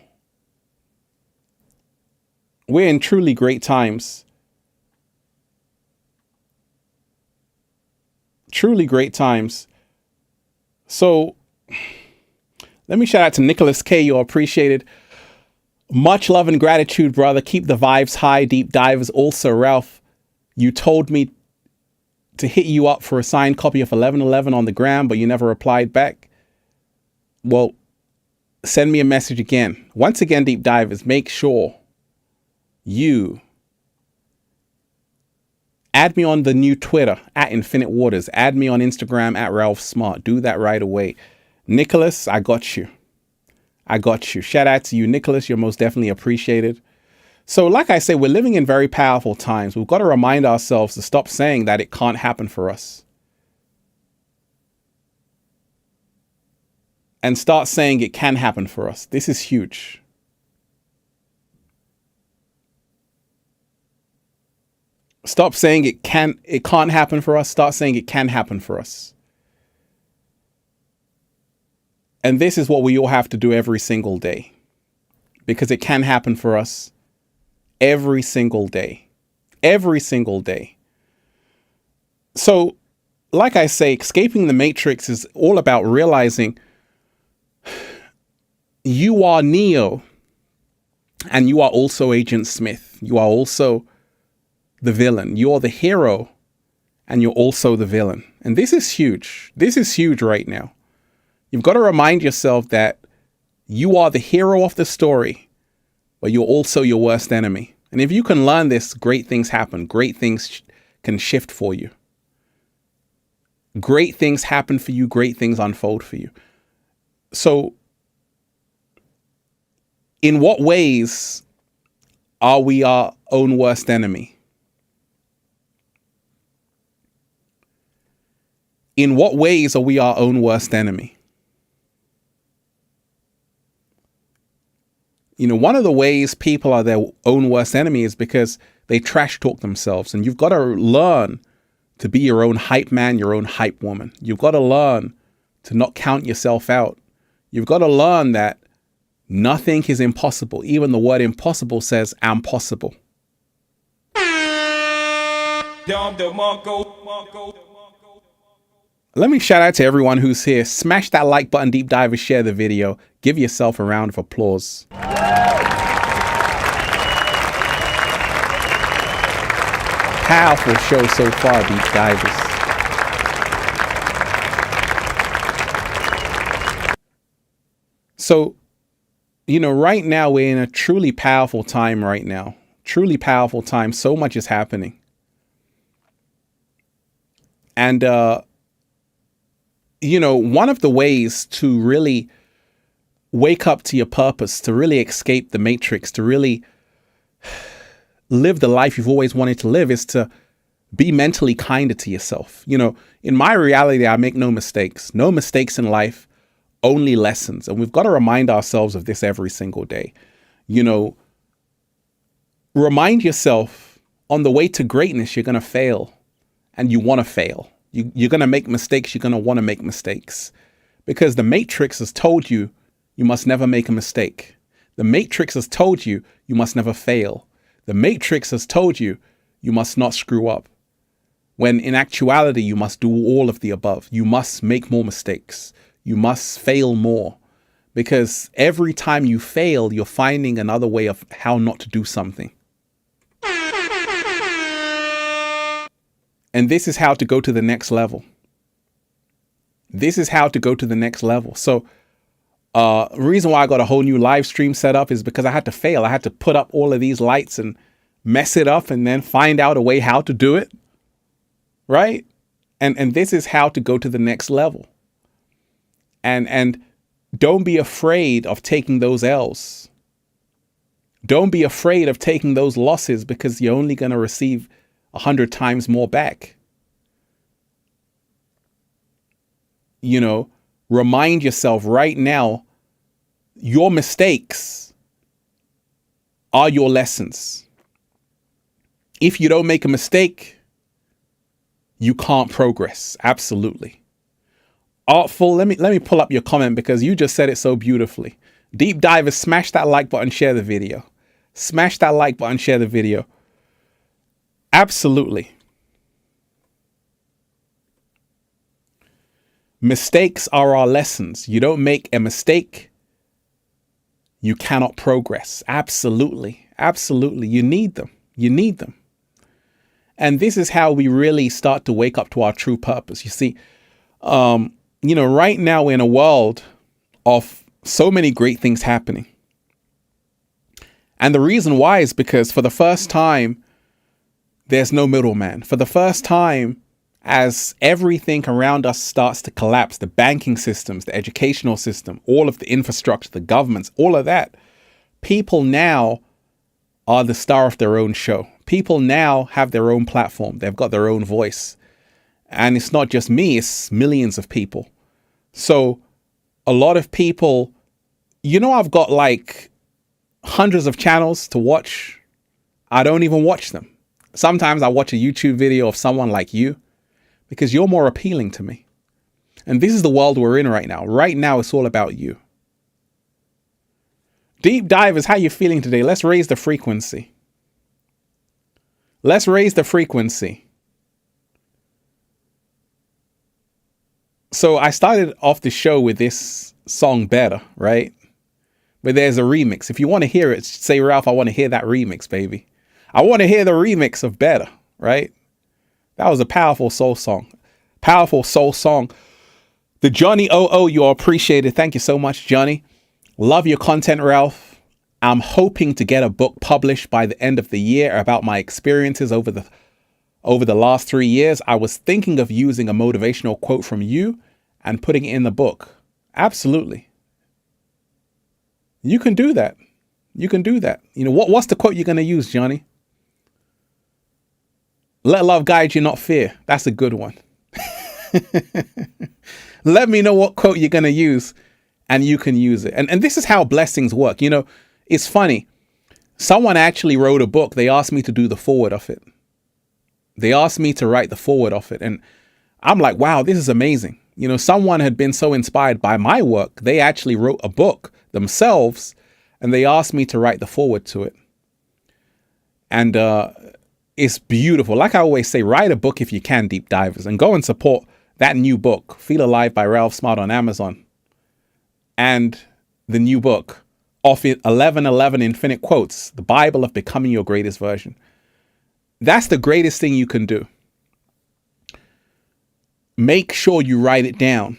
We're in truly great times. Truly great times. So let me shout out to Nicholas K. You're appreciated. Much love and gratitude, brother. Keep the vibes high, deep divers. Also, Ralph, you told me to hit you up for a signed copy of 1111 on the gram, but you never replied back. Well, send me a message again. Once again, deep divers, make sure you add me on the new Twitter at Infinite Waters. Add me on Instagram at Ralph Smart. Do that right away. Nicholas, I got you. I got you. Shout out to you, Nicholas. You're most definitely appreciated. So like I say, we're living in very powerful times. We've got to remind ourselves to stop saying that it can't happen for us. And start saying it can happen for us. This is huge. Stop saying it can't happen for us. Start saying it can happen for us. And this is what we all have to do every single day. Because it can happen for us every single day. Every single day. So, like I say, escaping the matrix is all about realizing you are Neo and you are also Agent Smith. You are also the villain. You're the hero and you're also the villain. And this is huge. This is huge right now. You've got to remind yourself that you are the hero of the story, but you're also your worst enemy. And if you can learn this, great things happen. Great things can shift for you. Great things happen for you. Great things unfold for you. So, in what ways are we our own worst enemy? In what ways are we our own worst enemy? You know, one of the ways people are their own worst enemy is because they trash talk themselves. And you've got to learn to be your own hype man, your own hype woman. You've got to learn to not count yourself out. You've got to learn that nothing is impossible. Even the word impossible says I'm possible. Let me shout out to everyone who's here. Smash that like button, deep dive, and share the video. Give yourself a round of applause. Powerful show so far, deep divers. So, you know, right now we're in a truly powerful time right now. Truly powerful time. So much is happening. And, you know, one of the ways to really wake up to your purpose, to really escape the matrix, to really live the life you've always wanted to live is to be mentally kinder to yourself. You know, in my reality, I make no mistakes. No mistakes in life, only lessons. And we've got to remind ourselves of this every single day. You know, remind yourself on the way to greatness, you're going to fail and you want to fail. You're going to make mistakes. You're going to want to make mistakes because the matrix has told you you must never make a mistake. The matrix has told you you must never fail. The matrix has told you you must not screw up. When in actuality, you must do all of the above. You must make more mistakes. You must fail more because every time you fail, you're finding another way of how not to do something. And this is how to go to the next level. This is how to go to the next level. So the reason why I got a whole new live stream set up is because I had to fail. I had to put up all of these lights and mess it up and then find out a way how to do it. Right? And this is how to go to the next level. And don't be afraid of taking those L's. Don't be afraid of taking those losses, because you're only going to receive 100 times more back. You know, remind yourself right now, your mistakes are your lessons. If you don't make a mistake, you can't progress. Absolutely. Artful, let me pull up your comment, because you just said it so beautifully. Deep Divers, smash that like button, share the video. Smash that like button, share the video. Absolutely. Mistakes are our lessons. You don't make a mistake, you cannot progress. Absolutely. Absolutely. You need them. You need them. And this is how we really start to wake up to our true purpose. You see, right now we're in a world of so many great things happening. And the reason why is because for the first time, there's no middleman. For the first time, as everything around us starts to collapse, the banking systems, the educational system, all of the infrastructure, the governments, all of that, people now are the star of their own show. People now have their own platform. They've got their own voice. And it's not just me, it's millions of people. So a lot of people, I've got like hundreds of channels to watch. I don't even watch them. Sometimes I watch a YouTube video of someone like you, because you're more appealing to me. And this is the world we're in right now. Right now, it's all about you. Deep Divers, how you feeling today? Let's raise the frequency. Let's raise the frequency. So I started off the show with this song, Better, right? But there's a remix. If you want to hear it, say, Ralph, I want to hear that remix, baby. I want to hear the remix of Better, right? That was a powerful soul song. Powerful soul song. The Johnny OO, you are appreciated. Thank you so much, Johnny. Love your content, Ralph. I'm hoping to get a book published by the end of the year about my experiences over the last 3 years. I was thinking of using a motivational quote from you and putting it in the book. Absolutely. You can do that. You can do that. What's the quote you're going to use, Johnny? Let love guide you, not fear. That's a good one. Let me know what quote you're going to use and you can use it. And this is how blessings work. It's funny. Someone actually wrote a book. They asked me to do the foreword of it. They asked me to write the foreword of it. And I'm like, wow, this is amazing. Someone had been so inspired by my work. They actually wrote a book themselves and they asked me to write the foreword to it. And it's beautiful. Like I always say, write a book if you can, Deep Divers, and go and support that new book, Feel Alive by Ralph Smart on Amazon. And the new book, of 1111 Infinite Quotes, the Bible of Becoming Your Greatest Version. That's the greatest thing you can do. Make sure you write it down.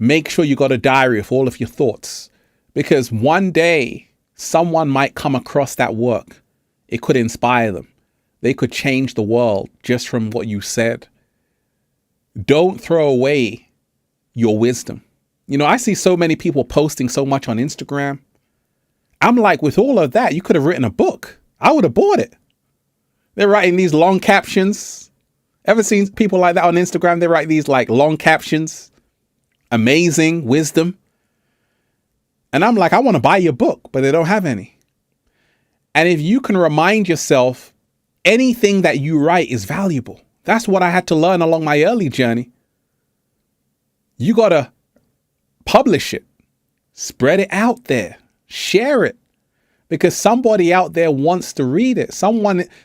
Make sure you got a diary of all of your thoughts, because one day someone might come across that work. It could inspire them. They could change the world just from what you said. Don't throw away your wisdom. I see so many people posting so much on Instagram. I'm like, with all of that, you could have written a book. I would have bought it. They're writing these long captions. Ever seen people like that on Instagram? They write these like long captions. Amazing wisdom. And I'm like, I want to buy your book, but they don't have any. And if you can remind yourself, anything that you write is valuable. That's what I had to learn along my early journey. You got to publish it, spread it out there, share it, because somebody out there wants to read it.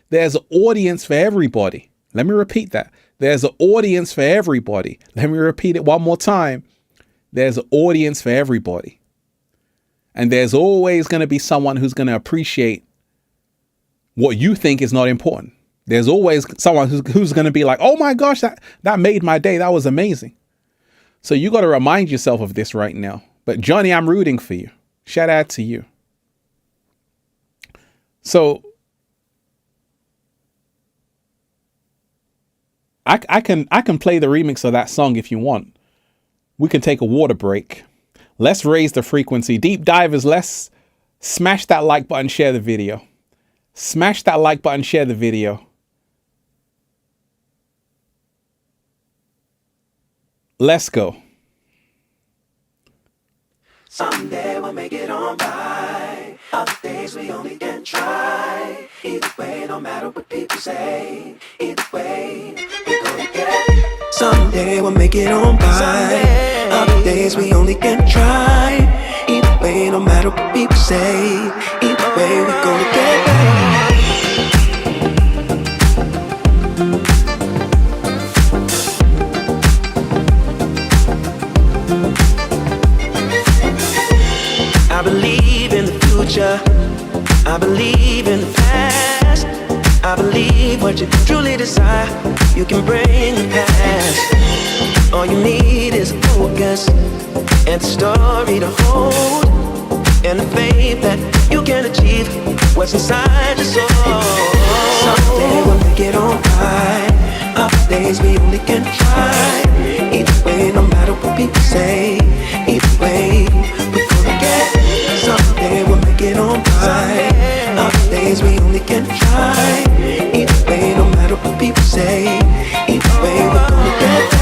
There's an audience for everybody. Let me repeat that. There's an audience for everybody. Let me repeat it one more time. There's an audience for everybody. And there's always going to be someone who's going to appreciate what you think is not important. There's always someone who's going to be like, oh my gosh, that made my day. That was amazing. So you got to remind yourself of this right now. But Johnny, I'm rooting for you. Shout out to you. So I can play the remix of that song if you want. We can take a water break. Let's raise the frequency. Deep divers, let's smash that like button, share the video. Smash that like button, share the video. Let's go. Someday we'll make it on by. Other days we only can try. Either way, no matter what people say. Either way, we're gonna get it. Someday we'll make it on by. Other days we only can try. Either way, no matter what people say. Either way, we're gonna get it. I believe in the future. I believe in the past. I believe what you truly desire, you can bring the past. All you need is a focus and a story to hold, and the faith that you can achieve what's inside your soul. Someday we'll make it on right. Other days we only can try. Either way, no matter what people say. Either way, we're gonna get it. Someday we'll make it on right. Other days we only can try. Either way, no matter what people say. Either way, we're gonna get it.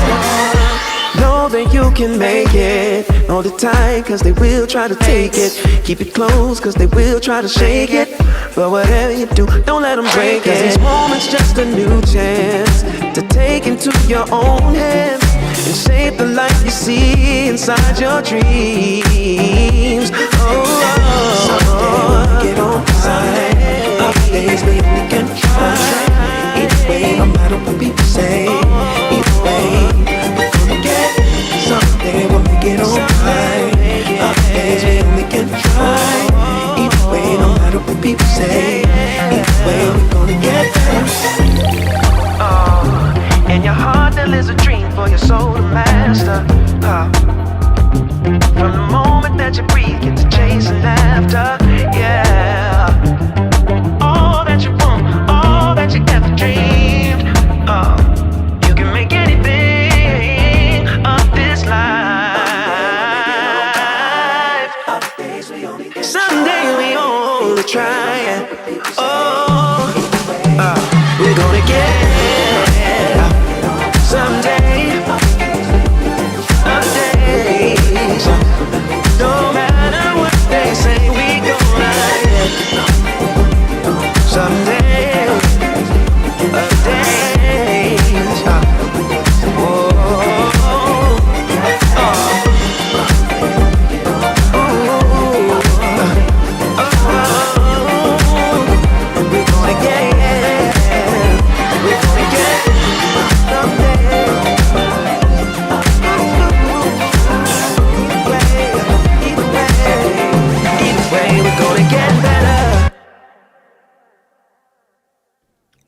Know that you can make it. Hold it tight, cause they will try to take it. Keep it close, cause they will try to shake it. But whatever you do, don't let them break it. Cause these moments just a new chance to take into your own hands and shape the life you see inside your dreams. Someday we'll get on time. Other days we only can try. Either way, no matter what people say. Either way, we're gonna get it. Someday we'll make it on time. Other days we only can try. Either way, no matter what people say. Either way, we're gonna get it. Oh, in your heart there lives a dream for your soul to master. From the moment that you breathe, get to chasing after. Yeah, all that you want, all that you ever dreamed. You can make anything of this life. Someday we only try. Oh, we're gonna get it. Someday, other days, no matter what they say, we gonna get it. Someday, other days, we're gonna get it. We're gonna get it. Someday.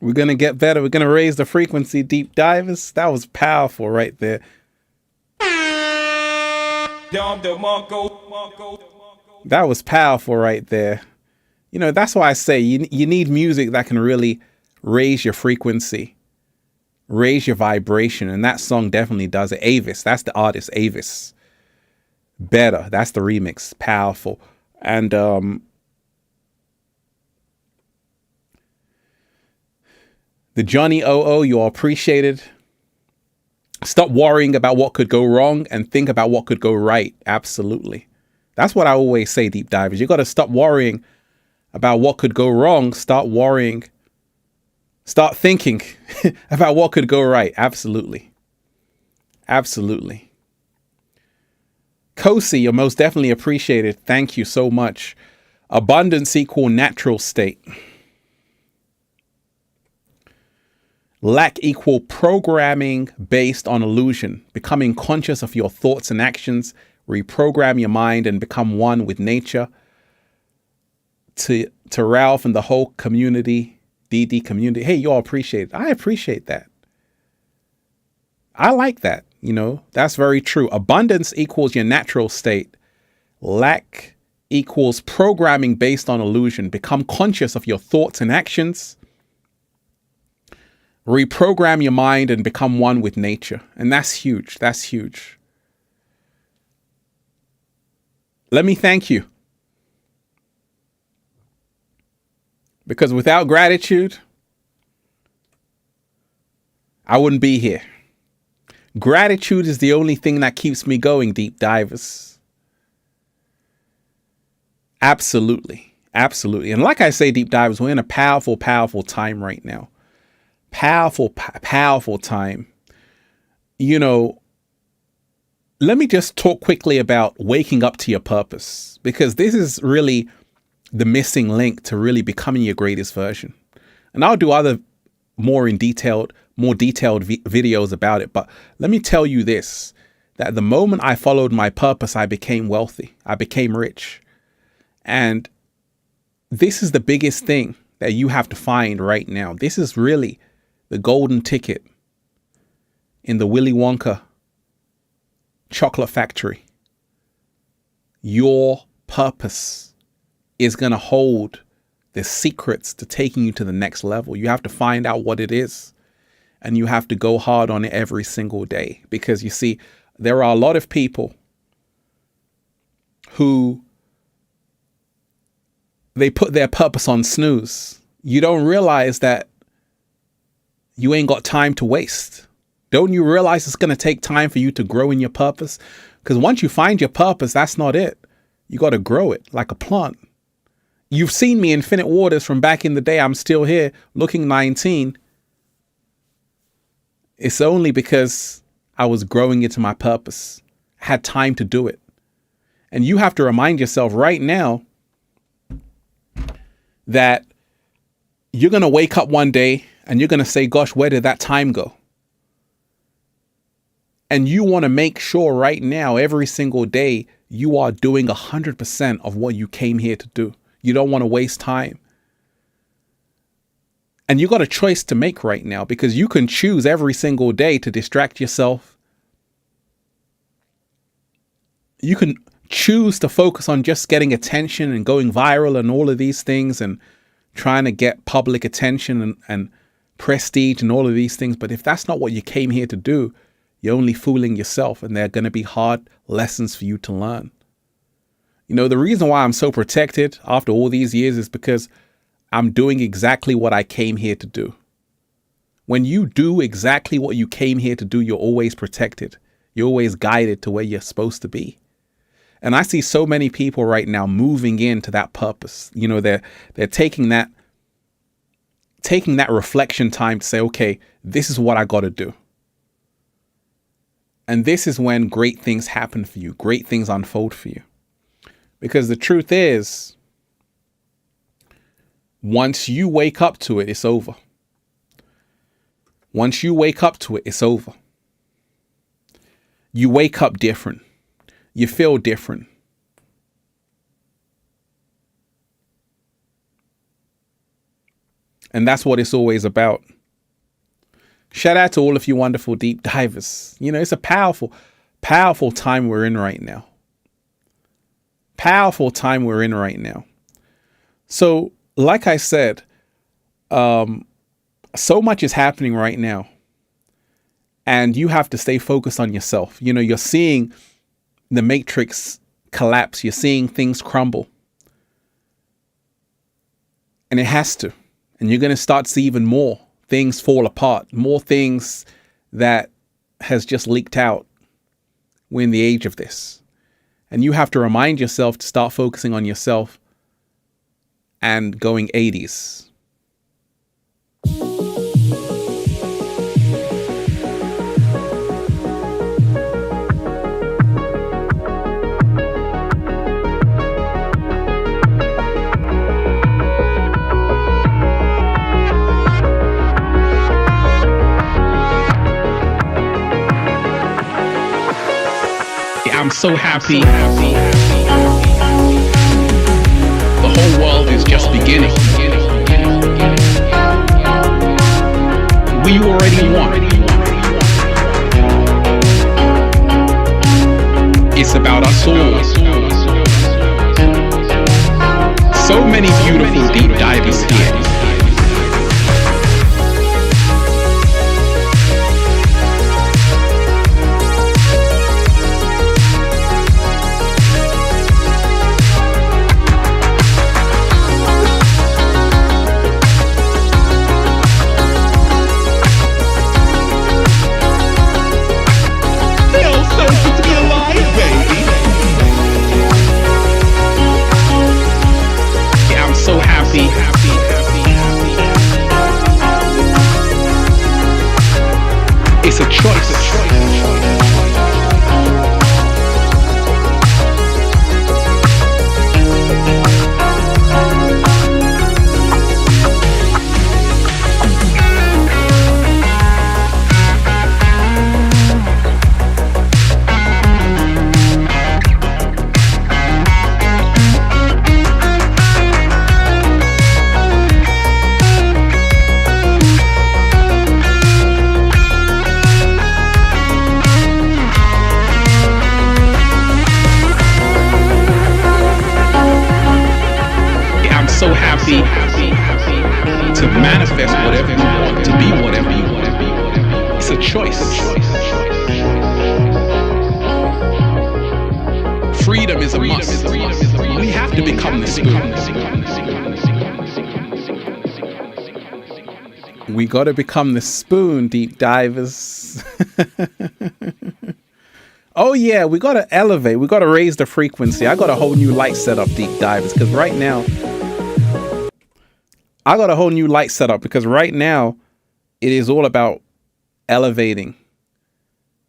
We're going to get better. We're going to raise the frequency, deep divers. That was powerful right there. That was powerful right there. You know, that's why I say you need music that can really raise your frequency, raise your vibration. And that song definitely does it. Avis, that's the artist, Avis. Better, that's the remix. Powerful. And the Johnny OO, you are appreciated. Stop worrying about what could go wrong and think about what could go right. Absolutely. That's what I always say, deep divers. You got to stop worrying about what could go wrong. Start worrying. Start thinking about what could go right. Absolutely. Absolutely. Kosi, you're most definitely appreciated. Thank you so much. Abundance equal natural state. Lack equal programming based on illusion. Becoming conscious of your thoughts and actions. Reprogram your mind and become one with nature. To Ralph and the whole community. DD community. Hey, y'all appreciate it. I appreciate that. I like that. That's very true. Abundance equals your natural state. Lack equals programming based on illusion. Become conscious of your thoughts and actions. Reprogram your mind and become one with nature. And that's huge. That's huge. Let me thank you. Because without gratitude, I wouldn't be here. Gratitude is the only thing that keeps me going, deep divers. Absolutely. Absolutely. And like I say, deep divers, we're in a powerful, powerful time right now. Powerful, powerful time. Let me just talk quickly about waking up to your purpose, because this is really the missing link to really becoming your greatest version. And I'll do other more detailed videos about it. But let me tell you this, that the moment I followed my purpose, I became wealthy. I became rich. And this is the biggest thing that you have to find right now. This is really the golden ticket in the Willy Wonka chocolate factory. Your purpose is going to hold the secrets to taking you to the next level. You have to find out what it is, and you have to go hard on it every single day. Because you see, there are a lot of people who they put their purpose on snooze. You don't realize that you ain't got time to waste. Don't you realize it's going to take time for you to grow in your purpose? Because once you find your purpose, that's not it. You got to grow it like a plant. You've seen me Infinite Waters from back in the day. I'm still here looking 19. It's only because I was growing into my purpose. I had time to do it. And you have to remind yourself right now that you're going to wake up one day and you're going to say, gosh, where did that time go? And you want to make sure right now, every single day, you are doing 100% of what you came here to do. You don't want to waste time. And you got a choice to make right now, because you can choose every single day to distract yourself. You can choose to focus on just getting attention and going viral and all of these things and trying to get public attention and prestige and all of these things. But if that's not what you came here to do, you're only fooling yourself, and they're going to be hard lessons for you to learn. The reason why I'm so protected after all these years is because I'm doing exactly what I came here to do. When you do exactly what you came here to do, you're always protected. You're always guided to where you're supposed to be. And I see so many people right now moving into that purpose. They're taking that reflection time to say, okay, this is what I got to do. And this is when great things happen for you. Great things unfold for you. Because the truth is, once you wake up to it, it's over. Once you wake up to it, it's over. You wake up different. You feel different. And that's what it's always about. Shout out to all of you wonderful deep divers. It's a powerful, powerful time we're in right now. Powerful time we're in right now. So, like I said, so much is happening right now. And you have to stay focused on yourself. You're seeing the matrix collapse. You're seeing things crumble. And it has to. And you're going to start to see even more things fall apart, more things that has just leaked out. We're in the age of this. And you have to remind yourself to start focusing on yourself and going 80s. I'm so happy. The whole world is just beginning. we already won. It's about us all. So many beautiful deep divers here. It's a choice. So happy to manifest whatever you want, to be whatever you want. It's a choice. Freedom is a must. We have to become the spoon. We got to become the spoon, deep divers. Oh yeah, we got to elevate. We got to raise the frequency. I got a whole new light set up, deep divers, because right now I got a whole new light setup because right now it is all about elevating,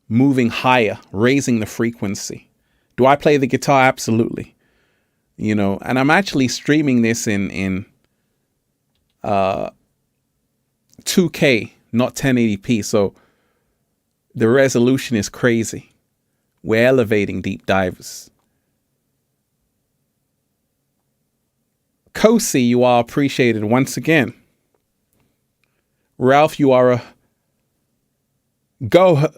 moving higher, raising the frequency. Do I play the guitar? Absolutely. You know, and I'm actually streaming this in 2K, not 1080p. So the resolution is crazy. We're elevating, deep divers. Kosi, you are appreciated once again. Ralph, you are a go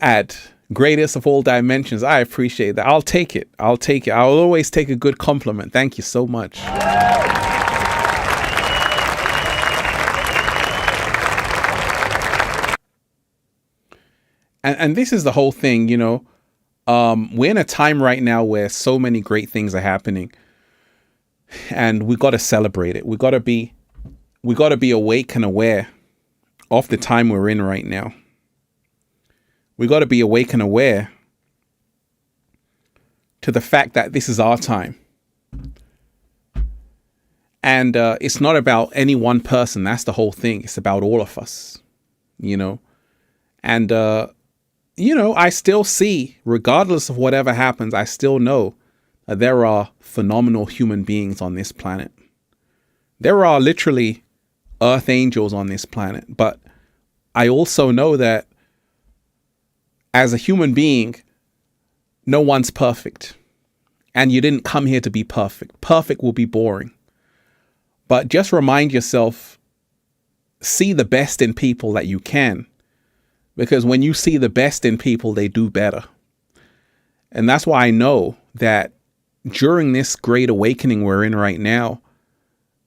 ad, greatest of all dimensions. I appreciate that. I'll take it. I'll always take a good compliment. Thank you so much. And this is the whole thing, you know. We're in a time right now where so many great things are happening. And we got to celebrate it. We got to be awake and aware of the time we're in right now. We got to be awake and aware to the fact that this is our time. And it's not about any one person. That's the whole thing. It's about all of us, you know. And, you know, I still see, regardless of whatever happens, I still know there are phenomenal human beings on this planet. There are literally earth angels on this planet. But I also know that as a human being, no one's perfect. And you didn't come here to be perfect. Perfect will be boring. But just remind yourself, see the best in people that you can. Because when you see the best in people, they do better. And that's why I know that during this great awakening we're in right now,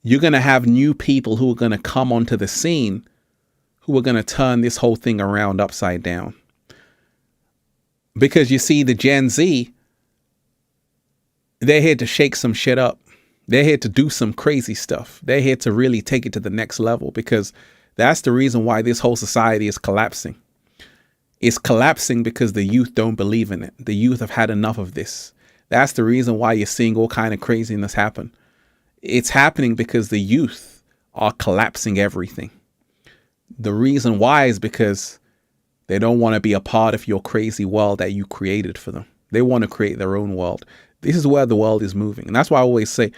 you're going to have new people who are going to come onto the scene, who are going to turn this whole thing around upside down. Because you see, the Gen Z, they're here to shake some shit up. They're here to do some crazy stuff. They're here to really take it to the next level, because that's the reason why this whole society is collapsing. It's collapsing because the youth don't believe in it. The youth have had enough of this. That's the reason why you're seeing all kind of craziness happen. It's happening because the youth are collapsing everything. The reason why is because they don't want to be a part of your crazy world that you created for them. They want to create their own world. This is where the world is moving. And that's why I always say,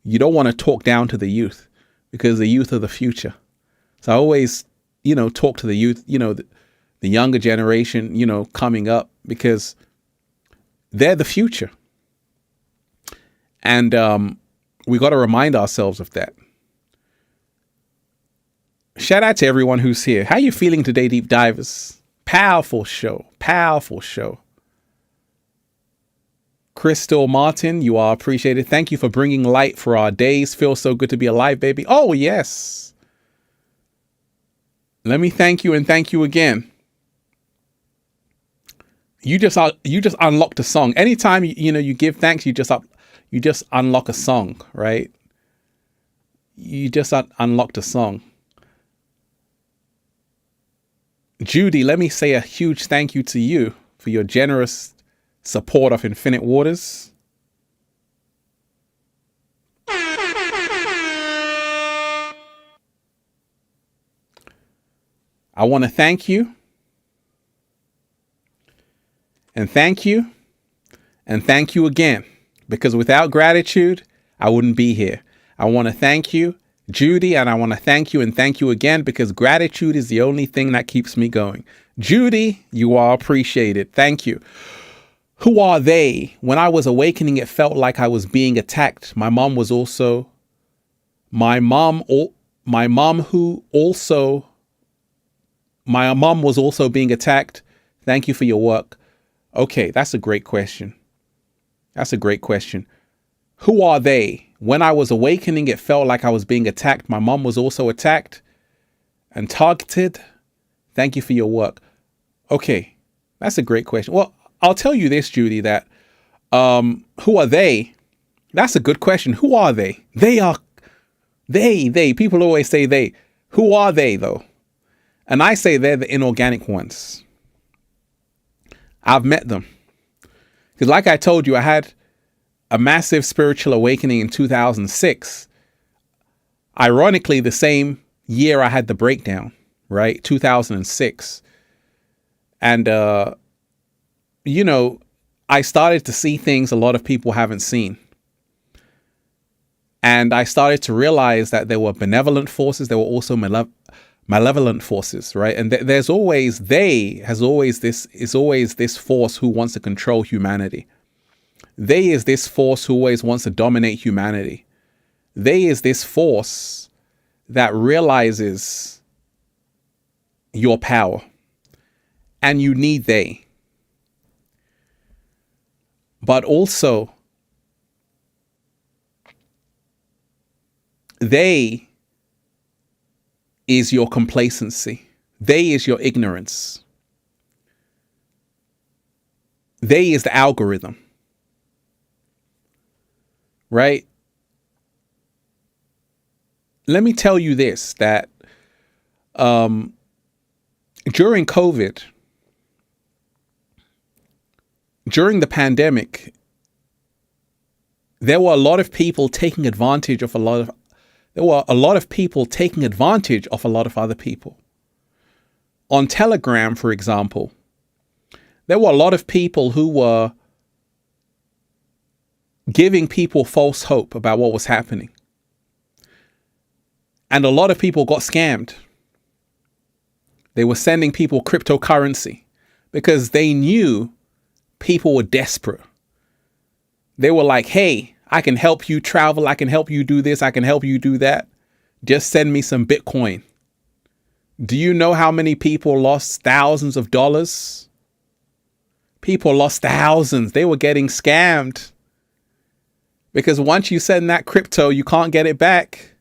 you don't want to talk down to the youth, because the youth are the future. So I always, talk to the youth, the younger generation, coming up, because they're the future. And we got to remind ourselves of that. Shout out to everyone who's here. How you feeling today, Deep Divers? Powerful show. Powerful show. Crystal Martin, you are appreciated. Thank you for bringing light for our days. Feels so good to be alive, baby. Oh, yes. Let me thank you and thank you again. You just unlocked a song. Anytime you give thanks, you just unlock a song, right? You just unlocked a song. Judy, let me say a huge thank you to you for your generous support of Infinite Waters. I want to thank you. And thank you. And thank you again. Because without gratitude, I wouldn't be here. I want to thank you, Judy, and I want to thank you and thank you again, because gratitude is the only thing that keeps me going. Judy, you are appreciated. Thank you. Who are they? When I was awakening, it felt like I was being attacked. My mom was also being attacked. Thank you for your work. Okay, that's a great question. That's a great question. Who are they? When I was awakening, it felt like I was being attacked. My mom was also attacked and targeted. Thank you for your work. Okay, that's a great question. Well, I'll tell you this, Judy, that who are they? That's a good question. Who are they? They. People always say they. Who are they, though? And I say they're the inorganic ones. I've met them. Because like I told you, I had a massive spiritual awakening in 2006. Ironically, the same year I had the breakdown, right? 2006. And, I started to see things a lot of people haven't seen. And I started to realize that there were benevolent forces. There were also malevolent forces, right? And is always this force who wants to control humanity. They is this force who always wants to dominate humanity. They is this force that realizes your power, and you need they. But also, they is your complacency. They is your ignorance. They is the algorithm. Right? Let me tell you this, that during COVID, during the pandemic, there were a lot of people taking advantage of a lot of other people. On Telegram, for example, there were a lot of people who were giving people false hope about what was happening. And a lot of people got scammed. They were sending people cryptocurrency because they knew people were desperate. They were like, hey, I can help you travel. I can help you do this. I can help you do that. Just send me some Bitcoin. Do you know how many people lost thousands of dollars? People lost thousands. They were getting scammed. Because once you send that crypto, you can't get it back.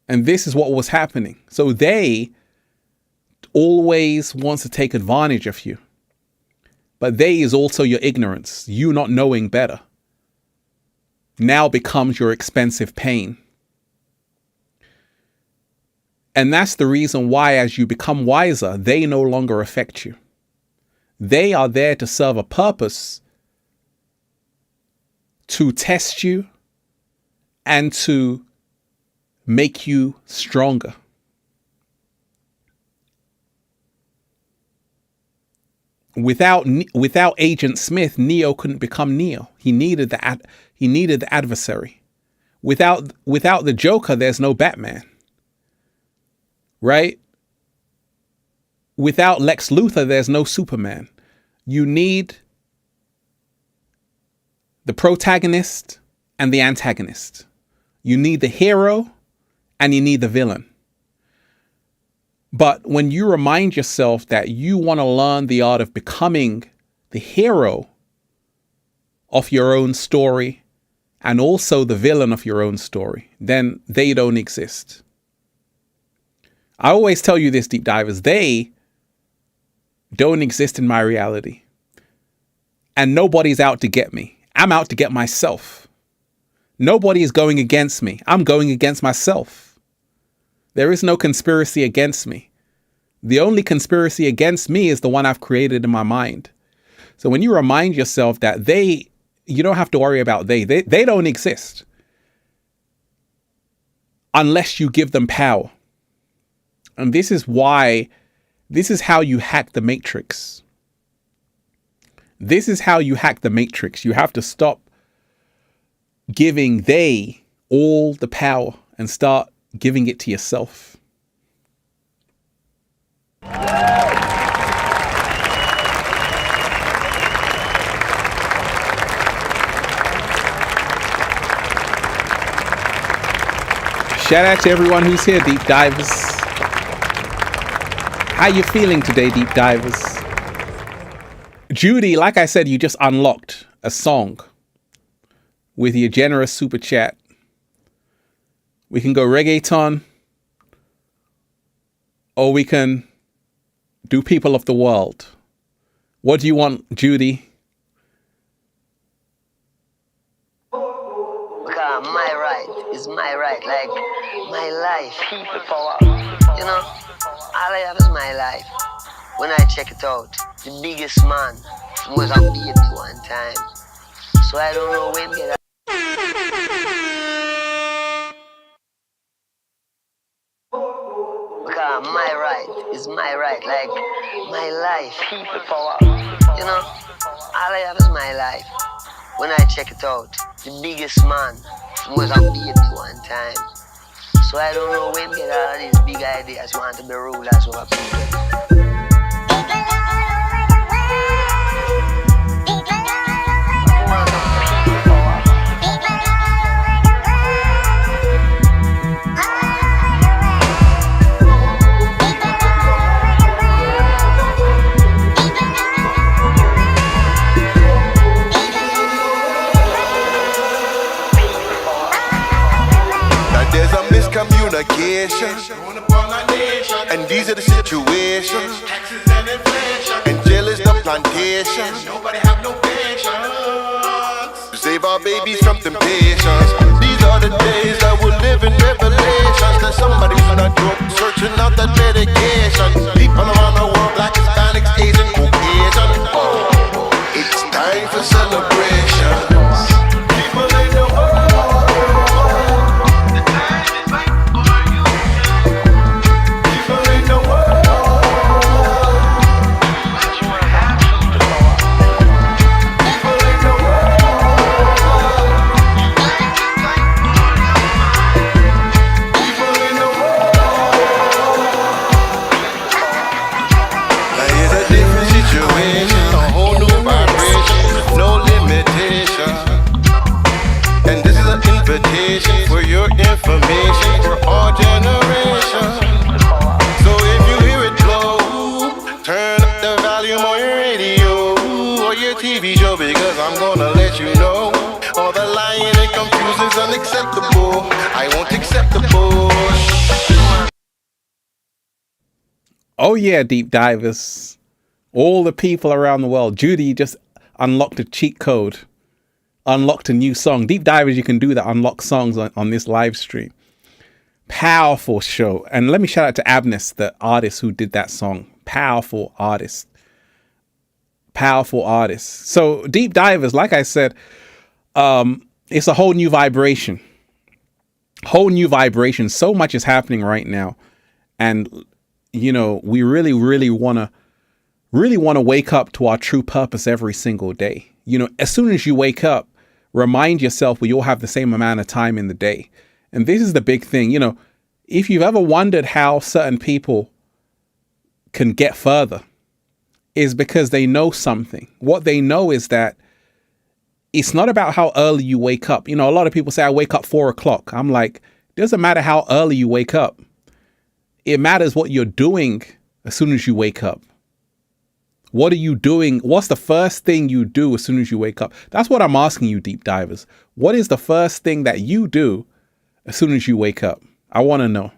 And this is what was happening. So they always wants to take advantage of you. But they is also your ignorance. You not knowing better now becomes your expensive pain. And that's the reason why, as you become wiser, they no longer affect you. They are there to serve a purpose, to test you and to make you stronger. Without Agent Smith, Neo couldn't become Neo. He needed the adversary. Without the Joker, there's no Batman. Right? Without Lex Luthor, there's no Superman. You need the protagonist and the antagonist. You need the hero and you need the villain. But when you remind yourself that you want to learn the art of becoming the hero of your own story and also the villain of your own story, then they don't exist. I always tell you this, deep divers, they don't exist in my reality. And nobody's out to get me. I'm out to get myself. Nobody is going against me. I'm going against myself. There is no conspiracy against me. The only conspiracy against me is the one I've created in my mind. So when you remind yourself that you don't have to worry about they don't exist unless you give them power. And this is how you hack the matrix. This is how you hack the matrix. You have to stop giving they all the power and start giving it to yourself. Shout out to everyone who's here, deep divers. How you feeling today, deep divers? Judy, like I said, you just unlocked a song with your generous super chat. We can go reggaeton, or we can do people of the world. What do you want, Judy? Because my right is my right, like my life. People power. You know, all I have is my life. When I check it out, the biggest man was on baby one time. So I don't know when get because my right is my right, like my life. People power. You know, all I have is my life. When I check it out, the biggest man was on baby one time. So I don't know when get all of these big ideas want to be rulers over people. There's a miscommunication, and these are the situations. And jail is the plantation. Nobody have no patience to save our babies from temptations. These are the days that we'll live in revelations. That somebody's not broke, searching out that medication. People around the world, black, Hispanics, Asian, Caucasian. It's time for celebration. People in the world. For your information, for all generations. So if you hear it blow, turn up the volume on your radio or your TV show, because I'm gonna let you know all the lying and confusion is unacceptable. I won't accept the bullshit. Oh yeah, deep divers. All the people around the world. Judy just unlocked a cheat code. Unlocked a new song. Deep divers, you can do that. Unlock songs on this live stream. Powerful show. And let me shout out to Abness, the artist who did that song. Powerful artist. Powerful artist. So deep divers, like I said, it's a whole new vibration. Whole new vibration. So much is happening right now. And, you know, we really want to wake up to our true purpose every single day. You know, as soon as you wake up, remind yourself we all have the same amount of time in the day. And this is the big thing. You know, if you've ever wondered how certain people can get further, is because they know something. What they know is that it's not about how early you wake up. You know, a lot of people say, I wake up 4 o'clock. I'm like, it doesn't matter how early you wake up. It matters what you're doing as soon as you wake up. What are you doing? What's the first thing you do as soon as you wake up? That's what I'm asking you, deep divers. What is the first thing that you do as soon as you wake up? I want to know.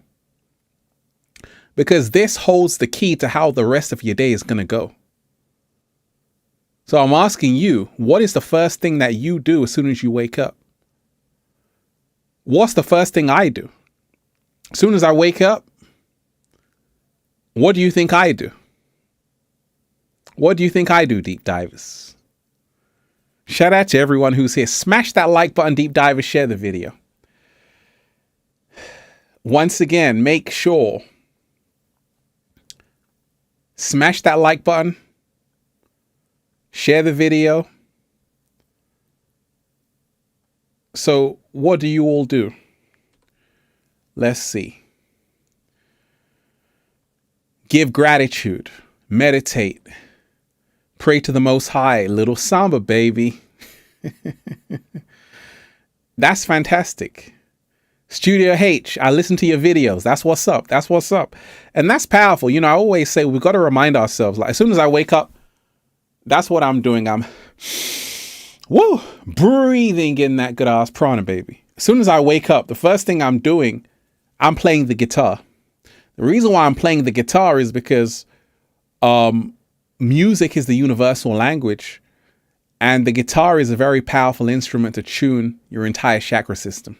Because this holds the key to how the rest of your day is going to go. So I'm asking you, what is the first thing that you do as soon as you wake up? What's the first thing I do? As soon as I wake up, what do you think I do? What do you think I do, deep divers? Shout out to everyone who's here. Smash that like button, deep divers. Share the video. Once again, make sure. Smash that like button. Share the video. So what do you all do? Let's see. Give gratitude. Meditate. Pray to the Most High. Little samba, baby. That's fantastic. Studio H, I listen to your videos. That's what's up. That's what's up. And that's powerful. You know, I always say we've got to remind ourselves, like, as soon as I wake up, that's what I'm doing. I'm breathing in that good ass prana, baby. As soon as I wake up, the first thing I'm doing, I'm playing the guitar. The reason why I'm playing the guitar is because music is the universal language, and the guitar is a very powerful instrument to tune your entire chakra system.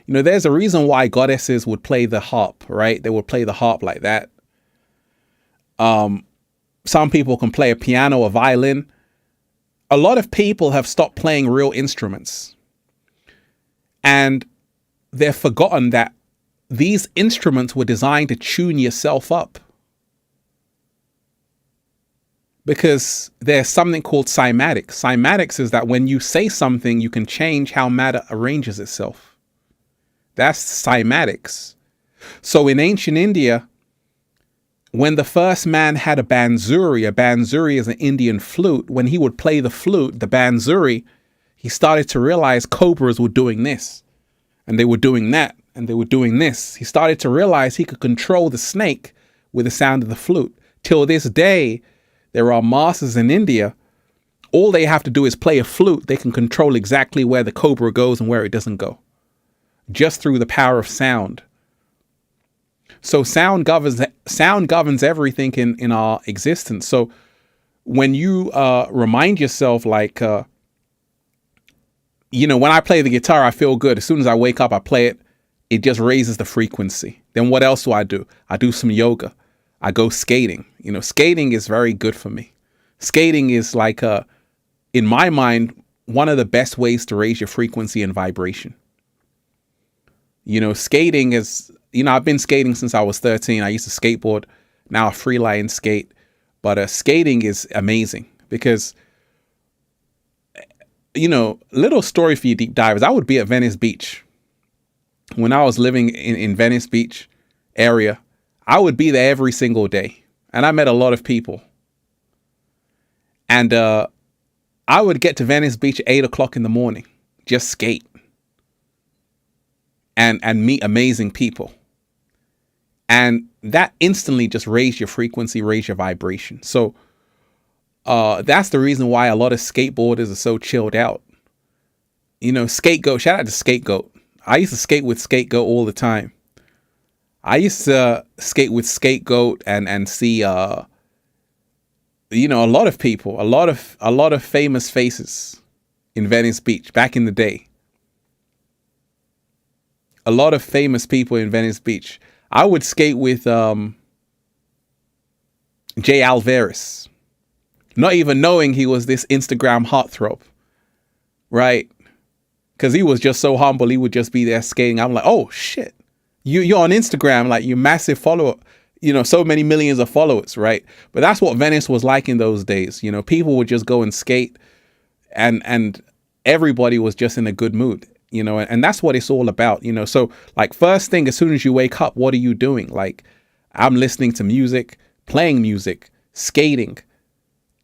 You know, there's a reason why goddesses would play the harp, right? They would play the harp like that. Some people can play a piano or violin. A lot of people have stopped playing real instruments, and they've forgotten that these instruments were designed to tune yourself up. Because there's something called cymatics. Cymatics is that when you say something, you can change how matter arranges itself. That's cymatics. So in ancient India, when the first man had a bansuri is an Indian flute, when he would play the flute, the bansuri, he started to realize cobras were doing this, and they were doing that, and they were doing this. He started to realize he could control the snake with the sound of the flute. Till this day, there are masters in India. All they have to do is play a flute. They can control exactly where the cobra goes and where it doesn't go, just through the power of sound. So sound governs everything in our existence. So when you remind yourself, like, you know, when I play the guitar, I feel good. As soon as I wake up, I play it. It just raises the frequency. Then what else do? I do some yoga. I go skating. You know, skating is very good for me. Skating is like, in my mind, one of the best ways to raise your frequency and vibration. You know, skating is, you know, I've been skating since I was 13. I used to skateboard. Now I freeline skate. But skating is amazing because, you know, little story for you deep divers. I would be at Venice Beach. When I was living in Venice Beach area, I would be there every single day. And I met a lot of people. And I would get to Venice Beach at 8 o'clock in the morning, just skate. And meet amazing people. And that instantly just raised your frequency, raised your vibration. So that's the reason why a lot of skateboarders are so chilled out. You know, Scapegoat, shout out to Scapegoat. I used to skate with Scapegoat all the time. I used to skate with Scapegoat and see, you know, a lot of people, a lot of famous faces in Venice Beach back in the day. A lot of famous people in Venice Beach. I would skate with Jay Alvarez, not even knowing he was this Instagram heartthrob, right? Because he was just so humble. He would just be there skating. I'm like, oh shit, you're on Instagram, like you massive follower, you know, so many millions of followers, right? But that's what Venice was like in those days. You know, people would just go and skate, and everybody was just in a good mood. You know, and that's what it's all about, you know. So like first thing, as soon as you wake up, what are you doing? Like I'm listening to music, playing music, skating,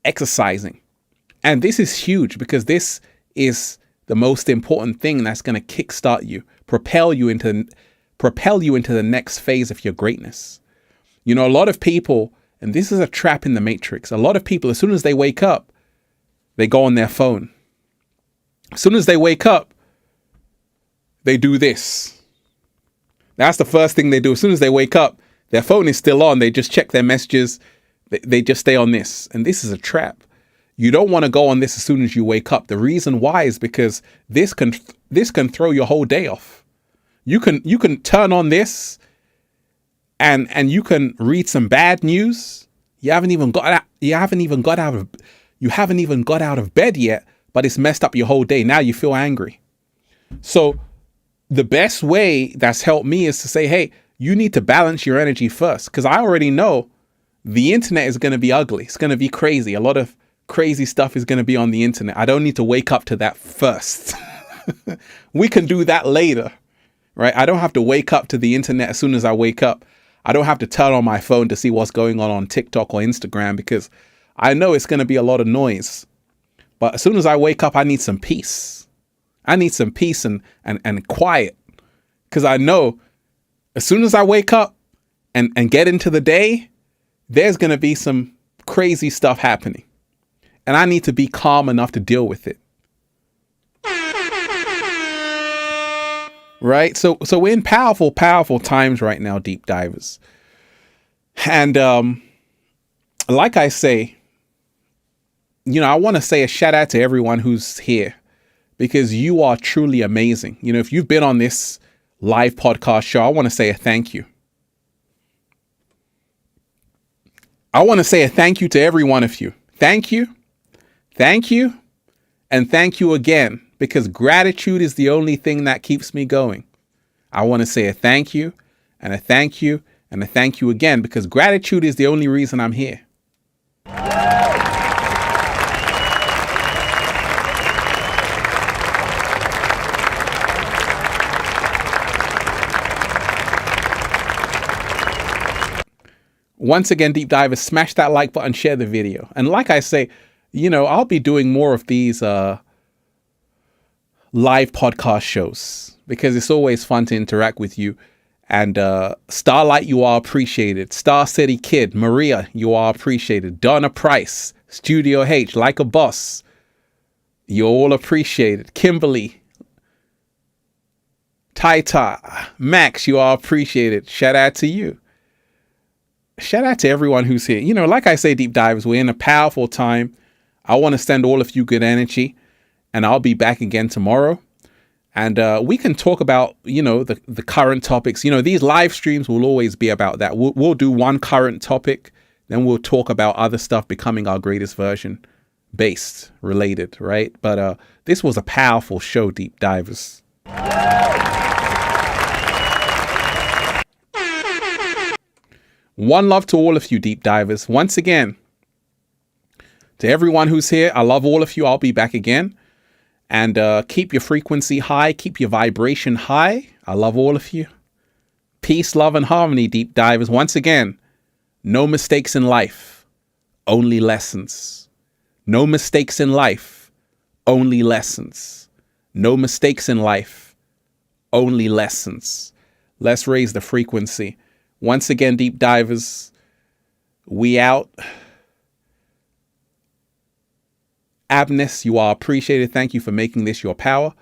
exercising. And this is huge because this is the most important thing that's going to kickstart you, propel you into propel you into the next phase of your greatness. You know, a lot of people, and this is a trap in the matrix, a lot of people, as soon as they wake up, they go on their phone. As soon as they wake up, they do this. That's the first thing they do. As soon as they wake up, their phone is still on. They just check their messages. They just stay on this. And this is a trap. You don't want to go on this as soon as you wake up. The reason why is because this can throw your whole day off. You can turn on this and you can read some bad news. You haven't even got out of bed yet, but it's messed up your whole day. Now you feel angry. So the best way that's helped me is to say, hey, you need to balance your energy first, because I already know the internet is going to be ugly. It's going to be crazy. A lot of crazy stuff is going to be on the internet. I don't need to wake up to that first. We can do that later, right? I don't have to wake up to the internet as soon as I wake up. I don't have to turn on my phone to see what's going on TikTok or Instagram, because I know it's going to be a lot of noise. But as soon as I wake up, I need some peace. I need some peace and quiet, because I know as soon as I wake up and get into the day, there's going to be some crazy stuff happening. And I need to be calm enough to deal with it. Right? So we're in powerful times right now, deep divers. And like I say, you know, I want to say a shout out to everyone who's here, because you are truly amazing. You know, if you've been on this live podcast show, I want to say a thank you. I want to say a thank you to every one of you. Thank you. Thank you. And thank you again, because gratitude is the only thing that keeps me going. I want to say a thank you and a thank you and a thank you again, because gratitude is the only reason I'm here. Once again, deep divers, smash that like button, share the video. And like I say, you know, I'll be doing more of these live podcast shows, because it's always fun to interact with you. And Starlight, you are appreciated. Star City Kid, Maria, you are appreciated. Donna Price, Studio H, Like a Boss, you're all appreciated. Kimberly, Taita, Max, you are appreciated. Shout out to you. Shout out to everyone who's here. You know, like I say, deep divers, we're in a powerful time. I want to send all of you good energy, and I'll be back again tomorrow. And we can talk about, you know, the current topics. You know, these live streams will always be about that. We'll do one current topic, then we'll talk about other stuff, becoming our greatest version based related, right? But this was a powerful show, deep divers. One love to all of you, deep divers. Once again, to everyone who's here, I love all of you. I'll be back again. And keep your frequency high. Keep your vibration high. I love all of you. Peace, love, and harmony, deep divers. Once again, no mistakes in life, only lessons. No mistakes in life, only lessons. No mistakes in life, only lessons. Let's raise the frequency. Once again, deep divers, we out. Abness, you are appreciated. Thank you for making this your power.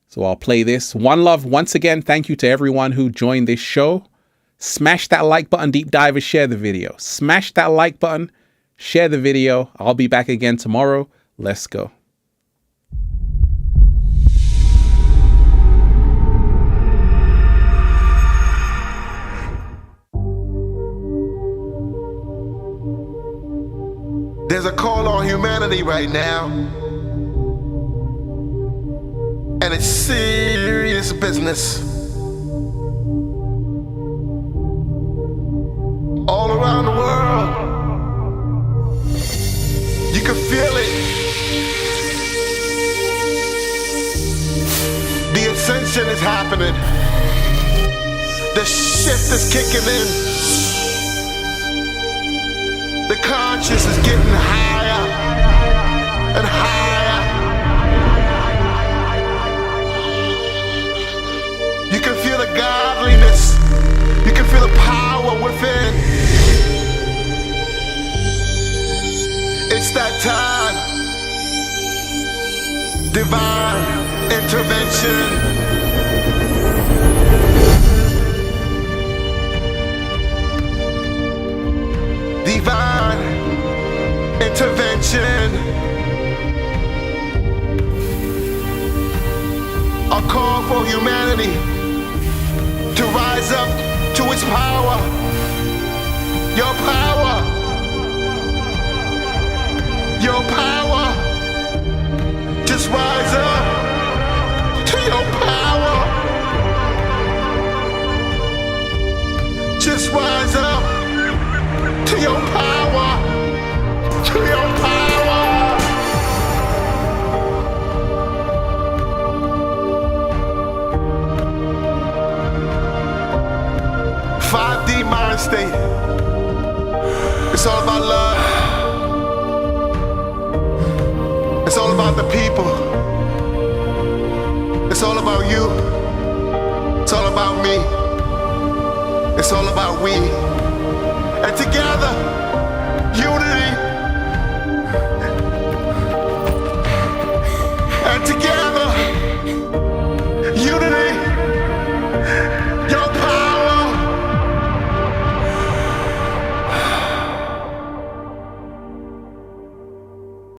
So I'll play this. One love. Once again, thank you to everyone who joined this show. Smash that like button, deep divers. Share the video. Smash that like button. Share the video. I'll be back again tomorrow. Let's go. There's a call on humanity right now, and it's serious business. All around the world, you can feel it. The ascension is happening. The shift is kicking in. The conscious is getting higher and higher. You can feel the godliness within. It's that time. Divine intervention. Divine intervention. A call for humanity to rise up to its power. Your power. Your power. Just rise up to your power. Just rise up to your power. To your power. 5D mind state. It's all about love. It's all about the people. It's all about you. It's all about me. It's all about we. And together, unity.